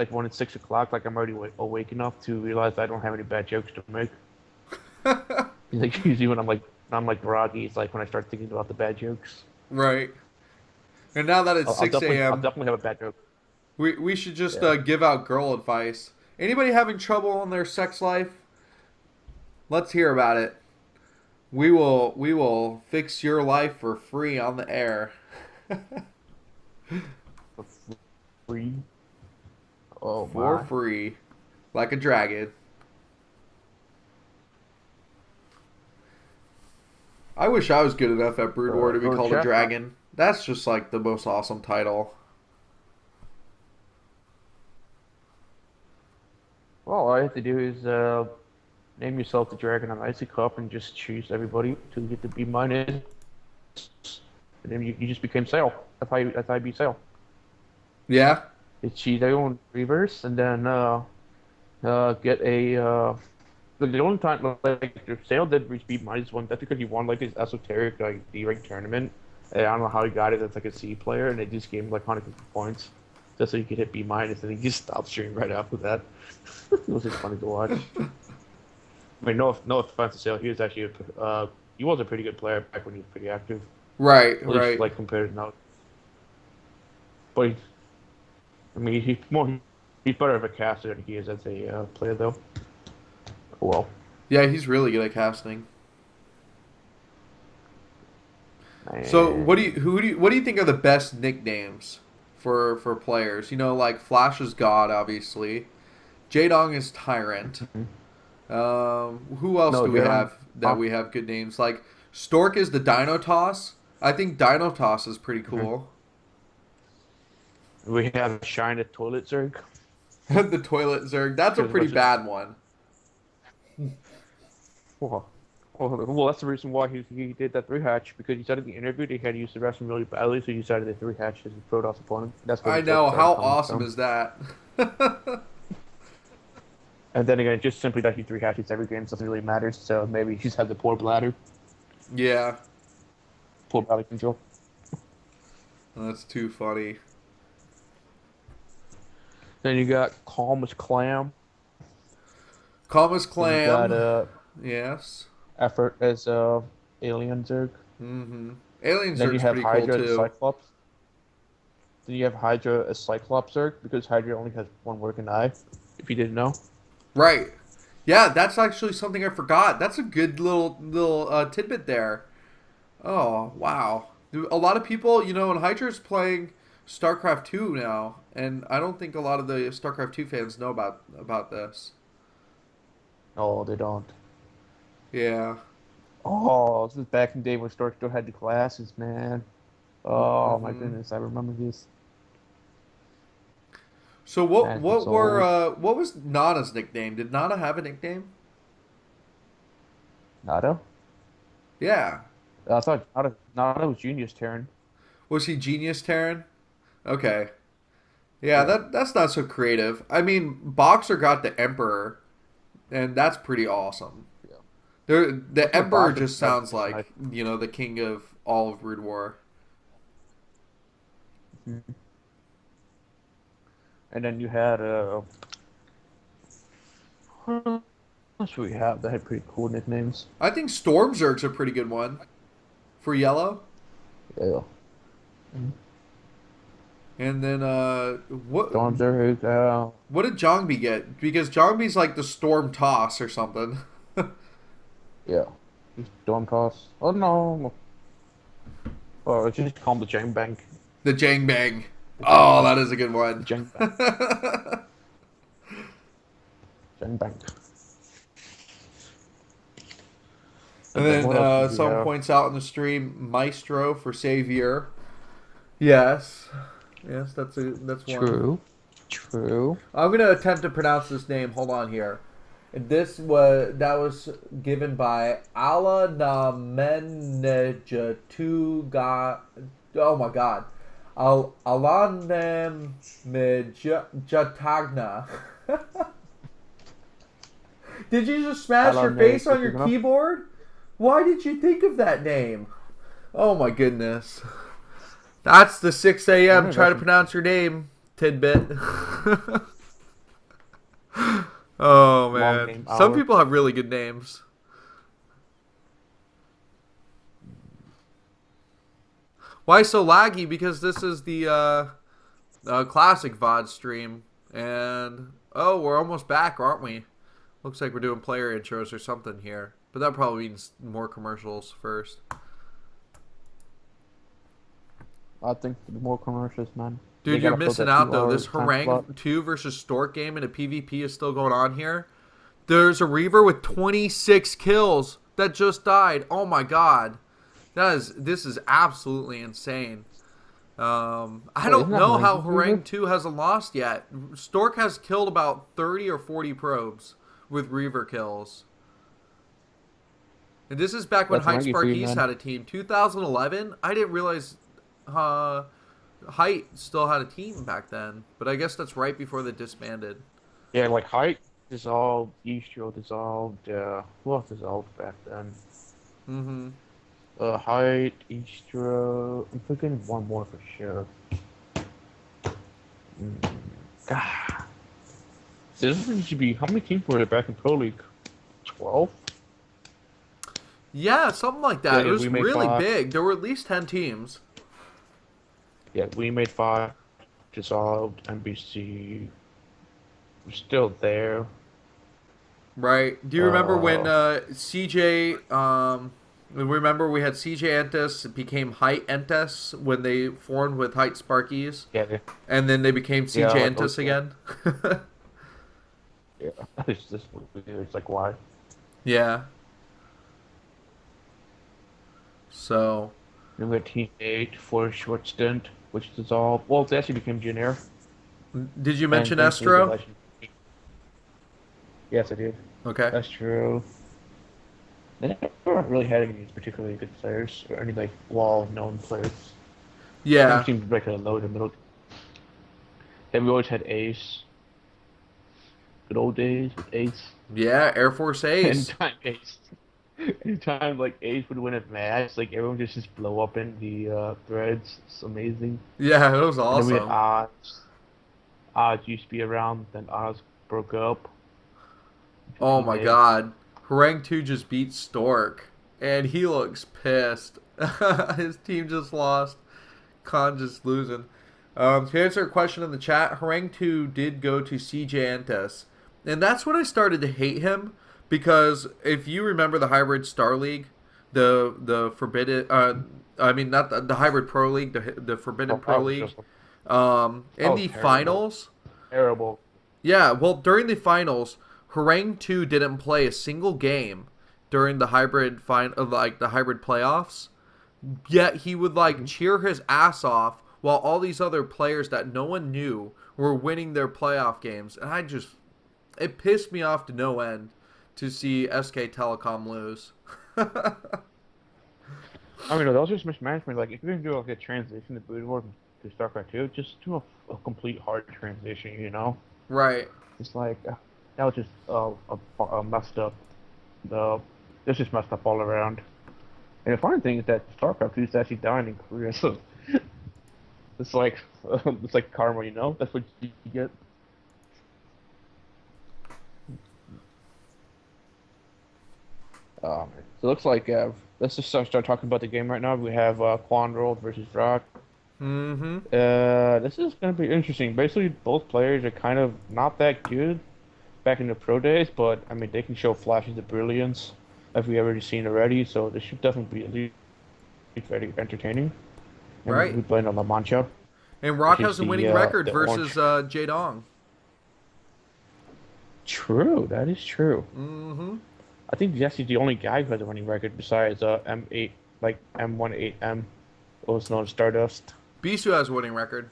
Speaker 2: when it's 6 o'clock, like I'm already awake enough to realize I don't have any bad jokes to make. Like usually when I'm groggy, it's like when I start thinking about the bad jokes.
Speaker 1: Right. And now that it's 6 a.m.
Speaker 2: I'll definitely have a bad joke.
Speaker 1: We should just give out girl advice. Anybody having trouble in their sex life? Let's hear about it. We will fix your life for free on the air.
Speaker 2: Free? Oh,
Speaker 1: for free. Like a dragon. I wish I was good enough at Brood War to be called a dragon. That's just like the most awesome title.
Speaker 2: Well, all I have to do is name yourself the Dragon on Icy Cup and just choose everybody to get the B-. And then you just became Sail. That's how you beat Sail.
Speaker 1: Yeah?
Speaker 2: It's choose everyone reverse and then get a... the only time, like, if Sail did reach B- one, that's because he won, like, this esoteric, like, D-rank tournament. And I don't know how he got it as, like, a C player, and they just gave him, like, 150 points. just so you could hit B minus, and he just stopped streaming right after that. It was just funny to watch. I mean, no offense to say, he was actually he was a pretty good player back when he was pretty active.
Speaker 1: Right,
Speaker 2: At least,
Speaker 1: right.
Speaker 2: like compared to now. But he's better of a caster than he is as a player, though. Oh, well.
Speaker 1: Yeah, he's really good at casting.
Speaker 2: Man.
Speaker 1: So, what do you think are the best nicknames for players? You know, like Flash is God, obviously. Jaedong is Tyrant. Who else do we have that we have good names? Like Stork is the Dino Toss. I think Dino Toss is pretty cool.
Speaker 2: We have Shine the Toilet Zerg.
Speaker 1: The Toilet Zerg. That's a pretty bad one.
Speaker 2: Well, that's the reason why he did that 3-hatch, because he said in the interview that he had used the wrestling really badly, so he decided the 3-hatch as a Protoss opponent. That's what
Speaker 1: I know. How awesome is that?
Speaker 2: And then again, just simply that he 3-hatches every game doesn't really matter, so maybe he's had the poor bladder.
Speaker 1: Yeah.
Speaker 2: Poor bladder control.
Speaker 1: That's too funny.
Speaker 2: Then you got Calm as Clam.
Speaker 1: Calm as Clam.
Speaker 2: You got,
Speaker 1: yes.
Speaker 2: Effort as Alien Zerg.
Speaker 1: Mm-hmm. Alien
Speaker 2: Then
Speaker 1: Zerg's
Speaker 2: you have
Speaker 1: pretty
Speaker 2: Hydra
Speaker 1: cool
Speaker 2: as
Speaker 1: too.
Speaker 2: Cyclops. Then you have Hydra as Cyclops Zerg, because Hydra only has one working eye, if you didn't know.
Speaker 1: Right. Yeah, that's actually something I forgot. That's a good little tidbit there. Oh, wow. A lot of people, you know, and Hydra's playing StarCraft 2 now, and I don't think a lot of the StarCraft 2 fans know about this.
Speaker 2: Oh, they don't.
Speaker 1: Yeah.
Speaker 2: Oh, this is back in the day when Stork still had the glasses, man. Oh, my goodness, I remember this.
Speaker 1: So what was Nana's nickname? Did Nana have a nickname?
Speaker 2: Nada?
Speaker 1: Yeah.
Speaker 2: I thought Nada was Genius Terran.
Speaker 1: Was he Genius Terran? Okay. Yeah, that's not so creative. I mean, Boxer got the Emperor, and that's pretty awesome.
Speaker 2: Yeah.
Speaker 1: The Emperor
Speaker 2: Boxer
Speaker 1: just sounds like, you know, the king of all of Brood War.
Speaker 2: Mm-hmm. And then you had what else do we have that had pretty cool nicknames?
Speaker 1: I think Storm Zerg's a pretty good one for yellow.
Speaker 2: Yeah.
Speaker 1: And then what?
Speaker 2: Storm Zerg.
Speaker 1: What did Jongbi get? Because Jongbi's like the Storm Toss or something.
Speaker 2: Yeah. Storm Toss. Oh no. Oh, it's just called the Jang Bang.
Speaker 1: The Jang Bang. Oh, that is a good one.
Speaker 2: Jang Bang. Jang Bang.
Speaker 1: And then someone points out in the stream, Maestro for Savior. Yes. Yes, that's one.
Speaker 2: True.
Speaker 1: I'm gonna attempt to pronounce this name. Hold on here. That was given by Allah Namenejatuga. Oh my God. Alanem Jatagna. Did you just smash your face on your keyboard? Why did you think of that name? Oh my goodness. That's the 6 a.m. Try to pronounce your name tidbit. Oh man. Some people have really good names. Why so laggy? Because this is the classic VOD stream. And, oh, we're almost back, aren't we? Looks like we're doing player intros or something here. But that probably means more commercials first.
Speaker 2: I think more commercials, man.
Speaker 1: Dude, you're missing out, though. This Harang 2 versus Stork game in a PvP is still going on here. There's a Reaver with 26 kills that just died. Oh, my God. This is absolutely insane. I don't know how Harang 2 hasn't lost yet. Stork has killed about 30 or 40 probes with Reaver kills. And this is back when Height Sparkies had a team. 2011? I didn't realize Height still had a team back then. But I guess that's right before they disbanded.
Speaker 2: Yeah, like Height dissolved, Eastro dissolved, who else dissolved back then?
Speaker 1: Mm-hmm.
Speaker 2: Height, Eastro, I'm thinking one more for sure. God. This should be, how many teams were there back in Pro League? 12?
Speaker 1: Yeah, something like that.
Speaker 2: Yeah,
Speaker 1: It was
Speaker 2: we made
Speaker 1: really
Speaker 2: 5.
Speaker 1: big. There were at least 10 teams.
Speaker 2: Yeah, we made 5. Dissolved. NBC. We're still there.
Speaker 1: Right. Do you remember when CJ, remember we had CJ Entis, it became Height Entis when they formed with Height Sparkies?
Speaker 2: Yeah.
Speaker 1: And then they became CJ
Speaker 2: Yeah,
Speaker 1: Entis again?
Speaker 2: Yeah. It's just weird. It's like, why?
Speaker 1: Yeah. So.
Speaker 2: Then we had Team 8 for a short stint, which dissolved. Well, they actually became Junior.
Speaker 1: Did you mention
Speaker 2: And
Speaker 1: Estro?
Speaker 2: Yes, I did.
Speaker 1: Okay.
Speaker 2: That's true. They never really had any particularly good players or any like well-known players.
Speaker 1: Yeah.
Speaker 2: It seemed like a low to middle. Then we always had Ace. Good old days with Ace.
Speaker 1: Yeah, Air Force Ace.
Speaker 2: Anytime Ace. Anytime like Ace would win a match, like everyone just blow up in the threads. It's amazing.
Speaker 1: Yeah, it was
Speaker 2: And then we had
Speaker 1: awesome.
Speaker 2: Oz. Oz used to be around, then Oz broke up.
Speaker 1: Oh my god. Harang 2 just beat Stork. And he looks pissed. His team just lost. Khan just losing. To answer a question in the chat, Harang 2 did go to CJ Entis. And that's when I started to hate him. Because if you remember the Hybrid Star League, the Forbidden... I mean, not the Hybrid Pro League, the Forbidden Pro League. In the finals...
Speaker 2: Terrible.
Speaker 1: Yeah, well, during the finals, Harang 2 didn't play a single game during the hybrid the hybrid playoffs. Yet he would cheer his ass off while all these other players that no one knew were winning their playoff games. And it pissed me off to no end to see SK Telecom lose.
Speaker 2: I mean, that was just mismanagement. Like, if you're gonna do like a transition to Boot War to StarCraft 2, just do a complete hard transition, you know?
Speaker 1: Right.
Speaker 2: It's like that was just a messed up. It's just messed up all around. And the funny thing is that StarCraft 2 is actually dying in Korea, so it's like karma, you know? That's what you get. So it looks like let's just start talking about the game right now. We have Quandrel versus Rock.
Speaker 1: Mm-hmm.
Speaker 2: This is going to be interesting. Basically, both players are kind of not that good back in the pro days, but I mean, they can show flashes of brilliance, as we already seen already. So this should definitely be at least very entertaining. And
Speaker 1: Right.
Speaker 2: we playing on La Mancha.
Speaker 1: And Rock
Speaker 2: Which
Speaker 1: has
Speaker 2: is
Speaker 1: a winning
Speaker 2: the,
Speaker 1: record
Speaker 2: the
Speaker 1: versus Jaedong.
Speaker 2: True, that is true.
Speaker 1: Mm-hmm.
Speaker 2: I think Jesse's the only guy who has a winning record besides M8, like M18M, also known as Stardust.
Speaker 1: Bisu has a winning record.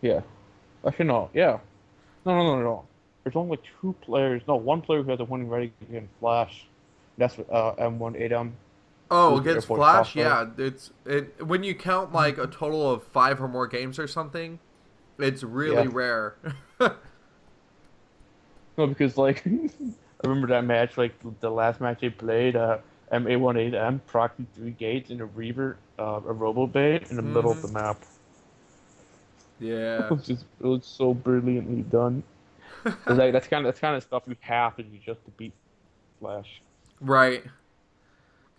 Speaker 2: Yeah. Actually, no. Yeah. No. There's only like 2 players. No, 1 player who has a winning record against Flash. That's M18M.
Speaker 1: Oh,
Speaker 2: Who's
Speaker 1: against
Speaker 2: Airport
Speaker 1: Flash,
Speaker 2: Crossbow.
Speaker 1: yeah. When you count like a total of 5 or more games or something, it's really
Speaker 2: Yeah.
Speaker 1: rare.
Speaker 2: No, because like I remember that match, like the last match they played, MA18M procced 3 gates in a Reaver, a Robo Bait in the middle of the map.
Speaker 1: Yeah.
Speaker 2: It was so brilliantly done. It's like that's kind of stuff you have to do just to beat Flash.
Speaker 1: Right.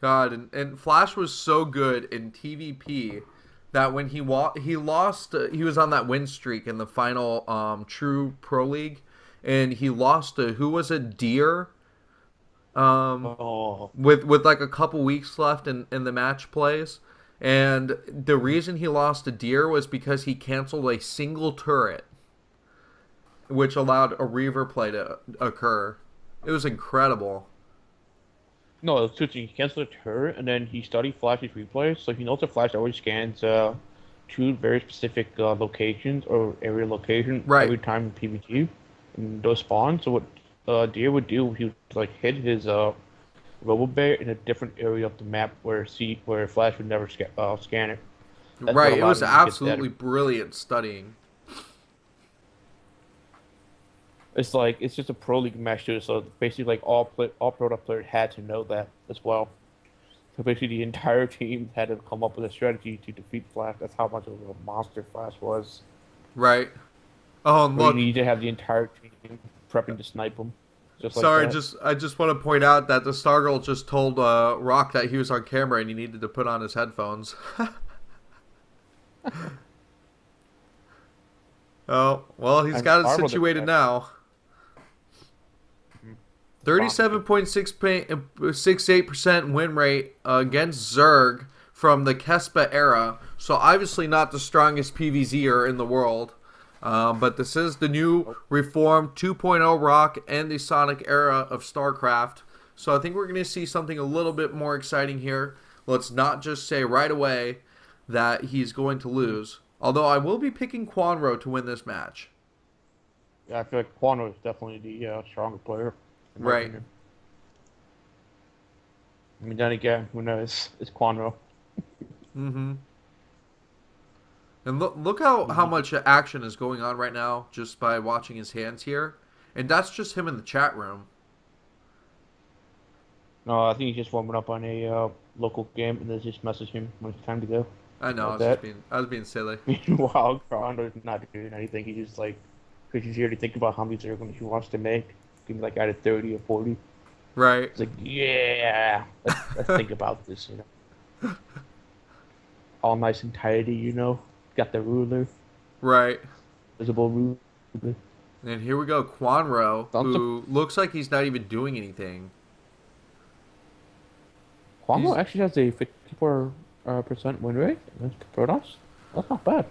Speaker 1: God, and Flash was so good in TVP that when he lost, he was on that win streak in the final True Pro League, and he lost to, who was it, Deer? With like a couple weeks left in the match plays. And the reason he lost to Deer was because he canceled a single turret, which allowed a Reaver play to occur. It was incredible.
Speaker 2: No, it was switching. He canceled a turret, and then he studied Flash's replays, so he knows that Flash always scans 2 very specific locations or area location every time in PvT, and those spawn. So what Deer would do, he would like hit his Robo-Bear in a different area of the map where Flash would never scan it. That's
Speaker 1: Right, it
Speaker 2: allowed
Speaker 1: was
Speaker 2: him to get
Speaker 1: absolutely
Speaker 2: better.
Speaker 1: brilliant studying.
Speaker 2: It's just a pro league match too, so basically like all Product players had to know that as well. So basically, the entire team had to come up with a strategy to defeat Flash. That's how much of a monster Flash was.
Speaker 1: Right. Oh, and
Speaker 2: Where you
Speaker 1: look.
Speaker 2: need to have the entire team prepping to snipe him, just like
Speaker 1: Sorry,
Speaker 2: that.
Speaker 1: I just want to point out that the Stargirl just told Rock that he was on camera and he needed to put on his headphones. Oh, well, he's got it situated now. 37.68% win rate against Zerg from the Kespa era. So obviously not the strongest PvZer in the world. But this is the new reformed 2.0 Rock and the Sonic era of StarCraft. So I think we're going to see something a little bit more exciting here. Let's not just say right away that he's going to lose. Although I will be picking Quanro to win this match.
Speaker 2: Yeah, I feel like Quano is definitely the stronger player.
Speaker 1: Right.
Speaker 2: Opinion. I mean, then again, who knows? It's Quanro.
Speaker 1: Mm-hmm. And look how much action is going on right now just by watching his hands here. And that's just him in the chat room.
Speaker 2: No, I think he's just warming up on a local game, and they just message him when it's time to go.
Speaker 1: I know,
Speaker 2: Like
Speaker 1: I was being silly.
Speaker 2: Meanwhile, Quanro's not doing anything. He's just like, because he's here to think about how many Zerglings he wants to make. He's like out of 30 or 40.
Speaker 1: Right.
Speaker 2: It's like, yeah, let's think about this, you know. All nice and tidy, you know. Got the ruler.
Speaker 1: Right.
Speaker 2: Visible ruler.
Speaker 1: And here we go, Quanro, who looks like he's not even doing anything.
Speaker 2: Quanro actually has a 54% win rate against Protoss. That's not bad.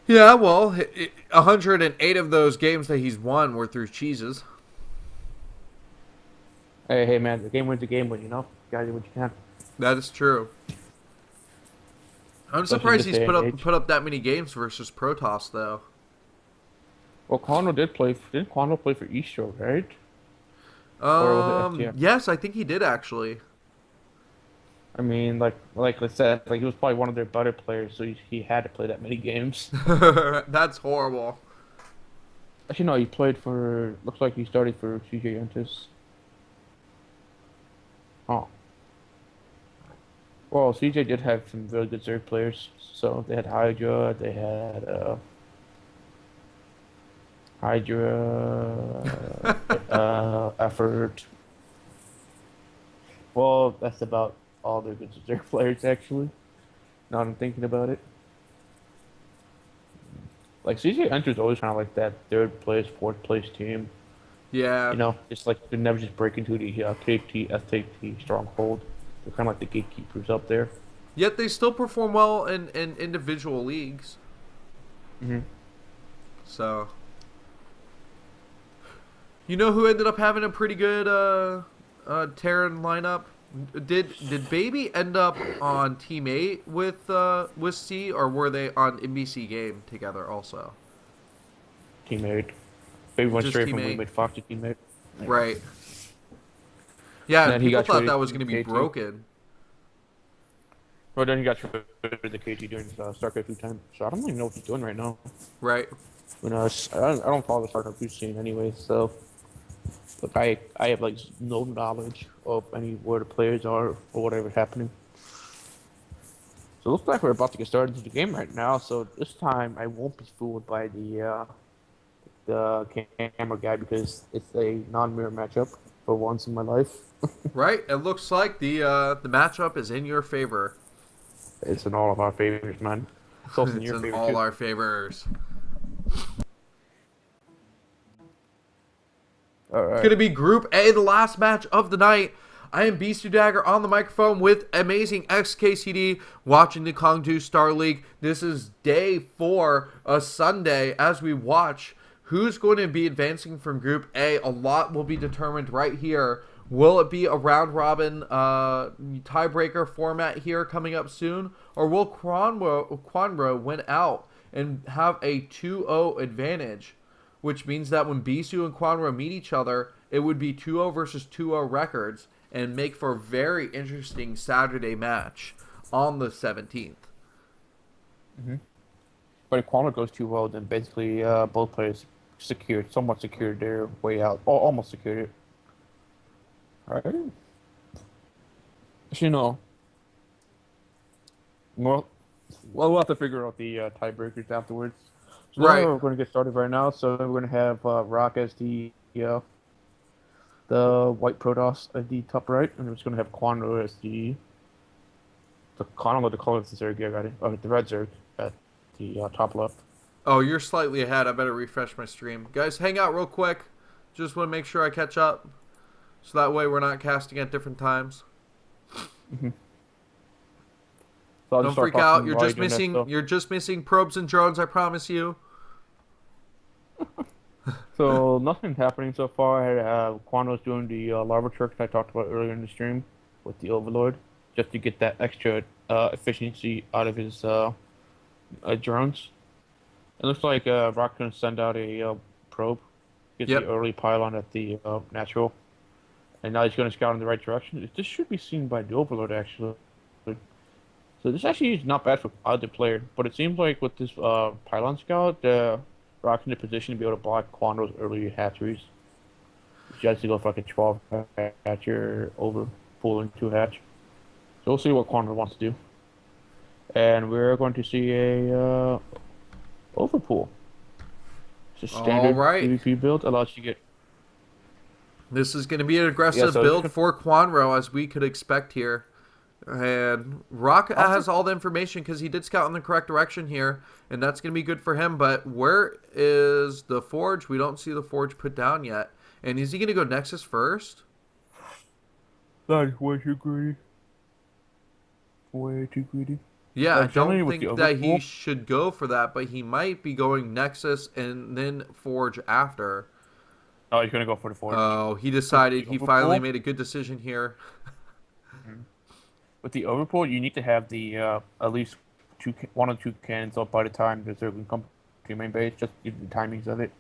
Speaker 1: Yeah, well, 108 of those games that he's won were through cheeses.
Speaker 2: Hey, man, the game win's a game win, you know? You gotta do what you can.
Speaker 1: That is true. I'm surprised he's put up that many games versus Protoss, though.
Speaker 2: Well, Quanro didn't Quanro play for Eastro, right?
Speaker 1: Yes, I think he did, actually.
Speaker 2: I mean, like I said, like he was probably one of their better players, so he had to play that many games.
Speaker 1: That's horrible.
Speaker 2: Actually, no, he played for. Looks like he started for CJ Entis. Oh. Well, CJ did have some really good Zerg players. So they had Hydra, they had Effort. Well, that's about all their good Zerg players, actually. Now I'm thinking about it. Like, CJ Enter's always kind of like that third place, fourth place team.
Speaker 1: Yeah.
Speaker 2: You know, it's like they never just break into the KT, SKT stronghold. They're kind of like the gatekeepers up there.
Speaker 1: Yet they still perform well in individual leagues.
Speaker 2: Mm-hmm.
Speaker 1: So, you know who ended up having a pretty good Terran lineup? Did Baby end up on Team 8 with C, or were they on NBC Game together also?
Speaker 2: Teammate. Baby went
Speaker 1: Just
Speaker 2: straight from
Speaker 1: teammate.
Speaker 2: Teammate Fox to Teammate.
Speaker 1: Right. Yeah,
Speaker 2: And then he
Speaker 1: people
Speaker 2: got
Speaker 1: thought
Speaker 2: traded
Speaker 1: that was
Speaker 2: to
Speaker 1: going to be
Speaker 2: KT.
Speaker 1: broken.
Speaker 2: Well, then he got traded to the KT during StarCraft 2 time. So I don't even know what he's doing right now.
Speaker 1: Right.
Speaker 2: You know, I don't follow the StarCraft 2 scene anyway, so... Look, I have, like, no knowledge of any where the players are or whatever's happening. So it looks like we're about to get started into the game right now, so this time I won't be fooled by the camera guy because it's a non-mirror matchup for once in my life.
Speaker 1: Right. It looks like the matchup is in your favor.
Speaker 2: It's in all of our favors, man. It's also in your
Speaker 1: It's in
Speaker 2: favor,
Speaker 1: all
Speaker 2: too.
Speaker 1: our favors.
Speaker 2: Alright.
Speaker 1: It's going to be Group A, the last match of the night. I am BisuDagger on the microphone with Amazing XKCD watching the Kongdoo Star League. This is day 4, a Sunday, as we watch who's going to be advancing from Group A. A lot will be determined right here. Will it be a round-robin tiebreaker format here coming up soon? Or will Quanro win out and have a 2-0 advantage? Which means that when Bisu and Quanro meet each other, it would be 2-0 versus 2-0 records and make for a very interesting Saturday match on the 17th.
Speaker 2: Mm-hmm. But if Quanro goes too well, then basically both players somewhat secured their way out. Or almost secured it. Alright. Actually, no. Well, we'll have to figure out the tiebreakers afterwards. So
Speaker 1: Right.
Speaker 2: we're going to get started right now. So we're going to have Rock as the white Protoss at the top right, and we're just going to have Kongdoo as the I don't know the color of the Zerg already. The red Zerg at the top left.
Speaker 1: Oh, you're slightly ahead. I better refresh my stream. Guys, hang out real quick. Just want to make sure I catch up. So that way we're not casting at different times.
Speaker 2: Mm-hmm. So
Speaker 1: Don't freak out. You're just missing probes and drones, I promise you.
Speaker 2: So nothing happening so far. Quando's doing the lava tricks I talked about earlier in the stream with the Overlord, just to get that extra efficiency out of his drones. It looks like Rock's gonna send out a probe, get the early pylon at the natural, and now he's gonna scout in the right direction. This should be seen by the Overlord actually. So this actually is not bad for either player, but it seems like with this pylon scout, Rock's in a position to be able to block Quandoo's early hatcheries. He has to go for like a 12 hatcher over pulling 2 hatch. So we'll see what Quandoo wants to do. And we're going to see a overpool. It's a standard PvP build, allows you to get.
Speaker 1: This is going to be an aggressive build for Quandoo, as we could expect here. And Rock has all the information because he did scout in the correct direction here, and that's going to be good for him. But where is the Forge? We don't see the Forge put down yet. And is he going to go Nexus first?
Speaker 2: That's way too greedy. Way too greedy.
Speaker 1: Yeah, I don't think that he should go for that, but he might be going Nexus and then Forge after.
Speaker 2: Oh, he's going to go for the Forge.
Speaker 1: Oh, he decided. He finally made a good decision here.
Speaker 2: With the overpull, you need to have the at least 1 or 2 cannons up by the time the Zerg can come to your main base. Just give the timings of it.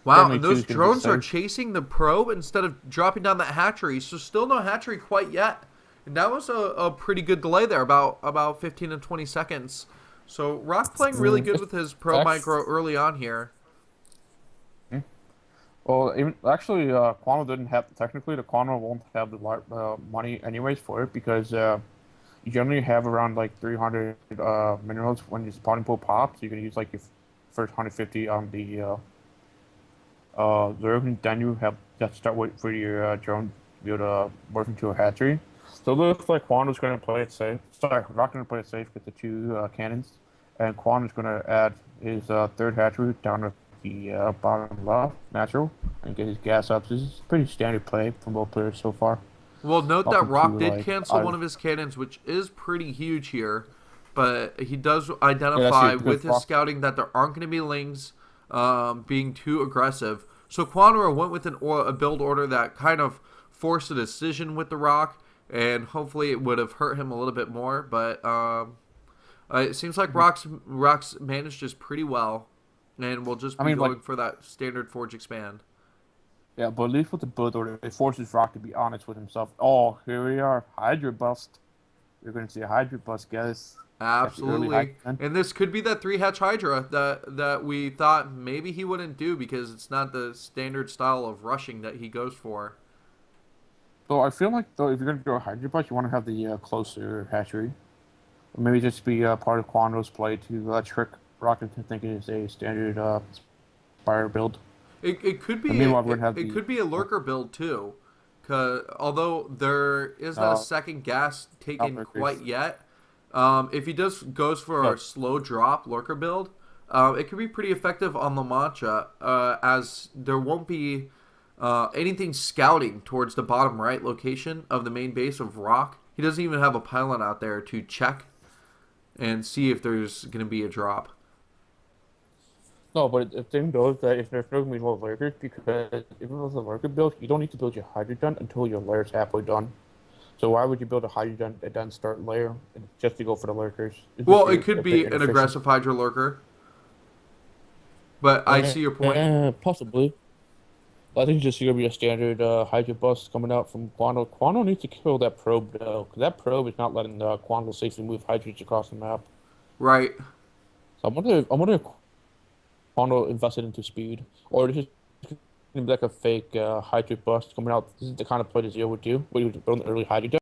Speaker 1: Wow, and those drones are chasing the probe instead of dropping down that hatchery. So still no hatchery quite yet. And that was a pretty good delay there, about 15 to 20 seconds. So Rock playing really good with his probe micro early on here.
Speaker 2: Well, actually, Quandoo didn't have, technically, the Quandoo won't have the money anyways for it, because you generally have around like 300 minerals when your spawning pool pops. You can use like your first 150 on the Zerg, and then you have to start waiting for your drone to be able to morph into a hatchery. So it looks like Quandoo's going to play it safe. Sorry, Rock's going to play it safe with the 2 cannons, and Quandoo's going to add his 3rd hatchery down to the bottom left, natural, and get his gas up. This is pretty standard play from both players so far.
Speaker 1: Well, note that Rock did cancel one of his cannons, which is pretty huge here, but he does identify with his scouting that there aren't going to be lings being too aggressive. So Quandoo went with a build order that kind of forced a decision with the Rock, and hopefully it would have hurt him a little bit more, but it seems like Rock's managed this pretty well. And we'll just be going for that standard Forge expand.
Speaker 2: Yeah, but at least with the build order, it forces Rock to be honest with himself. Oh, here we are. Hydra bust. You're going to see a Hydra bust, guys.
Speaker 1: Absolutely. And this could be that 3-hatch Hydra that we thought maybe he wouldn't do because it's not the standard style of rushing that he goes for.
Speaker 2: So I feel like, though, if you're going to do a Hydra bust, you want to have the closer hatchery. Or maybe just be part of Quandoo's play to trick Rocket to think it is a standard Spire build.
Speaker 1: It could be it could be a lurker build too, although there is not a second gas taken quite yet. If he goes for a slow drop lurker build, it could be pretty effective on La Mancha, as there won't be anything scouting towards the bottom right location of the main base of Rock. He doesn't even have a pylon out there to check and see if there's going to be a drop.
Speaker 2: No, but the thing though is that if there's no going to be more lurkers, because if it was a lurker build, you don't need to build your Hydrogen until your layer's halfway done. So why would you build a Hydrogen and then start layer just to go for the lurkers?
Speaker 1: Well, it could be an aggressive Hydra lurker. But I see your point.
Speaker 2: Possibly. I think it's just going to be a standard Hydra bust coming out from Quandoo. Quandoo needs to kill that probe though, because that probe is not letting Quandoo safely move Hydras across the map.
Speaker 1: Right.
Speaker 2: So I'm wondering if Quandoo invested into speed, or this is going to be like a fake Hydra bust coming out. This is the kind of play that Zero would do, where you would build an early Hydra